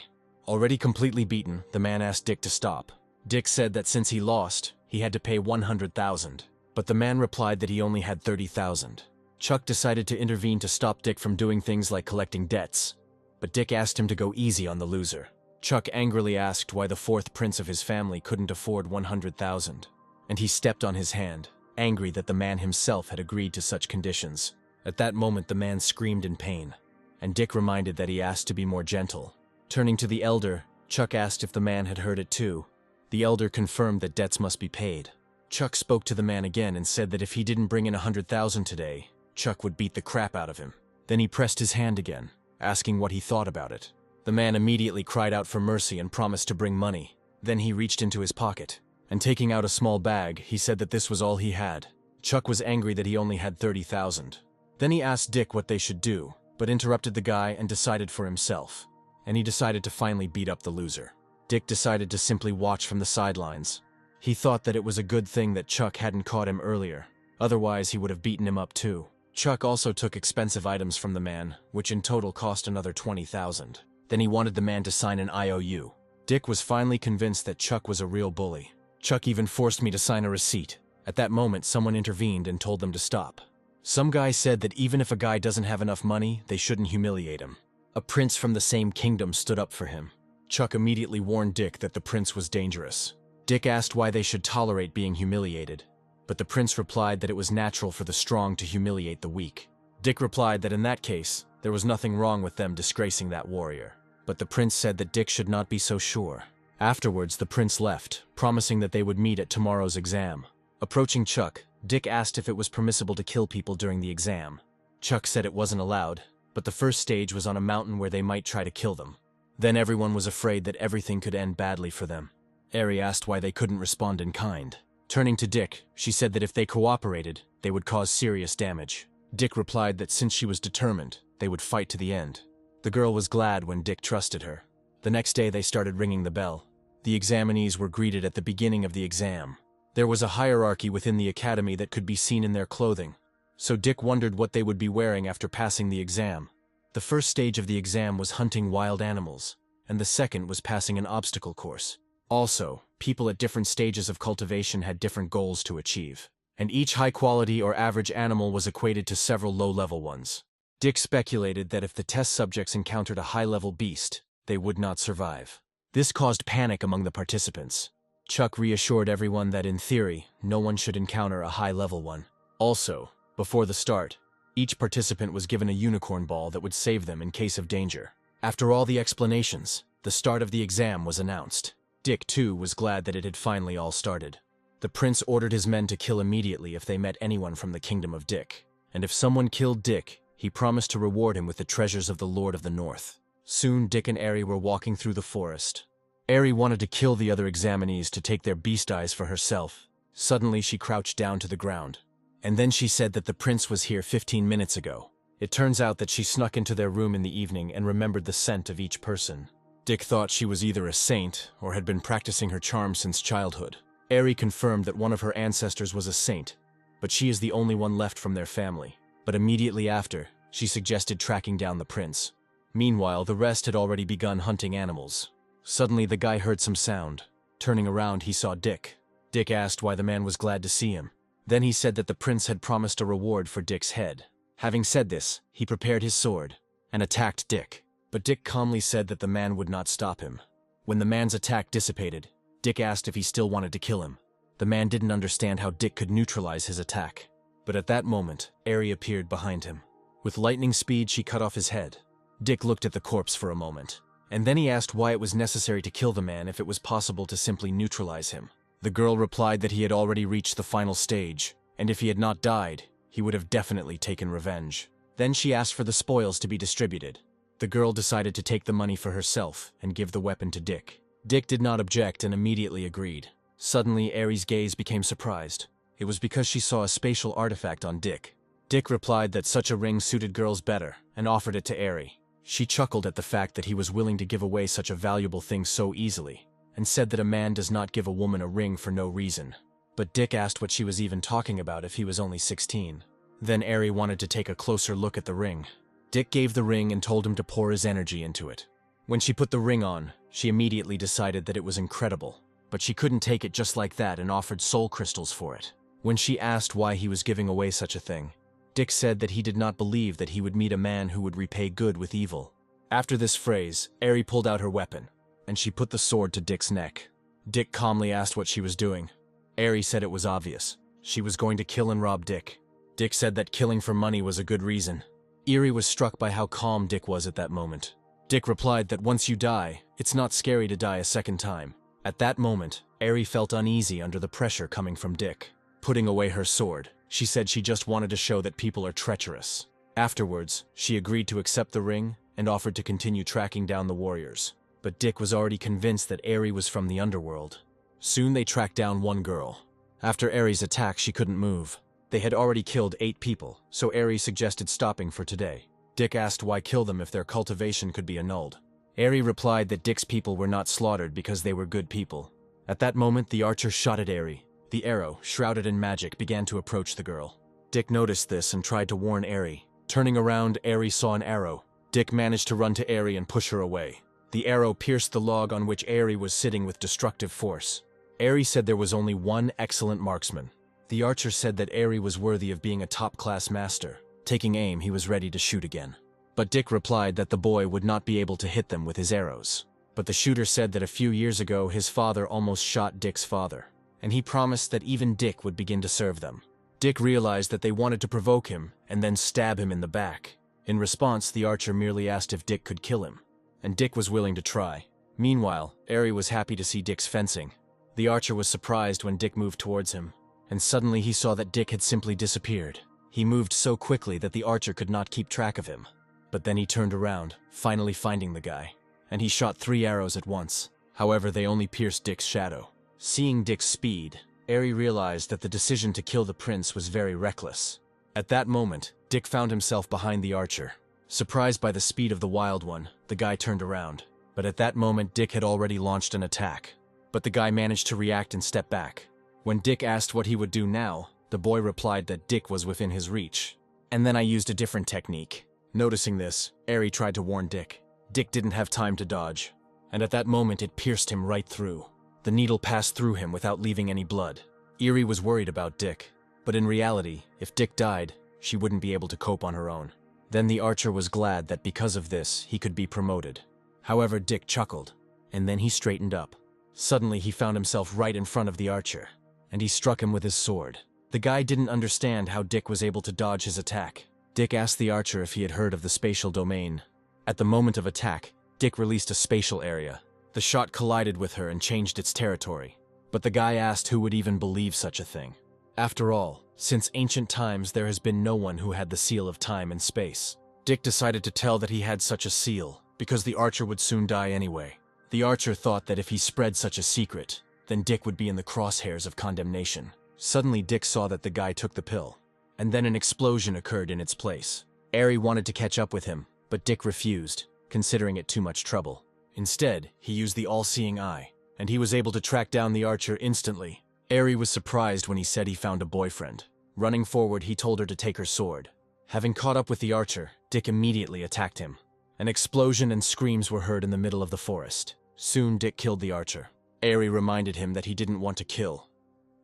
Already completely beaten, the man asked Dick to stop. Dick said that since he lost, he had to pay 100,000. But the man replied that he only had 30,000. Chuck decided to intervene to stop Dick from doing things like collecting debts. But Dick asked him to go easy on the loser. Chuck angrily asked why the 4th prince of his family couldn't afford 100,000. And he stepped on his hand, angry that the man himself had agreed to such conditions. At that moment the man screamed in pain, and Dick reminded that he asked to be more gentle. Turning to the elder, Chuck asked if the man had heard it too. The elder confirmed that debts must be paid. Chuck spoke to the man again and said that if he didn't bring in 100,000 today, Chuck would beat the crap out of him. Then he pressed his hand again, asking what he thought about it. The man immediately cried out for mercy and promised to bring money. Then he reached into his pocket, and taking out a small bag, he said that this was all he had. Chuck was angry that he only had 30,000. Then he asked Dick what they should do, but interrupted the guy and decided for himself. And he decided to finally beat up the loser. Dick decided to simply watch from the sidelines. He thought that it was a good thing that Chuck hadn't caught him earlier. Otherwise, he would have beaten him up too. Chuck also took expensive items from the man, which in total cost another 20,000. Then he wanted the man to sign an IOU. Dick was finally convinced that Chuck was a real bully. Chuck even forced me to sign a receipt. At that moment, someone intervened and told them to stop. Some guy said that even if a guy doesn't have enough money, they shouldn't humiliate him. A prince from the same kingdom stood up for him. Chuck immediately warned Dick that the prince was dangerous. Dick asked why they should tolerate being humiliated, but the prince replied that it was natural for the strong to humiliate the weak. Dick replied that in that case, there was nothing wrong with them disgracing that warrior. But the prince said that Dick should not be so sure. Afterwards, the prince left, promising that they would meet at tomorrow's exam. Approaching Chuck, Dick asked if it was permissible to kill people during the exam. Chuck said it wasn't allowed, but the first stage was on a mountain where they might try to kill them. Then everyone was afraid that everything could end badly for them. Ari asked why they couldn't respond in kind. Turning to Dick, she said that if they cooperated, they would cause serious damage. Dick replied that since she was determined, they would fight to the end. The girl was glad when Dick trusted her. The next day they started ringing the bell. The examinees were greeted at the beginning of the exam. There was a hierarchy within the academy that could be seen in their clothing, so Dick wondered what they would be wearing after passing the exam. The first stage of the exam was hunting wild animals, and the second was passing an obstacle course. Also, people at different stages of cultivation had different goals to achieve, and each high-quality or average animal was equated to several low-level ones. Dick speculated that if the test subjects encountered a high-level beast, they would not survive. This caused panic among the participants. Chuck reassured everyone that in theory, no one should encounter a high-level one. Also, before the start, each participant was given a unicorn ball that would save them in case of danger. After all the explanations, the start of the exam was announced. Dick, too, was glad that it had finally all started. The prince ordered his men to kill immediately if they met anyone from the kingdom of Dick, and if someone killed Dick, he promised to reward him with the treasures of the Lord of the North. Soon Dick and Aerie were walking through the forest. Aerie wanted to kill the other examinees to take their beast eyes for herself. Suddenly she crouched down to the ground. And then she said that the prince was here 15 minutes ago. It turns out that she snuck into their room in the evening and remembered the scent of each person. Dick thought she was either a saint or had been practicing her charm since childhood. Aerie confirmed that one of her ancestors was a saint, but she is the only one left from their family. But immediately after, she suggested tracking down the prince. Meanwhile, the rest had already begun hunting animals. Suddenly, the guy heard some sound. Turning around, he saw Dick. Dick asked why the man was glad to see him. Then he said that the prince had promised a reward for Dick's head. Having said this, he prepared his sword and attacked Dick. But Dick calmly said that the man would not stop him. When the man's attack dissipated, Dick asked if he still wanted to kill him. The man didn't understand how Dick could neutralize his attack. But at that moment, Aerie appeared behind him. With lightning speed, she cut off his head. Dick looked at the corpse for a moment, and then he asked why it was necessary to kill the man if it was possible to simply neutralize him. The girl replied that he had already reached the final stage, and if he had not died, he would have definitely taken revenge. Then she asked for the spoils to be distributed. The girl decided to take the money for herself and give the weapon to Dick. Dick did not object and immediately agreed. Suddenly, Aerie's gaze became surprised. It was because she saw a spatial artifact on Dick. Dick replied that such a ring suited girls better and offered it to Aerie. She chuckled at the fact that he was willing to give away such a valuable thing so easily, and said that a man does not give a woman a ring for no reason. But Dick asked what she was even talking about if he was only 16. Then Aerie wanted to take a closer look at the ring. Dick gave the ring and told him to pour his energy into it. When she put the ring on, she immediately decided that it was incredible, but she couldn't take it just like that and offered soul crystals for it. When she asked why he was giving away such a thing, Dick said that he did not believe that he would meet a man who would repay good with evil. After this phrase, Aerie pulled out her weapon, and she put the sword to Dick's neck. Dick calmly asked what she was doing. Aerie said it was obvious. She was going to kill and rob Dick. Dick said that killing for money was a good reason. Aerie was struck by how calm Dick was at that moment. Dick replied that once you die, it's not scary to die a second time. At that moment, Aerie felt uneasy under the pressure coming from Dick. Putting away her sword, she said she just wanted to show that people are treacherous. Afterwards, she agreed to accept the ring and offered to continue tracking down the warriors. But Dick was already convinced that Aerie was from the underworld. Soon they tracked down one girl. After Aerie's attack, she couldn't move. They had already killed 8 people, so Aerie suggested stopping for today. Dick asked why kill them if their cultivation could be annulled. Aerie replied that Dick's people were not slaughtered because they were good people. At that moment, the archer shot at Aerie. The arrow, shrouded in magic, began to approach the girl. Dick noticed this and tried to warn Aerie. Turning around, Aerie saw an arrow. Dick managed to run to Aerie and push her away. The arrow pierced the log on which Aerie was sitting with destructive force. Aerie said there was only one excellent marksman. The archer said that Aerie was worthy of being a top-class master. Taking aim, he was ready to shoot again. But Dick replied that the boy would not be able to hit them with his arrows. But the shooter said that a few years ago his father almost shot Dick's father, and he promised that even Dick would begin to serve them. Dick realized that they wanted to provoke him and then stab him in the back. In response, the archer merely asked if Dick could kill him, and Dick was willing to try. Meanwhile, Aerie was happy to see Dick's fencing. The archer was surprised when Dick moved towards him, and suddenly he saw that Dick had simply disappeared. He moved so quickly that the archer could not keep track of him. But then he turned around, finally finding the guy, and he shot 3 arrows at once. However, they only pierced Dick's shadow. Seeing Dick's speed, Aerie realized that the decision to kill the prince was very reckless. At that moment, Dick found himself behind the archer. Surprised by the speed of the wild one, the guy turned around. But at that moment, Dick had already launched an attack. But the guy managed to react and step back. When Dick asked what he would do now, the boy replied that Dick was within his reach. And then I used a different technique. Noticing this, Eri tried to warn Dick. Dick didn't have time to dodge. And at that moment, it pierced him right through. The needle passed through him without leaving any blood. Eri was worried about Dick. But in reality, if Dick died, she wouldn't be able to cope on her own. Then the archer was glad that because of this, he could be promoted. However, Dick chuckled, and then he straightened up. Suddenly, he found himself right in front of the archer, and he struck him with his sword. The guy didn't understand how Dick was able to dodge his attack. Dick asked the archer if he had heard of the spatial domain. At the moment of attack, Dick released a spatial area. The shot collided with her and changed its territory. But the guy asked who would even believe such a thing. After all, since ancient times there has been no one who had the seal of time and space. Dick decided to tell that he had such a seal, because the archer would soon die anyway. The archer thought that if he spread such a secret, then Dick would be in the crosshairs of condemnation. Suddenly Dick saw that the guy took the pill, and then an explosion occurred in its place. Eri wanted to catch up with him, but Dick refused, considering it too much trouble. Instead, he used the all-seeing eye, and he was able to track down the archer instantly. Eri was surprised when he said he found a boyfriend. Running forward, he told her to take her sword. Having caught up with the archer, Dick immediately attacked him. An explosion and screams were heard in the middle of the forest. Soon Dick killed the archer. Eri reminded him that he didn't want to kill,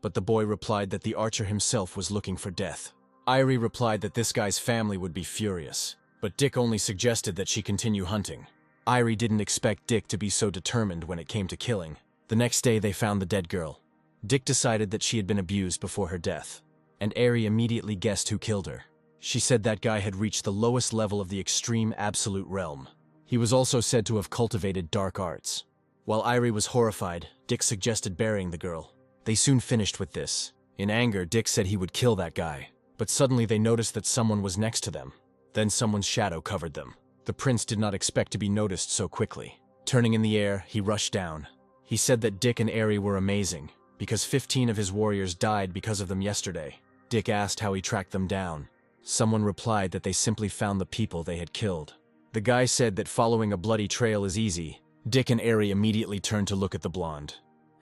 but the boy replied that the archer himself was looking for death. Eri replied that this guy's family would be furious, but Dick only suggested that she continue hunting. Eri didn't expect Dick to be so determined when it came to killing. The next day they found the dead girl. Dick decided that she had been abused before her death, and Eri immediately guessed who killed her. She said that guy had reached the lowest level of the extreme absolute realm. He was also said to have cultivated dark arts. While Eri was horrified, Dick suggested burying the girl. They soon finished with this. In anger, Dick said he would kill that guy, but suddenly they noticed that someone was next to them. Then someone's shadow covered them. The prince did not expect to be noticed so quickly. Turning in the air, he rushed down. He said that Dick and Eri were amazing, because 15 of his warriors died because of them yesterday. Dick asked how he tracked them down. Someone replied that they simply found the people they had killed. The guy said that following a bloody trail is easy. Dick and Eri immediately turned to look at the blonde,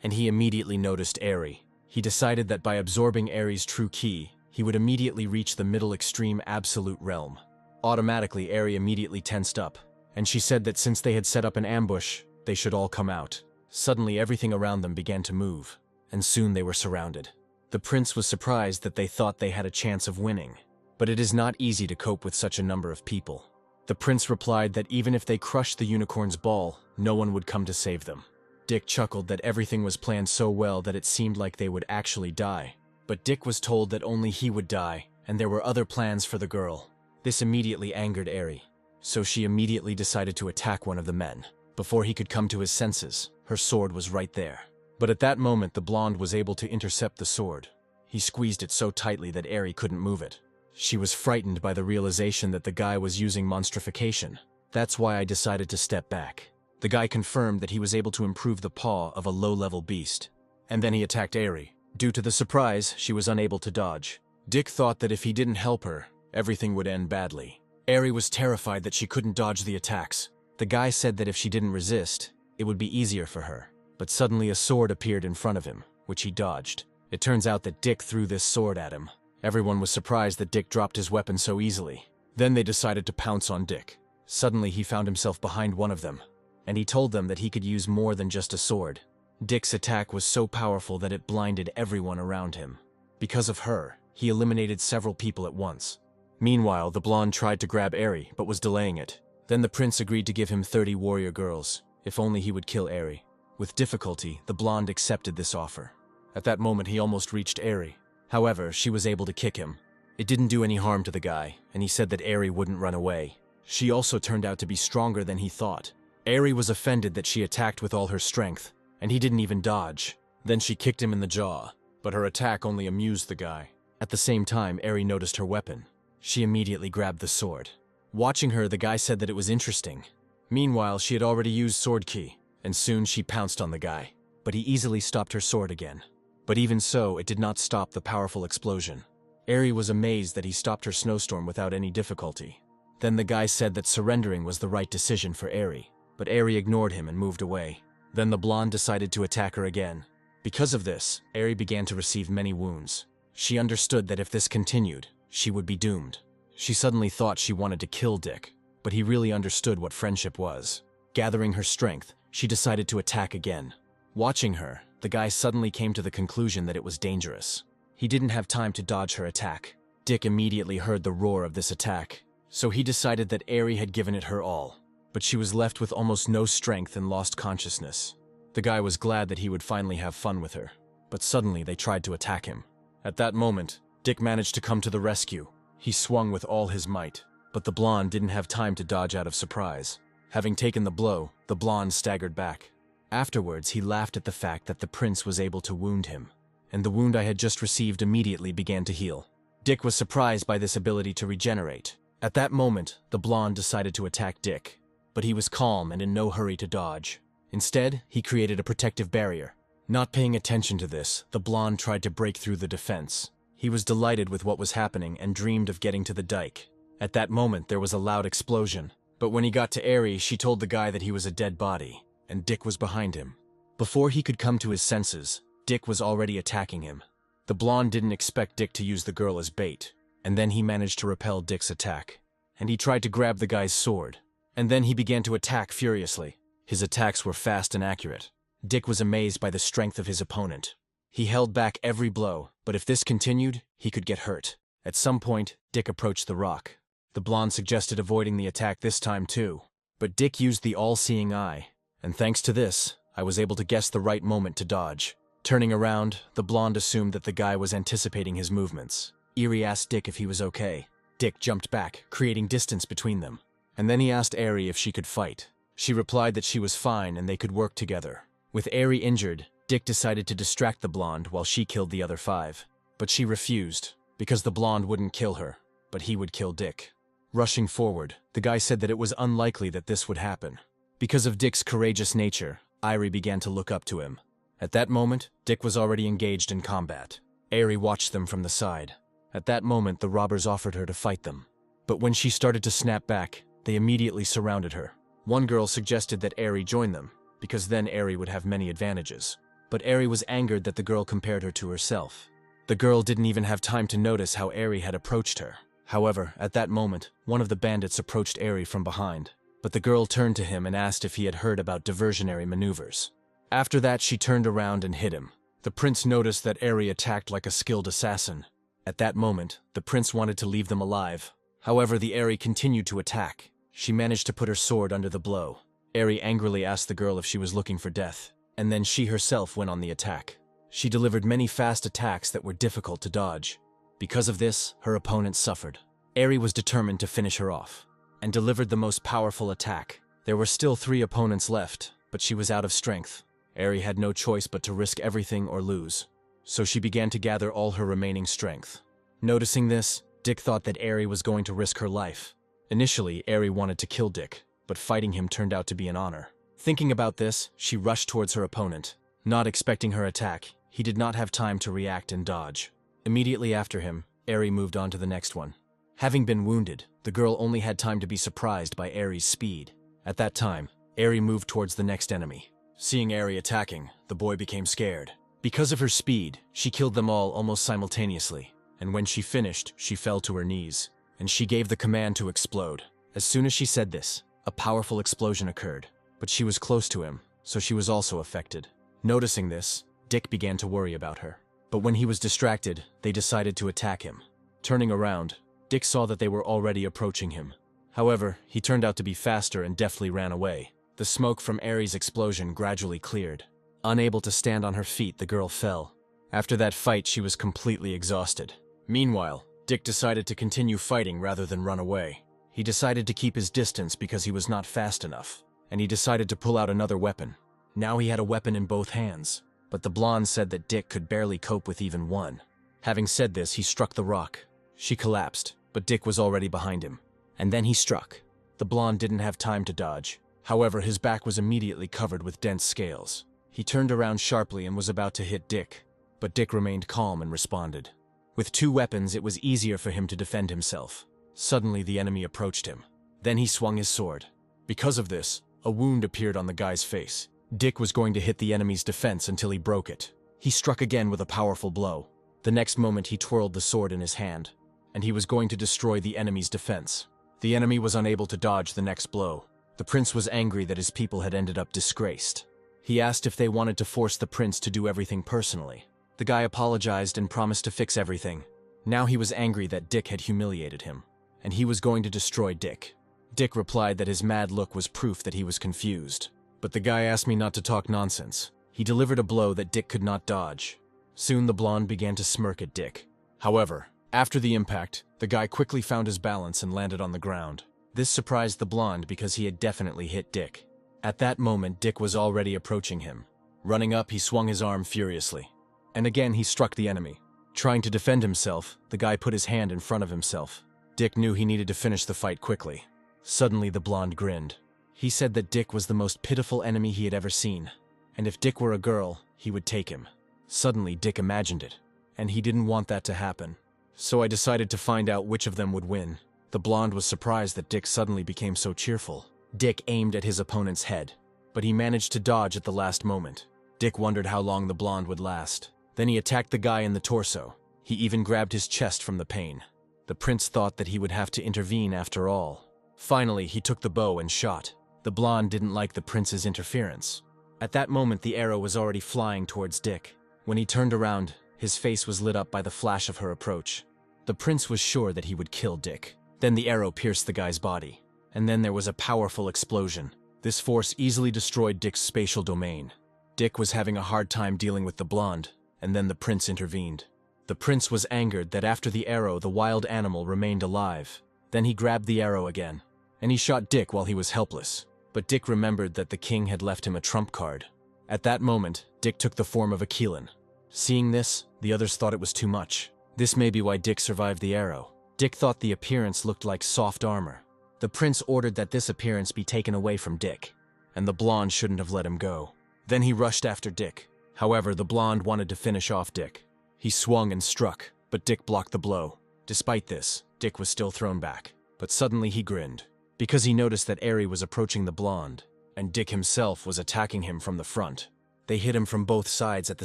and he immediately noticed Eri. He decided that by absorbing Eri's true key, he would immediately reach the middle extreme absolute realm. Automatically, Eri immediately tensed up, and she said that since they had set up an ambush, they should all come out. Suddenly, everything around them began to move, and soon they were surrounded. The prince was surprised that they thought they had a chance of winning, but it is not easy to cope with such a number of people. The prince replied that even if they crushed the unicorn's ball, no one would come to save them. Dick chuckled that everything was planned so well that it seemed like they would actually die. But Dick was told that only he would die, and there were other plans for the girl. This immediately angered Eri, so she immediately decided to attack one of the men. Before he could come to his senses, her sword was right there. But at that moment, the blonde was able to intercept the sword. He squeezed it so tightly that Eri couldn't move it. She was frightened by the realization that the guy was using monstrification. That's why I decided to step back. The guy confirmed that he was able to improve the paw of a low-level beast. And then he attacked Eri. Due to the surprise, she was unable to dodge. Dick thought that if he didn't help her, everything would end badly. Eri was terrified that she couldn't dodge the attacks. The guy said that if she didn't resist, it would be easier for her. But suddenly a sword appeared in front of him, which he dodged. It turns out that Dick threw this sword at him. Everyone was surprised that Dick dropped his weapon so easily. Then they decided to pounce on Dick. Suddenly he found himself behind one of them, and he told them that he could use more than just a sword. Dick's attack was so powerful that it blinded everyone around him. Because of her, he eliminated several people at once. Meanwhile, the blonde tried to grab Eri, but was delaying it. Then the prince agreed to give him 30 warrior girls, if only he would kill Eri. With difficulty, the blonde accepted this offer. At that moment, he almost reached Eri. However, she was able to kick him. It didn't do any harm to the guy, and he said that Eri wouldn't run away. She also turned out to be stronger than he thought. Eri was offended that she attacked with all her strength, and he didn't even dodge. Then she kicked him in the jaw, but her attack only amused the guy. At the same time, Eri noticed her weapon. She immediately grabbed the sword. Watching her, the guy said that it was interesting. Meanwhile, she had already used sword ki, and soon she pounced on the guy. But he easily stopped her sword again. But even so, it did not stop the powerful explosion. Eri was amazed that he stopped her snowstorm without any difficulty. Then the guy said that surrendering was the right decision for Eri, but Eri ignored him and moved away. Then the blonde decided to attack her again. Because of this, Eri began to receive many wounds. She understood that if this continued, she would be doomed. She suddenly thought she wanted to kill Dick, but he really understood what friendship was. Gathering her strength, she decided to attack again. Watching her, the guy suddenly came to the conclusion that it was dangerous. He didn't have time to dodge her attack. Dick immediately heard the roar of this attack, so he decided that Eri had given it her all. But she was left with almost no strength and lost consciousness. The guy was glad that he would finally have fun with her, but suddenly they tried to attack him. At that moment, Dick managed to come to the rescue. He swung with all his might, but the blonde didn't have time to dodge out of surprise. Having taken the blow, the blonde staggered back. Afterwards, he laughed at the fact that the prince was able to wound him, and the wound I had just received immediately began to heal. Dick was surprised by this ability to regenerate. At that moment, the blonde decided to attack Dick, but he was calm and in no hurry to dodge. Instead, he created a protective barrier. Not paying attention to this, the blonde tried to break through the defense. He was delighted with what was happening and dreamed of getting to the dike. At that moment, there was a loud explosion, but when he got to Eri, she told the guy that he was a dead body, and Dick was behind him. Before he could come to his senses, Dick was already attacking him. The blonde didn't expect Dick to use the girl as bait, and then he managed to repel Dick's attack. And he tried to grab the guy's sword, and then he began to attack furiously. His attacks were fast and accurate. Dick was amazed by the strength of his opponent. He held back every blow, but if this continued, he could get hurt. At some point, Dick approached the rock. The blonde suggested avoiding the attack this time too, but Dick used the all-seeing eye, and thanks to this, I was able to guess the right moment to dodge. Turning around, the blonde assumed that the guy was anticipating his movements. Eri asked Dick if he was okay. Dick jumped back, creating distance between them. And then he asked Eri if she could fight. She replied that she was fine and they could work together. With Eri injured, Dick decided to distract the blonde while she killed the other 5. But she refused, because the blonde wouldn't kill her, but he would kill Dick. Rushing forward, the guy said that it was unlikely that this would happen. Because of Dick's courageous nature, Eri began to look up to him. At that moment, Dick was already engaged in combat. Eri watched them from the side. At that moment, the robbers offered her to fight them. But when she started to snap back, they immediately surrounded her. One girl suggested that Eri join them, because then Eri would have many advantages. But Eri was angered that the girl compared her to herself. The girl didn't even have time to notice how Eri had approached her. However, at that moment, one of the bandits approached Eri from behind. But the girl turned to him and asked if he had heard about diversionary maneuvers. After that, she turned around and hit him. The prince noticed that Eri attacked like a skilled assassin. At that moment, the prince wanted to leave them alive. However, the Eri continued to attack. She managed to put her sword under the blow. Eri angrily asked the girl if she was looking for death, and then she herself went on the attack. She delivered many fast attacks that were difficult to dodge. Because of this, her opponent suffered. Eri was determined to finish her off, and delivered the most powerful attack. There were still 3 opponents left, but she was out of strength. Eri had no choice but to risk everything or lose, so she began to gather all her remaining strength. Noticing this, Dick thought that Eri was going to risk her life. Initially, Eri wanted to kill Dick, but fighting him turned out to be an honor. Thinking about this, she rushed towards her opponent. Not expecting her attack, he did not have time to react and dodge. Immediately after him, Eri moved on to the next one. Having been wounded, the girl only had time to be surprised by Eri's speed. At that time, Eri moved towards the next enemy. Seeing Eri attacking, the boy became scared. Because of her speed, she killed them all almost simultaneously, and when she finished, she fell to her knees, and she gave the command to explode. As soon as she said this, a powerful explosion occurred, but she was close to him, so she was also affected. Noticing this, Dick began to worry about her. But when he was distracted, they decided to attack him. Turning around, Dick saw that they were already approaching him. However, he turned out to be faster and deftly ran away. The smoke from Eri's explosion gradually cleared. Unable to stand on her feet, the girl fell. After that fight, she was completely exhausted. Meanwhile, Dick decided to continue fighting rather than run away. He decided to keep his distance because he was not fast enough, and he decided to pull out another weapon. Now he had a weapon in both hands, but the blonde said that Dick could barely cope with even one. Having said this, he struck the rock. She collapsed, but Dick was already behind him. And then he struck. The blonde didn't have time to dodge. However, his back was immediately covered with dense scales. He turned around sharply and was about to hit Dick, but Dick remained calm and responded. With 2 weapons, it was easier for him to defend himself. Suddenly, the enemy approached him. Then he swung his sword. Because of this, a wound appeared on the guy's face. Dick was going to hit the enemy's defense until he broke it. He struck again with a powerful blow. The next moment, he twirled the sword in his hand, and he was going to destroy the enemy's defense. The enemy was unable to dodge the next blow. The prince was angry that his people had ended up disgraced. He asked if they wanted to force the prince to do everything personally. The guy apologized and promised to fix everything. Now he was angry that Dick had humiliated him, and he was going to destroy Dick. Dick replied that his mad look was proof that he was confused. But the guy asked me not to talk nonsense. He delivered a blow that Dick could not dodge. Soon the blonde began to smirk at Dick. However, after the impact, the guy quickly found his balance and landed on the ground. This surprised the blonde because he had definitely hit Dick. At that moment, Dick was already approaching him. Running up, he swung his arm furiously. And again, he struck the enemy. Trying to defend himself, the guy put his hand in front of himself. Dick knew he needed to finish the fight quickly. Suddenly, the blonde grinned. He said that Dick was the most pitiful enemy he had ever seen, and if Dick were a girl, he would take him. Suddenly, Dick imagined it, and he didn't want that to happen. So I decided to find out which of them would win. The blonde was surprised that Dick suddenly became so cheerful. Dick aimed at his opponent's head, but he managed to dodge at the last moment. Dick wondered how long the blonde would last. Then he attacked the guy in the torso. He even grabbed his chest from the pain. The prince thought that he would have to intervene after all. Finally, he took the bow and shot. The blonde didn't like the prince's interference. At that moment, the arrow was already flying towards Dick. When he turned around, his face was lit up by the flash of her approach. The prince was sure that he would kill Dick. Then the arrow pierced the guy's body. And then there was a powerful explosion. This force easily destroyed Dick's spatial domain. Dick was having a hard time dealing with the blonde, and then the prince intervened. The prince was angered that after the arrow, the wild animal remained alive. Then he grabbed the arrow again, and he shot Dick while he was helpless. But Dick remembered that the king had left him a trump card. At that moment, Dick took the form of a Keelan. Seeing this, the others thought it was too much. This may be why Dick survived the arrow. Dick thought the appearance looked like soft armor. The prince ordered that this appearance be taken away from Dick, and the blonde shouldn't have let him go. Then he rushed after Dick. However, the blonde wanted to finish off Dick. He swung and struck, but Dick blocked the blow. Despite this, Dick was still thrown back. But suddenly he grinned, because he noticed that Aerie was approaching the blonde, and Dick himself was attacking him from the front. They hit him from both sides at the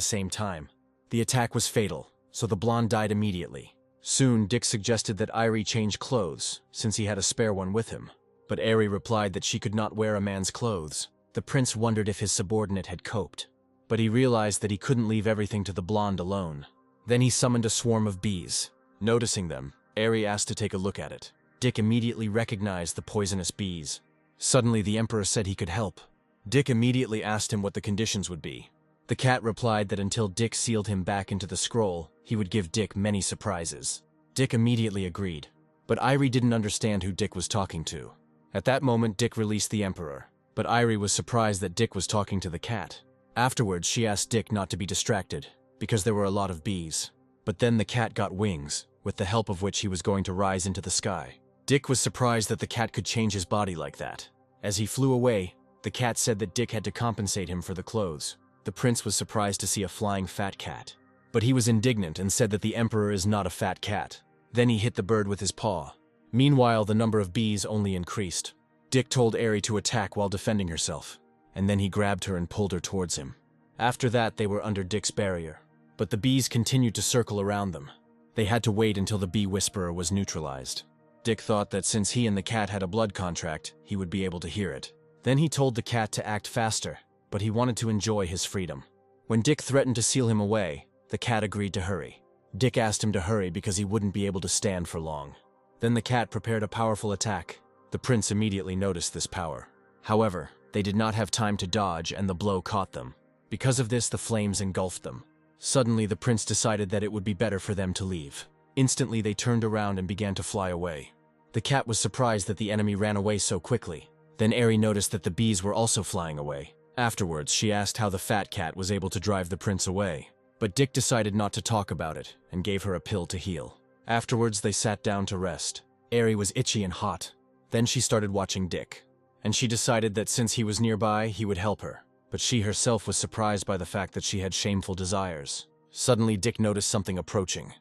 same time. The attack was fatal, so the blonde died immediately. Soon, Dick suggested that Aerie change clothes, since he had a spare one with him. But Aerie replied that she could not wear a man's clothes. The prince wondered if his subordinate had coped, but he realized that he couldn't leave everything to the blonde alone. Then he summoned a swarm of bees. Noticing them, Aerie asked to take a look at it. Dick immediately recognized the poisonous bees. Suddenly, the emperor said he could help. Dick immediately asked him what the conditions would be. The cat replied that until Dick sealed him back into the scroll, he would give Dick many surprises. Dick immediately agreed, but Aerie didn't understand who Dick was talking to. At that moment, Dick released the emperor, but Aerie was surprised that Dick was talking to the cat. Afterwards, she asked Dick not to be distracted, because there were a lot of bees. But then the cat got wings, with the help of which he was going to rise into the sky. Dick was surprised that the cat could change his body like that. As he flew away, the cat said that Dick had to compensate him for the clothes. The prince was surprised to see a flying fat cat, but he was indignant and said that the emperor is not a fat cat. Then he hit the bird with his paw. Meanwhile, the number of bees only increased. Dick told Aerie to attack while defending herself, and then he grabbed her and pulled her towards him. After that, they were under Dick's barrier, but the bees continued to circle around them. They had to wait until the bee whisperer was neutralized. Dick thought that since he and the cat had a blood contract, he would be able to hear it. Then he told the cat to act faster, but he wanted to enjoy his freedom. When Dick threatened to seal him away, the cat agreed to hurry. Dick asked him to hurry because he wouldn't be able to stand for long. Then the cat prepared a powerful attack. The prince immediately noticed this power. However, they did not have time to dodge and the blow caught them. Because of this, the flames engulfed them. Suddenly, the prince decided that it would be better for them to leave. Instantly, they turned around and began to fly away. The cat was surprised that the enemy ran away so quickly. Then Aerie noticed that the bees were also flying away. Afterwards, she asked how the fat cat was able to drive the prince away. But Dick decided not to talk about it and gave her a pill to heal. Afterwards, they sat down to rest. Aerie was itchy and hot. Then she started watching Dick, and she decided that since he was nearby, he would help her. But she herself was surprised by the fact that she had shameful desires. Suddenly, Dick noticed something approaching.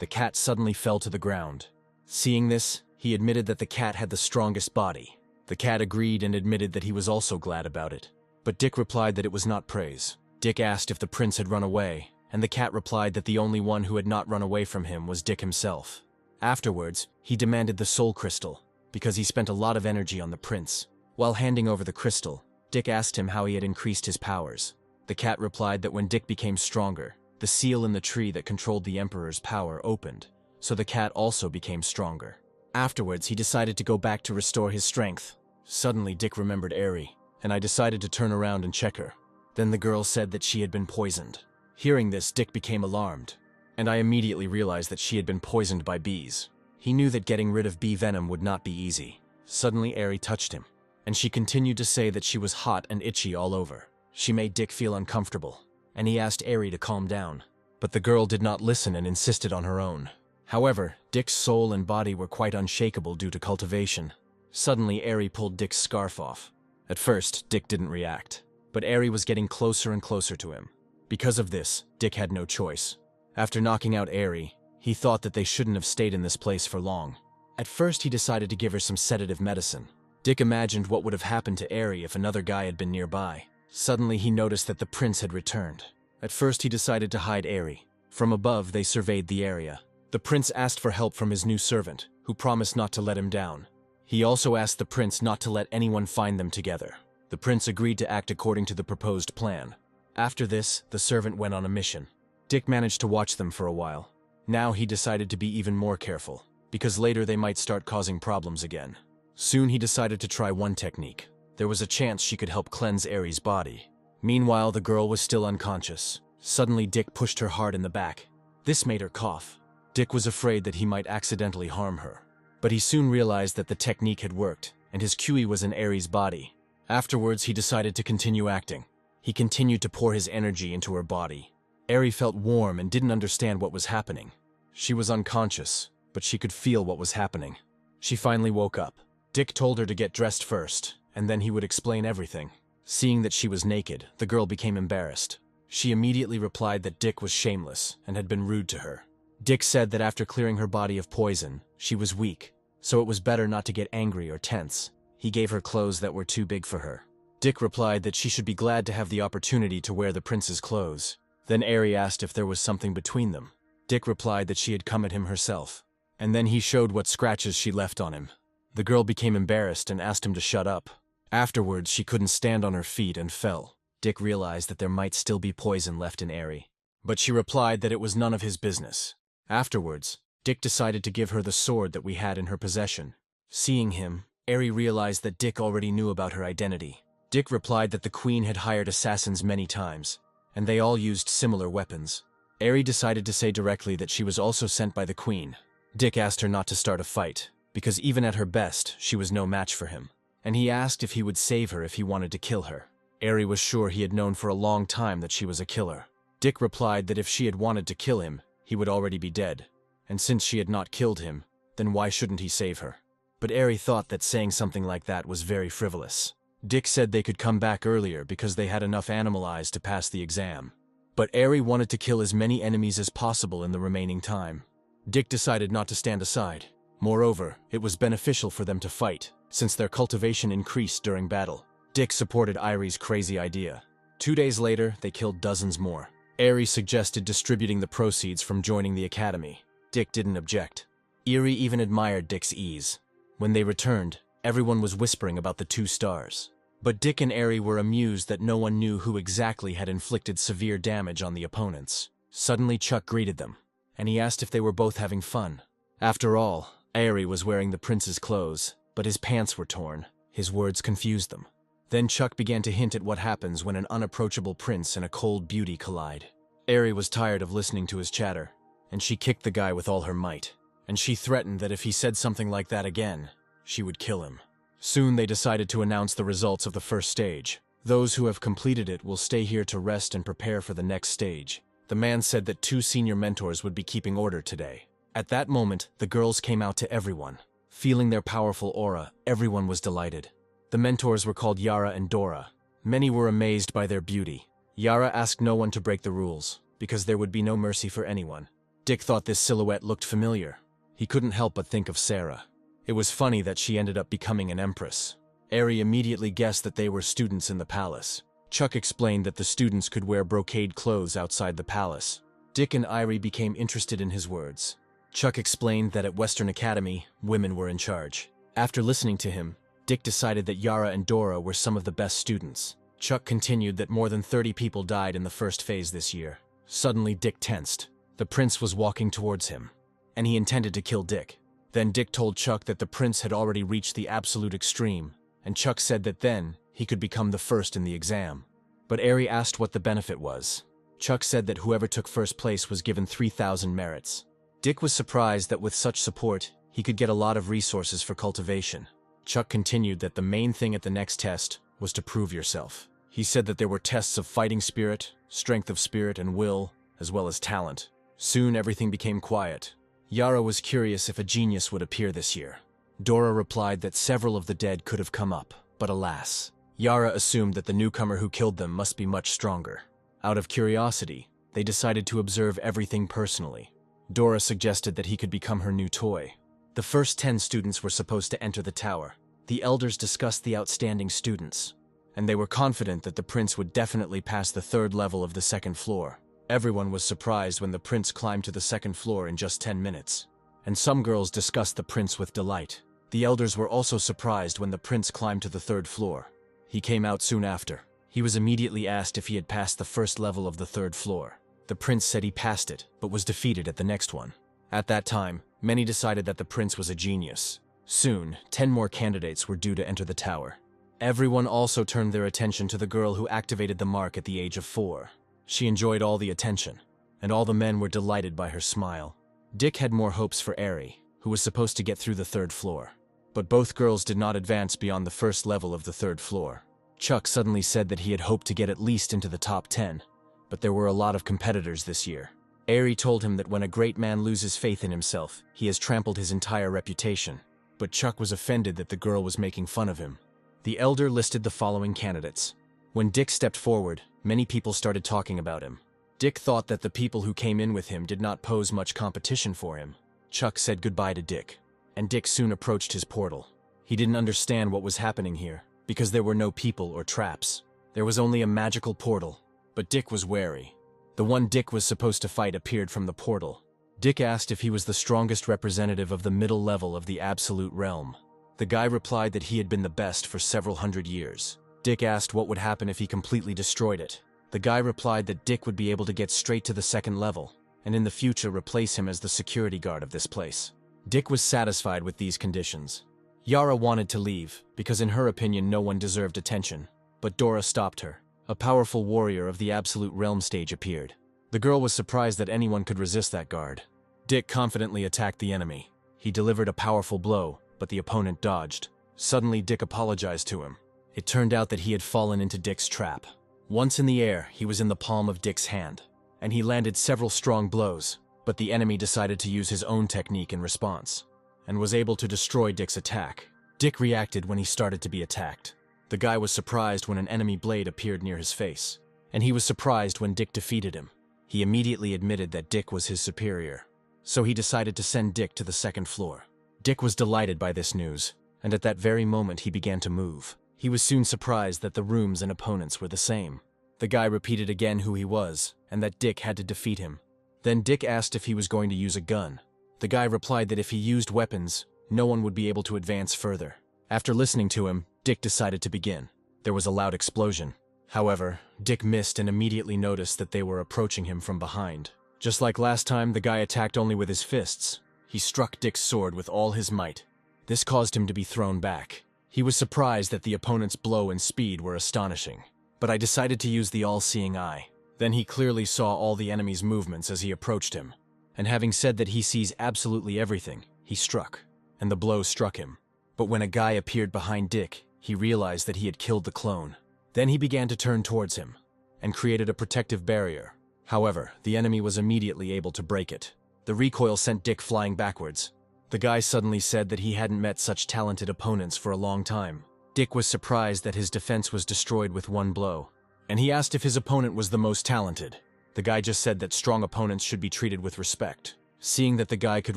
the cat suddenly fell to the ground. Seeing this, he admitted that the cat had the strongest body. The cat agreed and admitted that he was also glad about it. But Dick replied that it was not praise. Dick asked if the prince had run away, and the cat replied that the only one who had not run away from him was Dick himself. Afterwards, he demanded the soul crystal, because he spent a lot of energy on the prince. While handing over the crystal, Dick asked him how he had increased his powers. The cat replied that when Dick became stronger, the seal in the tree that controlled the emperor's power opened, so the cat also became stronger. Afterwards, he decided to go back to restore his strength. Suddenly, Dick remembered Eri, and I decided to turn around and check her. Then the girl said that she had been poisoned. Hearing this, Dick became alarmed, and I immediately realized that she had been poisoned by bees. He knew that getting rid of bee venom would not be easy. Suddenly, Eri touched him, and she continued to say that she was hot and itchy all over. She made Dick feel uncomfortable, and he asked Eri to calm down. But the girl did not listen and insisted on her own. However, Dick's soul and body were quite unshakable due to cultivation. Suddenly, Eri pulled Dick's scarf off. At first, Dick didn't react, but Eri was getting closer and closer to him. Because of this, Dick had no choice. After knocking out Eri, he thought that they shouldn't have stayed in this place for long. At first, he decided to give her some sedative medicine. Dick imagined what would have happened to Eri if another guy had been nearby. Suddenly, he noticed that the prince had returned. At first, he decided to hide Eri. From above, they surveyed the area. The prince asked for help from his new servant, who promised not to let him down. He also asked the prince not to let anyone find them together. The prince agreed to act according to the proposed plan. After this, the servant went on a mission. Dick managed to watch them for a while. Now he decided to be even more careful, because later they might start causing problems again. Soon he decided to try one technique. There was a chance she could help cleanse Eri's body. Meanwhile, the girl was still unconscious. Suddenly, Dick pushed her hard in the back. This made her cough. Dick was afraid that he might accidentally harm her. But he soon realized that the technique had worked, and his QE was in Eri's body. Afterwards, he decided to continue acting. He continued to pour his energy into her body. Eri felt warm and didn't understand what was happening. She was unconscious, but she could feel what was happening. She finally woke up. Dick told her to get dressed first, and then he would explain everything. Seeing that she was naked, the girl became embarrassed. She immediately replied that Dick was shameless and had been rude to her. Dick said that after clearing her body of poison, she was weak, so it was better not to get angry or tense. He gave her clothes that were too big for her. Dick replied that she should be glad to have the opportunity to wear the prince's clothes. Then Eri asked if there was something between them. Dick replied that she had come at him herself, and then he showed what scratches she left on him. The girl became embarrassed and asked him to shut up. Afterwards, she couldn't stand on her feet and fell. Dick realized that there might still be poison left in Eri, but she replied that it was none of his business. Afterwards, Dick decided to give her the sword that we had in her possession. Seeing him, Eri realized that Dick already knew about her identity. Dick replied that the queen had hired assassins many times, and they all used similar weapons. Eri decided to say directly that she was also sent by the queen. Dick asked her not to start a fight, because even at her best, she was no match for him, and he asked if he would save her if he wanted to kill her. Eri was sure he had known for a long time that she was a killer. Dick replied that if she had wanted to kill him, he would already be dead, and since she had not killed him, then why shouldn't he save her? But Eri thought that saying something like that was very frivolous. Dick said they could come back earlier because they had enough animal eyes to pass the exam. But Eri wanted to kill as many enemies as possible in the remaining time. Dick decided not to stand aside. Moreover, it was beneficial for them to fight, since their cultivation increased during battle. Dick supported Eri's crazy idea. 2 days later, they killed dozens more. Eri suggested distributing the proceeds from joining the academy. Dick didn't object. Eri even admired Dick's ease. When they returned, everyone was whispering about the 2 stars. But Dick and Eri were amused that no one knew who exactly had inflicted severe damage on the opponents. Suddenly Chuck greeted them, and he asked if they were both having fun. After all, Eri was wearing the prince's clothes, but his pants were torn. His words confused them. Then Chuck began to hint at what happens when an unapproachable prince and a cold beauty collide. Eri was tired of listening to his chatter, and she kicked the guy with all her might. And she threatened that if he said something like that again, she would kill him. Soon they decided to announce the results of the first stage. Those who have completed it will stay here to rest and prepare for the next stage. The man said that 2 senior mentors would be keeping order today. At that moment, the girls came out to everyone. Feeling their powerful aura, everyone was delighted. The mentors were called Yara and Dora. Many were amazed by their beauty. Yara asked no one to break the rules, because there would be no mercy for anyone. Dick thought this silhouette looked familiar. He couldn't help but think of Sarah. It was funny that she ended up becoming an empress. Ari immediately guessed that they were students in the palace. Chuck explained that the students could wear brocade clothes outside the palace. Dick and Irie became interested in his words. Chuck explained that at Western Academy, women were in charge. After listening to him, Dick decided that Yara and Dora were some of the best students. Chuck continued that more than 30 people died in the first phase this year. Suddenly, Dick tensed. The prince was walking towards him, and he intended to kill Dick. Then Dick told Chuck that the prince had already reached the absolute extreme, and Chuck said that then he could become the first in the exam. But Ari asked what the benefit was. Chuck said that whoever took first place was given 3,000 merits. Dick was surprised that with such support, he could get a lot of resources for cultivation. Chuck continued that the main thing at the next test was to prove yourself. He said that there were tests of fighting spirit, strength of spirit, and will, as well as talent. Soon everything became quiet. Yara was curious if a genius would appear this year. Dora replied that several of the dead could have come up, but alas. Yara assumed that the newcomer who killed them must be much stronger. Out of curiosity, they decided to observe everything personally. Dora suggested that he could become her new toy. The first 10 students were supposed to enter the tower. The elders discussed the outstanding students, and they were confident that the prince would definitely pass the 3rd level of the 2nd floor. Everyone was surprised when the prince climbed to the 2nd floor in just 10 minutes, and some girls discussed the prince with delight. The elders were also surprised when the prince climbed to the 3rd floor. He came out soon after. He was immediately asked if he had passed the 1st level of the 3rd floor. The prince said he passed it, but was defeated at the next one. At that time, many decided that the prince was a genius. Soon, 10 more candidates were due to enter the tower. Everyone also turned their attention to the girl who activated the mark at the age of 4. She enjoyed all the attention, and all the men were delighted by her smile. Dick had more hopes for Ari, who was supposed to get through the 3rd floor. But both girls did not advance beyond the 1st level of the 3rd floor. Chuck suddenly said that he had hoped to get at least into the top 10, but there were a lot of competitors this year. Ari told him that when a great man loses faith in himself, he has trampled his entire reputation. But Chuck was offended that the girl was making fun of him. The elder listed the following candidates. When Dick stepped forward, many people started talking about him. Dick thought that the people who came in with him did not pose much competition for him. Chuck said goodbye to Dick, and Dick soon approached his portal. He didn't understand what was happening here, because there were no people or traps. There was only a magical portal, but Dick was wary. The one Dick was supposed to fight appeared from the portal. Dick asked if he was the strongest representative of the middle level of the absolute realm. The guy replied that he had been the best for several hundred years. Dick asked what would happen if he completely destroyed it. The guy replied that Dick would be able to get straight to the 2nd level, and in the future replace him as the security guard of this place. Dick was satisfied with these conditions. Yara wanted to leave, because in her opinion no one deserved attention, but Dora stopped her. A powerful warrior of the absolute realm stage appeared. The girl was surprised that anyone could resist that guard. Dick confidently attacked the enemy. He delivered a powerful blow, but the opponent dodged. Suddenly Dick apologized to him. It turned out that he had fallen into Dick's trap. Once in the air, he was in the palm of Dick's hand, and he landed several strong blows, but the enemy decided to use his own technique in response, and was able to destroy Dick's attack. Dick reacted when he started to be attacked. The guy was surprised when an enemy blade appeared near his face, and he was surprised when Dick defeated him. He immediately admitted that Dick was his superior, so he decided to send Dick to the 2nd floor. Dick was delighted by this news, and at that very moment he began to move. He was soon surprised that the rooms and opponents were the same. The guy repeated again who he was, and that Dick had to defeat him. Then Dick asked if he was going to use a gun. The guy replied that if he used weapons, no one would be able to advance further. After listening to him, Dick decided to begin. There was a loud explosion. However, Dick missed and immediately noticed that they were approaching him from behind. Just like last time, the guy attacked only with his fists. He struck Dick's sword with all his might. This caused him to be thrown back. He was surprised that the opponent's blow and speed were astonishing. But I decided to use the all-seeing eye. Then he clearly saw all the enemy's movements as he approached him. And having said that he sees absolutely everything, he struck, and the blow struck him. But when a guy appeared behind Dick, he realized that he had killed the clone. Then he began to turn towards him, and created a protective barrier. However, the enemy was immediately able to break it. The recoil sent Dick flying backwards. The guy suddenly said that he hadn't met such talented opponents for a long time. Dick was surprised that his defense was destroyed with one blow, and he asked if his opponent was the most talented. The guy just said that strong opponents should be treated with respect. Seeing that the guy could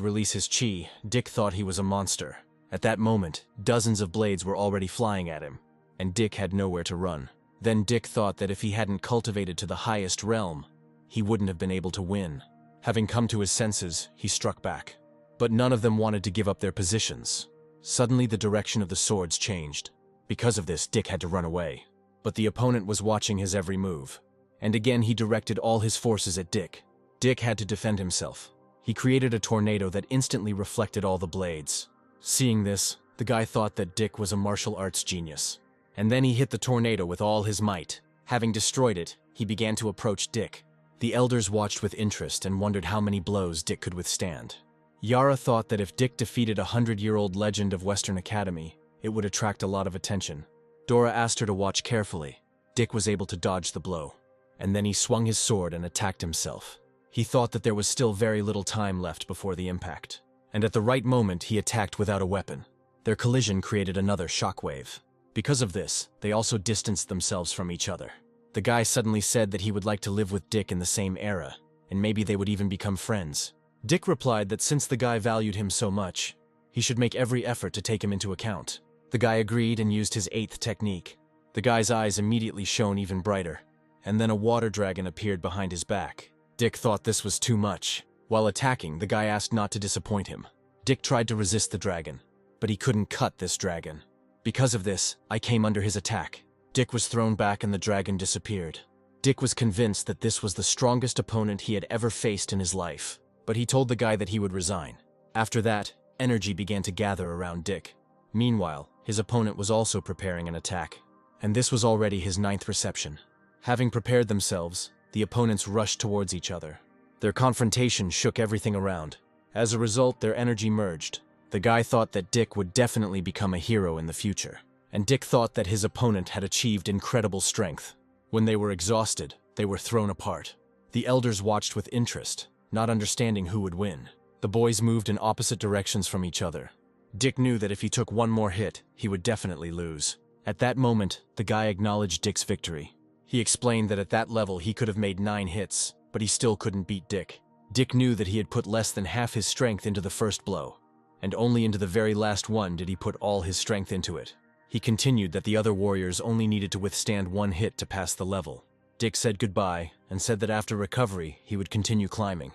release his chi, Dick thought he was a monster. At that moment, dozens of blades were already flying at him, and Dick had nowhere to run. Then Dick thought that if he hadn't cultivated to the highest realm, he wouldn't have been able to win. Having come to his senses, he struck back. But none of them wanted to give up their positions. Suddenly the direction of the swords changed. Because of this, Dick had to run away. But the opponent was watching his every move. And again he directed all his forces at Dick. Dick had to defend himself. He created a tornado that instantly reflected all the blades. Seeing this, the guy thought that Dick was a martial arts genius. And then he hit the tornado with all his might. Having destroyed it, he began to approach Dick. The elders watched with interest and wondered how many blows Dick could withstand. Yara thought that if Dick defeated a 100-year-old legend of Western Academy, it would attract a lot of attention. Dora asked her to watch carefully. Dick was able to dodge the blow. And then he swung his sword and attacked himself. He thought that there was still very little time left before the impact. And at the right moment, he attacked without a weapon. Their collision created another shockwave. Because of this, they also distanced themselves from each other. The guy suddenly said that he would like to live with Dick in the same era, and maybe they would even become friends. Dick replied that since the guy valued him so much, he should make every effort to take him into account. The guy agreed and used his 8th technique. The guy's eyes immediately shone even brighter, and then a water dragon appeared behind his back. Dick thought this was too much. While attacking, the guy asked not to disappoint him. Dick tried to resist the dragon, but he couldn't cut this dragon. Because of this, I came under his attack. Dick was thrown back and the dragon disappeared. Dick was convinced that this was the strongest opponent he had ever faced in his life, but he told the guy that he would resign. After that, energy began to gather around Dick. Meanwhile, his opponent was also preparing an attack, and this was already his 9th reception. Having prepared themselves, the opponents rushed towards each other. Their confrontation shook everything around. As a result, their energy merged. The guy thought that Dick would definitely become a hero in the future, and Dick thought that his opponent had achieved incredible strength. When they were exhausted, they were thrown apart. The elders watched with interest, not understanding who would win. The boys moved in opposite directions from each other. Dick knew that if he took one more hit, he would definitely lose. At that moment, the guy acknowledged Dick's victory. He explained that at that level he could have made 9 hits, but he still couldn't beat Dick. Dick knew that he had put less than half his strength into the first blow, and only into the very last one did he put all his strength into it. He continued that the other warriors only needed to withstand 1 hit to pass the level. Dick said goodbye and said that after recovery he would continue climbing.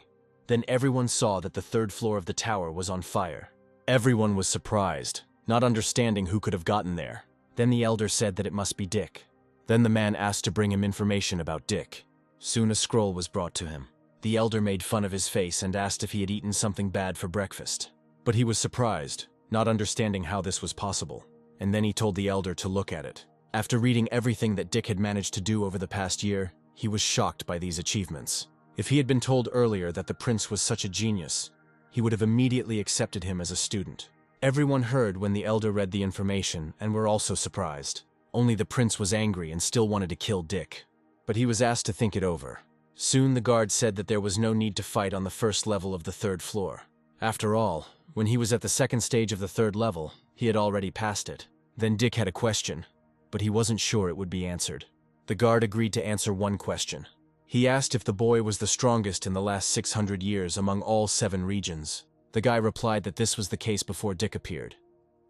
Then everyone saw that the 3rd floor of the tower was on fire. Everyone was surprised, not understanding who could have gotten there. Then the elder said that it must be Dick. Then the man asked to bring him information about Dick. Soon a scroll was brought to him. The elder made fun of his face and asked if he had eaten something bad for breakfast. But he was surprised, not understanding how this was possible. And then he told the elder to look at it. After reading everything that Dick had managed to do over the past year, he was shocked by these achievements. If he had been told earlier that the prince was such a genius, he would have immediately accepted him as a student. Everyone heard when the elder read the information and were also surprised. Only the prince was angry and still wanted to kill Dick. But he was asked to think it over. Soon the guard said that there was no need to fight on the 1st level of the 3rd floor. After all, when he was at the 2nd stage of the 3rd level, he had already passed it. Then Dick had a question, but he wasn't sure it would be answered. The guard agreed to answer one question. He asked if the boy was the strongest in the last 600 years among all 7 regions. The guy replied that this was the case before Dick appeared,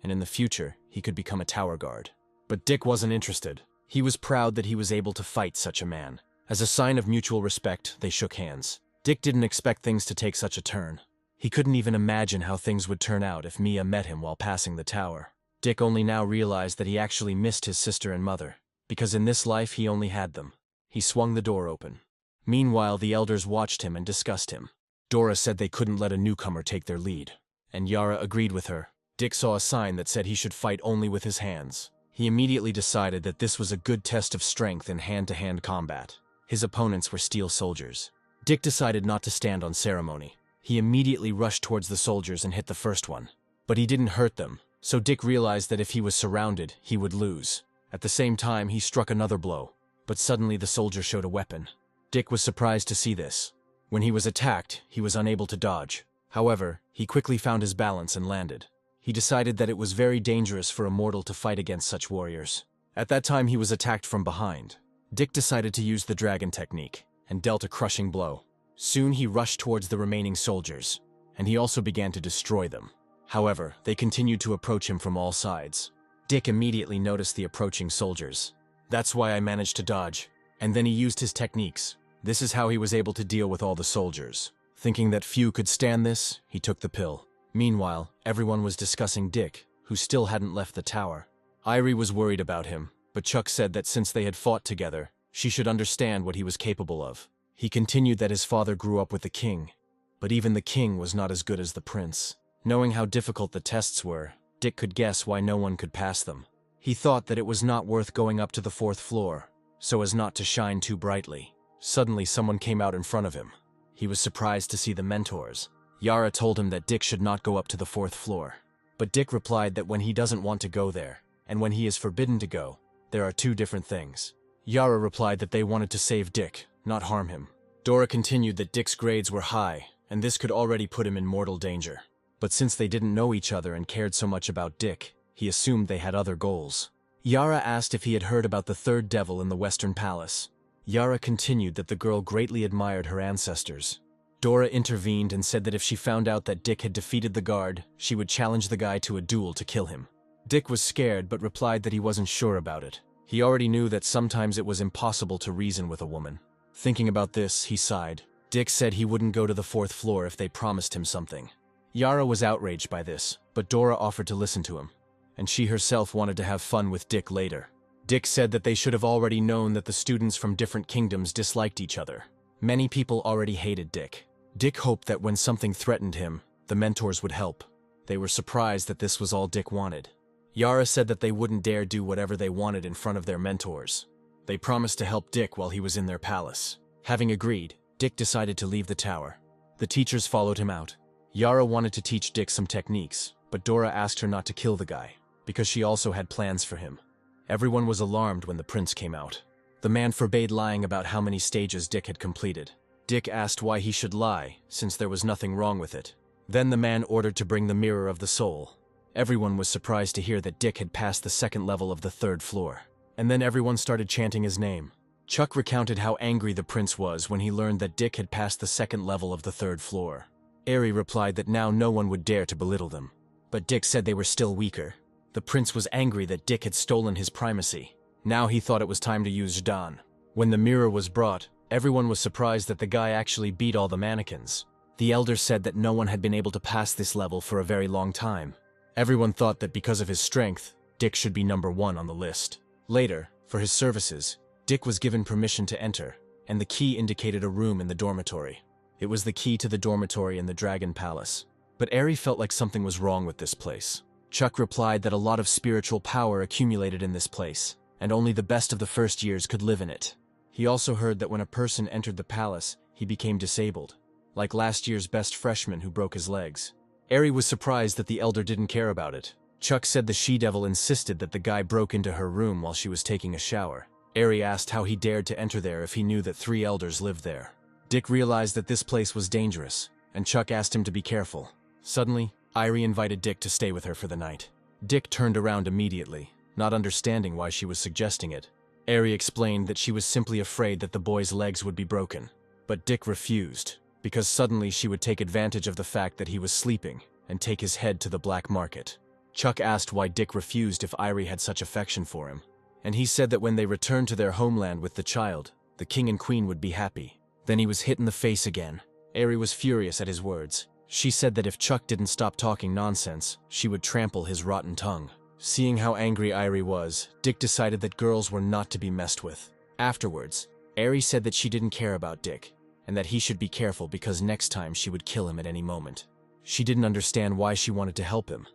and in the future, he could become a tower guard. But Dick wasn't interested. He was proud that he was able to fight such a man. As a sign of mutual respect, they shook hands. Dick didn't expect things to take such a turn. He couldn't even imagine how things would turn out if Mia met him while passing the tower. Dick only now realized that he actually missed his sister and mother, because in this life he only had them. He swung the door open. Meanwhile, the elders watched him and discussed him. Dora said they couldn't let a newcomer take their lead, and Yara agreed with her. Dick saw a sign that said he should fight only with his hands. He immediately decided that this was a good test of strength in hand-to-hand combat. His opponents were steel soldiers. Dick decided not to stand on ceremony. He immediately rushed towards the soldiers and hit the first one. But he didn't hurt them, so Dick realized that if he was surrounded, he would lose. At the same time, he struck another blow, but suddenly the soldier showed a weapon. Dick was surprised to see this. When he was attacked, he was unable to dodge. However, he quickly found his balance and landed. He decided that it was very dangerous for a mortal to fight against such warriors. At that time, he was attacked from behind. Dick decided to use the dragon technique, and dealt a crushing blow. Soon he rushed towards the remaining soldiers, and he also began to destroy them. However, they continued to approach him from all sides. Dick immediately noticed the approaching soldiers. "That's why I managed to dodge." And then he used his techniques. This is how he was able to deal with all the soldiers. Thinking that few could stand this, he took the pill. Meanwhile, everyone was discussing Dick, who still hadn't left the tower. Irie was worried about him, but Chuck said that since they had fought together, she should understand what he was capable of. He continued that his father grew up with the king, but even the king was not as good as the prince. Knowing how difficult the tests were, Dick could guess why no one could pass them. He thought that it was not worth going up to the 4th floor, so as not to shine too brightly. Suddenly someone came out in front of him. He was surprised to see the mentors. Yara told him that Dick should not go up to the 4th floor. But Dick replied that when he doesn't want to go there, and when he is forbidden to go, there are two different things. Yara replied that they wanted to save Dick, not harm him. Dora continued that Dick's grades were high, and this could already put him in mortal danger. But since they didn't know each other and cared so much about Dick, he assumed they had other goals. Yara asked if he had heard about the third devil in the Western Palace. Yara continued that the girl greatly admired her ancestors. Dora intervened and said that if she found out that Dick had defeated the guard, she would challenge the guy to a duel to kill him. Dick was scared but replied that he wasn't sure about it. He already knew that sometimes it was impossible to reason with a woman. Thinking about this, he sighed. Dick said he wouldn't go to the 4th floor if they promised him something. Yara was outraged by this, but Dora offered to listen to him, and she herself wanted to have fun with Dick later. Dick said that they should have already known that the students from different kingdoms disliked each other. Many people already hated Dick. Dick hoped that when something threatened him, the mentors would help. They were surprised that this was all Dick wanted. Yara said that they wouldn't dare do whatever they wanted in front of their mentors. They promised to help Dick while he was in their palace. Having agreed, Dick decided to leave the tower. The teachers followed him out. Yara wanted to teach Dick some techniques, but Dora asked her not to kill the guy, because she also had plans for him. Everyone was alarmed when the prince came out. The man forbade lying about how many stages Dick had completed. Dick asked why he should lie, since there was nothing wrong with it. Then the man ordered to bring the mirror of the soul. Everyone was surprised to hear that Dick had passed the 2nd level of the 3rd floor. And then everyone started chanting his name. Chuck recounted how angry the prince was when he learned that Dick had passed the 2nd level of the 3rd floor. Aerie replied that now no one would dare to belittle them. But Dick said they were still weaker. The prince was angry that Dick had stolen his primacy. Now he thought it was time to use Zhdan. When the mirror was brought, everyone was surprised that the guy actually beat all the mannequins. The elder said that no one had been able to pass this level for a very long time. Everyone thought that because of his strength, Dick should be number 1 on the list. Later, for his services, Dick was given permission to enter, and the key indicated a room in the dormitory. It was the key to the dormitory in the Dragon Palace. But Aerie felt like something was wrong with this place. Chuck replied that a lot of spiritual power accumulated in this place, and only the best of the first years could live in it. He also heard that when a person entered the palace, he became disabled, like last year's best freshman who broke his legs. Aerie was surprised that the elder didn't care about it. Chuck said the she-devil insisted that the guy broke into her room while she was taking a shower. Aerie asked how he dared to enter there if he knew that 3 elders lived there. Dick realized that this place was dangerous, and Chuck asked him to be careful. Suddenly, Irie invited Dick to stay with her for the night. Dick turned around immediately, not understanding why she was suggesting it. Aerie explained that she was simply afraid that the boy's legs would be broken. But Dick refused, because suddenly she would take advantage of the fact that he was sleeping and take his head to the black market. Chuck asked why Dick refused if Irie had such affection for him, and he said that when they returned to their homeland with the child, the king and queen would be happy. Then he was hit in the face again. Aerie was furious at his words. She said that if Chuck didn't stop talking nonsense, she would trample his rotten tongue. Seeing how angry Irie was, Dick decided that girls were not to be messed with. Afterwards, Aerie said that she didn't care about Dick, and that he should be careful because next time she would kill him at any moment. She didn't understand why she wanted to help him,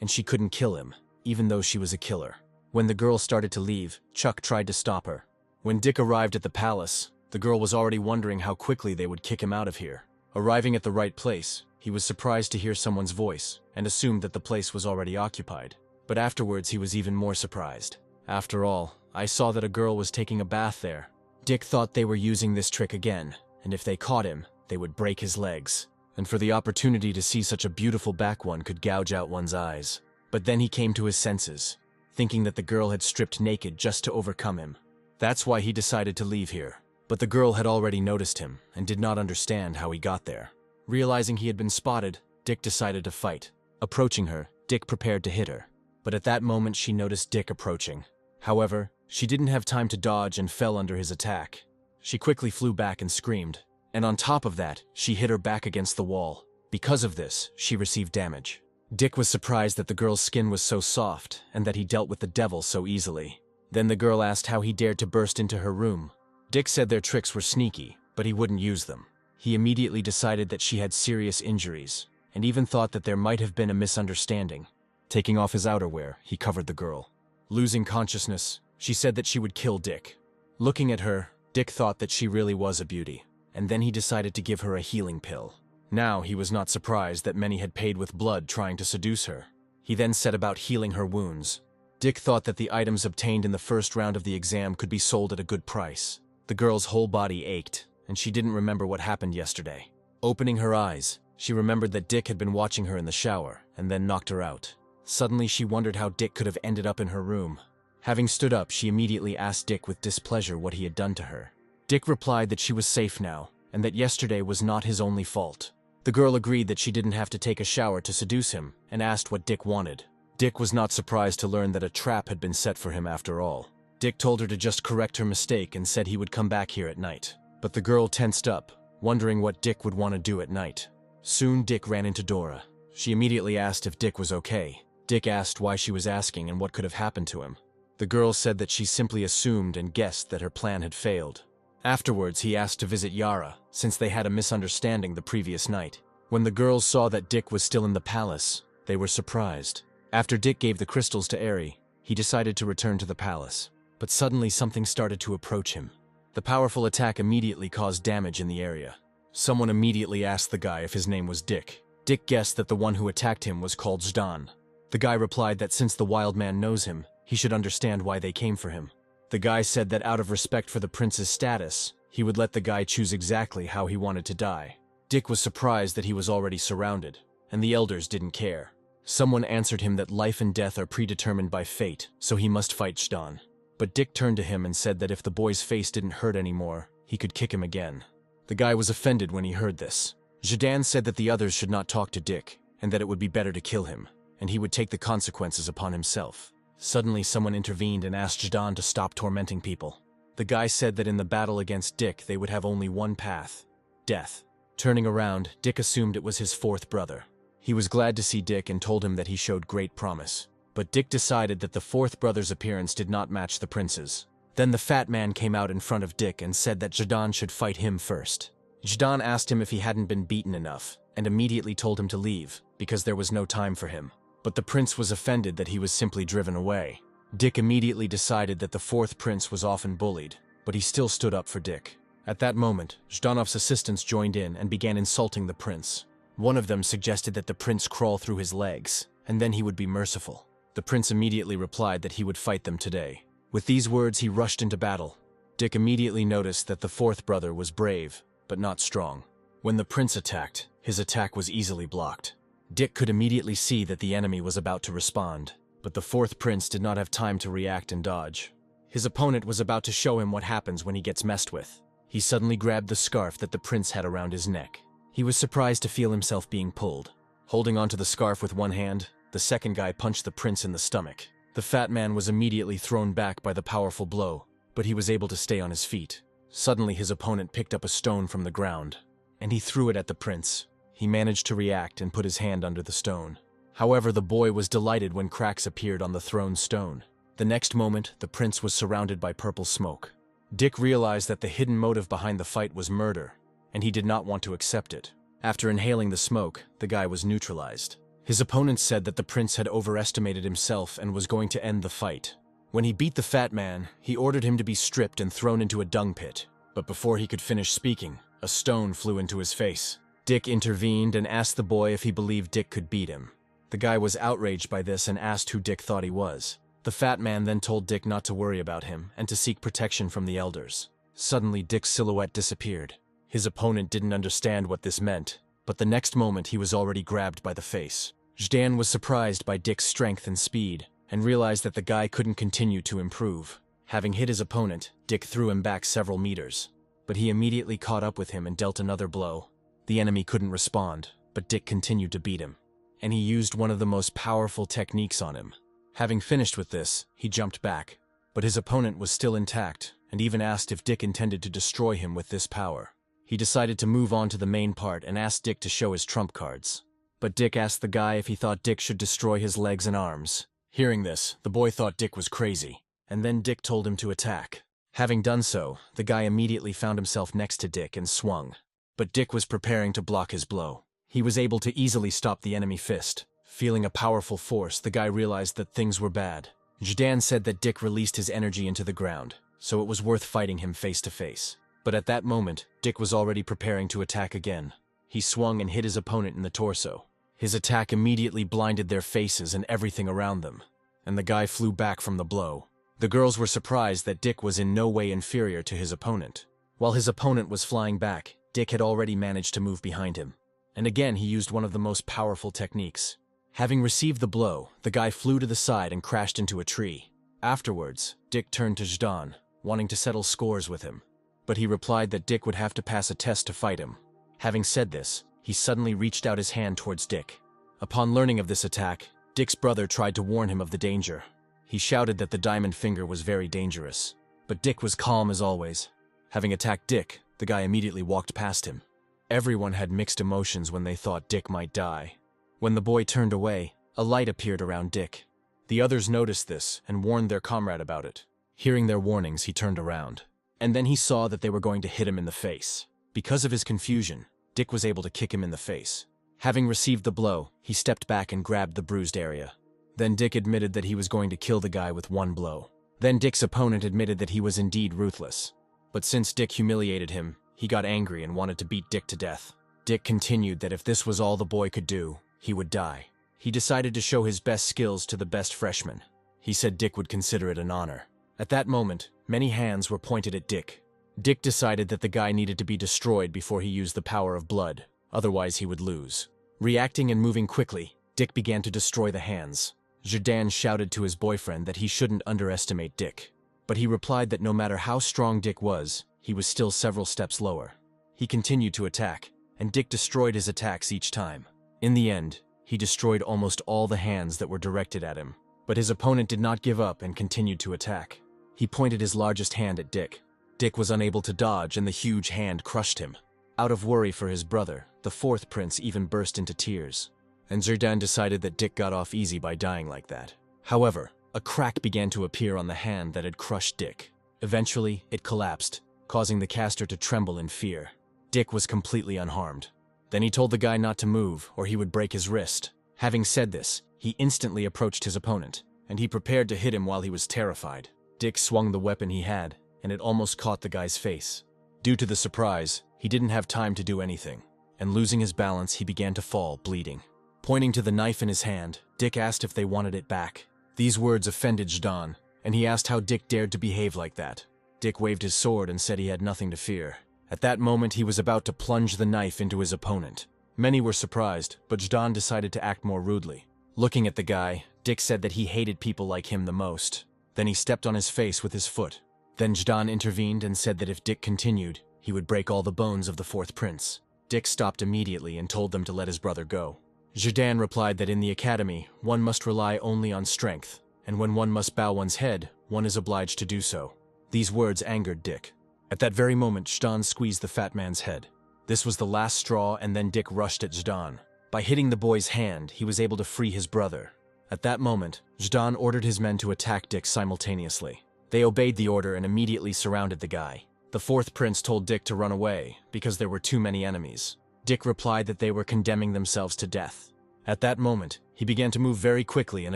and she couldn't kill him, even though she was a killer. When the girl started to leave, Chuck tried to stop her. When Dick arrived at the palace, the girl was already wondering how quickly they would kick him out of here. Arriving at the right place, he was surprised to hear someone's voice and assumed that the place was already occupied. But afterwards he was even more surprised. After all, I saw that a girl was taking a bath there. Dick thought they were using this trick again, and if they caught him, they would break his legs. And for the opportunity to see such a beautiful back one could gouge out one's eyes. But then he came to his senses, thinking that the girl had stripped naked just to overcome him. That's why he decided to leave here. But the girl had already noticed him and did not understand how he got there. Realizing he had been spotted, Dick decided to fight. Approaching her, Dick prepared to hit her. But at that moment she noticed Dick approaching. However, she didn't have time to dodge and fell under his attack. She quickly flew back and screamed. And on top of that, she hit her back against the wall. Because of this, she received damage. Dick was surprised that the girl's skin was so soft and that he dealt with the devil so easily. Then the girl asked how he dared to burst into her room. Dick said their tricks were sneaky, but he wouldn't use them. He immediately decided that she had serious injuries, and even thought that there might have been a misunderstanding. Taking off his outerwear, he covered the girl. Losing consciousness, she said that she would kill Dick. Looking at her, Dick thought that she really was a beauty, and then he decided to give her a healing pill. Now he was not surprised that many had paid with blood trying to seduce her. He then set about healing her wounds. Dick thought that the items obtained in the first round of the exam could be sold at a good price. The girl's whole body ached, and she didn't remember what happened yesterday. Opening her eyes, she remembered that Dick had been watching her in the shower, and then knocked her out. Suddenly she wondered how Dick could have ended up in her room. Having stood up, she immediately asked Dick with displeasure what he had done to her. Dick replied that she was safe now, and that yesterday was not his only fault. The girl agreed that she didn't have to take a shower to seduce him, and asked what Dick wanted. Dick was not surprised to learn that a trap had been set for him after all. Dick told her to just correct her mistake and said he would come back here at night. But the girl tensed up, wondering what Dick would want to do at night. Soon Dick ran into Dora. She immediately asked if Dick was okay. Dick asked why she was asking and what could have happened to him. The girl said that she simply assumed and guessed that her plan had failed. Afterwards, he asked to visit Yara, since they had a misunderstanding the previous night. When the girls saw that Dick was still in the palace, they were surprised. After Dick gave the crystals to Eri, he decided to return to the palace. But suddenly something started to approach him. The powerful attack immediately caused damage in the area. Someone immediately asked the guy if his name was Dick. Dick guessed that the one who attacked him was called Zhdan. The guy replied that since the wild man knows him, he should understand why they came for him. The guy said that out of respect for the prince's status, he would let the guy choose exactly how he wanted to die. Dick was surprised that he was already surrounded, and the elders didn't care. Someone answered him that life and death are predetermined by fate, so he must fight Zhdan. But Dick turned to him and said that if the boy's face didn't hurt anymore, he could kick him again. The guy was offended when he heard this. Zhdan said that the others should not talk to Dick, and that it would be better to kill him, and he would take the consequences upon himself. Suddenly someone intervened and asked Zhdan to stop tormenting people. The guy said that in the battle against Dick they would have only one path: death. Turning around, Dick assumed it was his fourth brother. He was glad to see Dick and told him that he showed great promise. But Dick decided that the fourth brother's appearance did not match the prince's. Then the fat man came out in front of Dick and said that Zhdan should fight him first. Zhdan asked him if he hadn't been beaten enough, and immediately told him to leave, because there was no time for him. But the prince was offended that he was simply driven away. Dick immediately decided that the fourth prince was often bullied, but he still stood up for Dick. At that moment, Zhdanov's assistants joined in and began insulting the prince. One of them suggested that the prince crawl through his legs, and then he would be merciful. The prince immediately replied that he would fight them today. With these words, he rushed into battle. Dick immediately noticed that the fourth brother was brave, but not strong. When the prince attacked, his attack was easily blocked. Dick could immediately see that the enemy was about to respond, but the fourth prince did not have time to react and dodge. His opponent was about to show him what happens when he gets messed with. He suddenly grabbed the scarf that the prince had around his neck. He was surprised to feel himself being pulled. Holding onto the scarf with one hand, the second guy punched the prince in the stomach. The fat man was immediately thrown back by the powerful blow, but he was able to stay on his feet. Suddenly his opponent picked up a stone from the ground, and he threw it at the prince. He managed to react and put his hand under the stone. However, the boy was delighted when cracks appeared on the thrown stone. The next moment, the prince was surrounded by purple smoke. Dick realized that the hidden motive behind the fight was murder, and he did not want to accept it. After inhaling the smoke, the guy was neutralized. His opponent said that the prince had overestimated himself and was going to end the fight. When he beat the fat man, he ordered him to be stripped and thrown into a dung pit. But before he could finish speaking, a stone flew into his face. Dick intervened and asked the boy if he believed Dick could beat him. The guy was outraged by this and asked who Dick thought he was. The fat man then told Dick not to worry about him and to seek protection from the elders. Suddenly, Dick's silhouette disappeared. His opponent didn't understand what this meant, but the next moment he was already grabbed by the face. Zhdan was surprised by Dick's strength and speed, and realized that the guy couldn't continue to improve. Having hit his opponent, Dick threw him back several meters. but he immediately caught up with him and dealt another blow. The enemy couldn't respond, but Dick continued to beat him, and he used one of the most powerful techniques on him. Having finished with this, he jumped back, but his opponent was still intact and even asked if Dick intended to destroy him with this power. He decided to move on to the main part and asked Dick to show his trump cards. But Dick asked the guy if he thought Dick should destroy his legs and arms. Hearing this, the boy thought Dick was crazy, and then Dick told him to attack. Having done so, the guy immediately found himself next to Dick and swung. But Dick was preparing to block his blow. He was able to easily stop the enemy fist. Feeling a powerful force, the guy realized that things were bad. Zidane said that Dick released his energy into the ground, so it was worth fighting him face to face. But at that moment, Dick was already preparing to attack again. He swung and hit his opponent in the torso. His attack immediately blinded their faces and everything around them, and the guy flew back from the blow. The girls were surprised that Dick was in no way inferior to his opponent. While his opponent was flying back, Dick had already managed to move behind him. And again, he used one of the most powerful techniques. Having received the blow, the guy flew to the side and crashed into a tree. Afterwards, Dick turned to Zidane, wanting to settle scores with him. But he replied that Dick would have to pass a test to fight him. Having said this, he suddenly reached out his hand towards Dick. Upon learning of this attack, Dick's brother tried to warn him of the danger. He shouted that the diamond finger was very dangerous. But Dick was calm as always. Having attacked Dick, the guy immediately walked past him. Everyone had mixed emotions when they thought Dick might die. When the boy turned away, a light appeared around Dick. The others noticed this and warned their comrade about it. Hearing their warnings, he turned around. And then he saw that they were going to hit him in the face. Because of his confusion, Dick was able to kick him in the face. Having received the blow, he stepped back and grabbed the bruised area. Then Dick admitted that he was going to kill the guy with one blow. Then Dick's opponent admitted that he was indeed ruthless. But since Dick humiliated him, he got angry and wanted to beat Dick to death. Dick continued that if this was all the boy could do, he would die. He decided to show his best skills to the best freshman. He said Dick would consider it an honor. At that moment, many hands were pointed at Dick. Dick decided that the guy needed to be destroyed before he used the power of blood, otherwise he would lose. Reacting and moving quickly, Dick began to destroy the hands. Zidane shouted to his boyfriend that he shouldn't underestimate Dick. But he replied that no matter how strong Dick was, he was still several steps lower. He continued to attack, and Dick destroyed his attacks each time. In the end, he destroyed almost all the hands that were directed at him. But his opponent did not give up and continued to attack. He pointed his largest hand at Dick. Dick was unable to dodge and the huge hand crushed him. Out of worry for his brother, the fourth prince even burst into tears. And Zidane decided that Dick got off easy by dying like that. However, a crack began to appear on the hand that had crushed Dick. Eventually, it collapsed, causing the caster to tremble in fear. Dick was completely unharmed. Then he told the guy not to move or he would break his wrist. Having said this, he instantly approached his opponent, and he prepared to hit him while he was terrified. Dick swung the weapon he had, and it almost caught the guy's face. Due to the surprise, he didn't have time to do anything, and losing his balance, he began to fall, bleeding. Pointing to the knife in his hand, Dick asked if they wanted it back. These words offended Zidane, and he asked how Dick dared to behave like that. Dick waved his sword and said he had nothing to fear. At that moment, he was about to plunge the knife into his opponent. Many were surprised, but Zidane decided to act more rudely. Looking at the guy, Dick said that he hated people like him the most. Then he stepped on his face with his foot. Then Zidane intervened and said that if Dick continued, he would break all the bones of the fourth prince. Dick stopped immediately and told them to let his brother go. Zidane replied that in the academy, one must rely only on strength, and when one must bow one's head, one is obliged to do so. These words angered Dick. At that very moment, Zidane squeezed the fat man's head. This was the last straw, and then Dick rushed at Zidane. By hitting the boy's hand, he was able to free his brother. At that moment, Zidane ordered his men to attack Dick simultaneously. They obeyed the order and immediately surrounded the guy. The fourth prince told Dick to run away, because there were too many enemies. Dick replied that they were condemning themselves to death. At that moment, he began to move very quickly and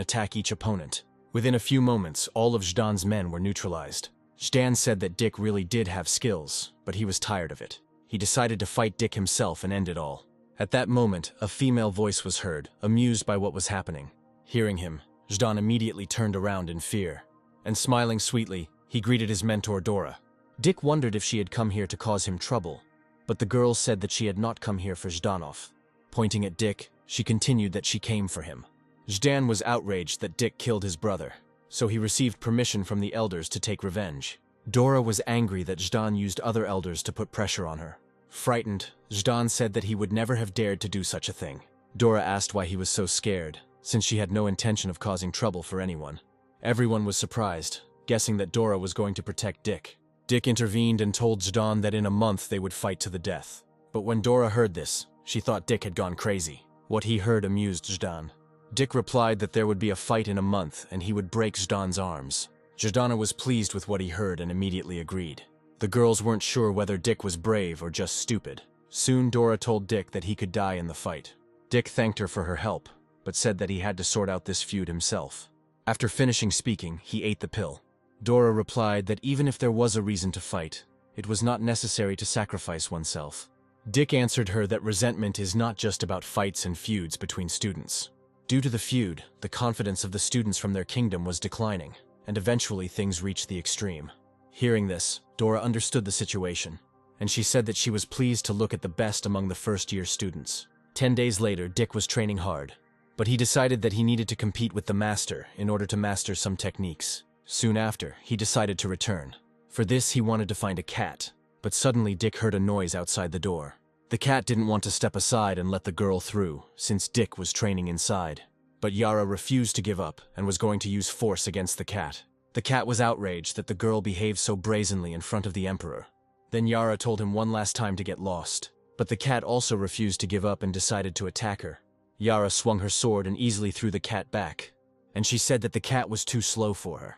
attack each opponent. Within a few moments, all of Zidane's men were neutralized. Zidane said that Dick really did have skills, but he was tired of it. He decided to fight Dick himself and end it all. At that moment, a female voice was heard, amused by what was happening. Hearing him, Zidane immediately turned around in fear. And smiling sweetly, he greeted his mentor Dora. Dick wondered if she had come here to cause him trouble, but the girl said that she had not come here for Zdanov. Pointing at Dick, she continued that she came for him. Zidane was outraged that Dick killed his brother, so he received permission from the elders to take revenge. Dora was angry that Zhdan used other elders to put pressure on her. Frightened, Zhdan said that he would never have dared to do such a thing. Dora asked why he was so scared, since she had no intention of causing trouble for anyone. Everyone was surprised, guessing that Dora was going to protect Dick. Dick intervened and told Zhdan that in a month they would fight to the death. But when Dora heard this, she thought Dick had gone crazy. What he heard amused Zhdan. Dick replied that there would be a fight in a month and he would break Zhdan's arms. Zhdan was pleased with what he heard and immediately agreed. The girls weren't sure whether Dick was brave or just stupid. Soon Dora told Dick that he could die in the fight. Dick thanked her for her help, but said that he had to sort out this feud himself. After finishing speaking, he ate the pill. Dora replied that even if there was a reason to fight, it was not necessary to sacrifice oneself. Dick answered her that resentment is not just about fights and feuds between students. Due to the feud, the confidence of the students from their kingdom was declining, and eventually things reached the extreme. Hearing this, Dora understood the situation, and she said that she was pleased to look at the best among the first-year students. 10 days later, Dick was training hard, but he decided that he needed to compete with the master in order to master some techniques. Soon after, he decided to return. For this, he wanted to find a cat, but suddenly Dick heard a noise outside the door. The cat didn't want to step aside and let the girl through, since Dick was training inside. But Yara refused to give up and was going to use force against the cat. The cat was outraged that the girl behaved so brazenly in front of the emperor. Then Yara told him one last time to get lost. But the cat also refused to give up and decided to attack her. Yara swung her sword and easily threw the cat back, and she said that the cat was too slow for her.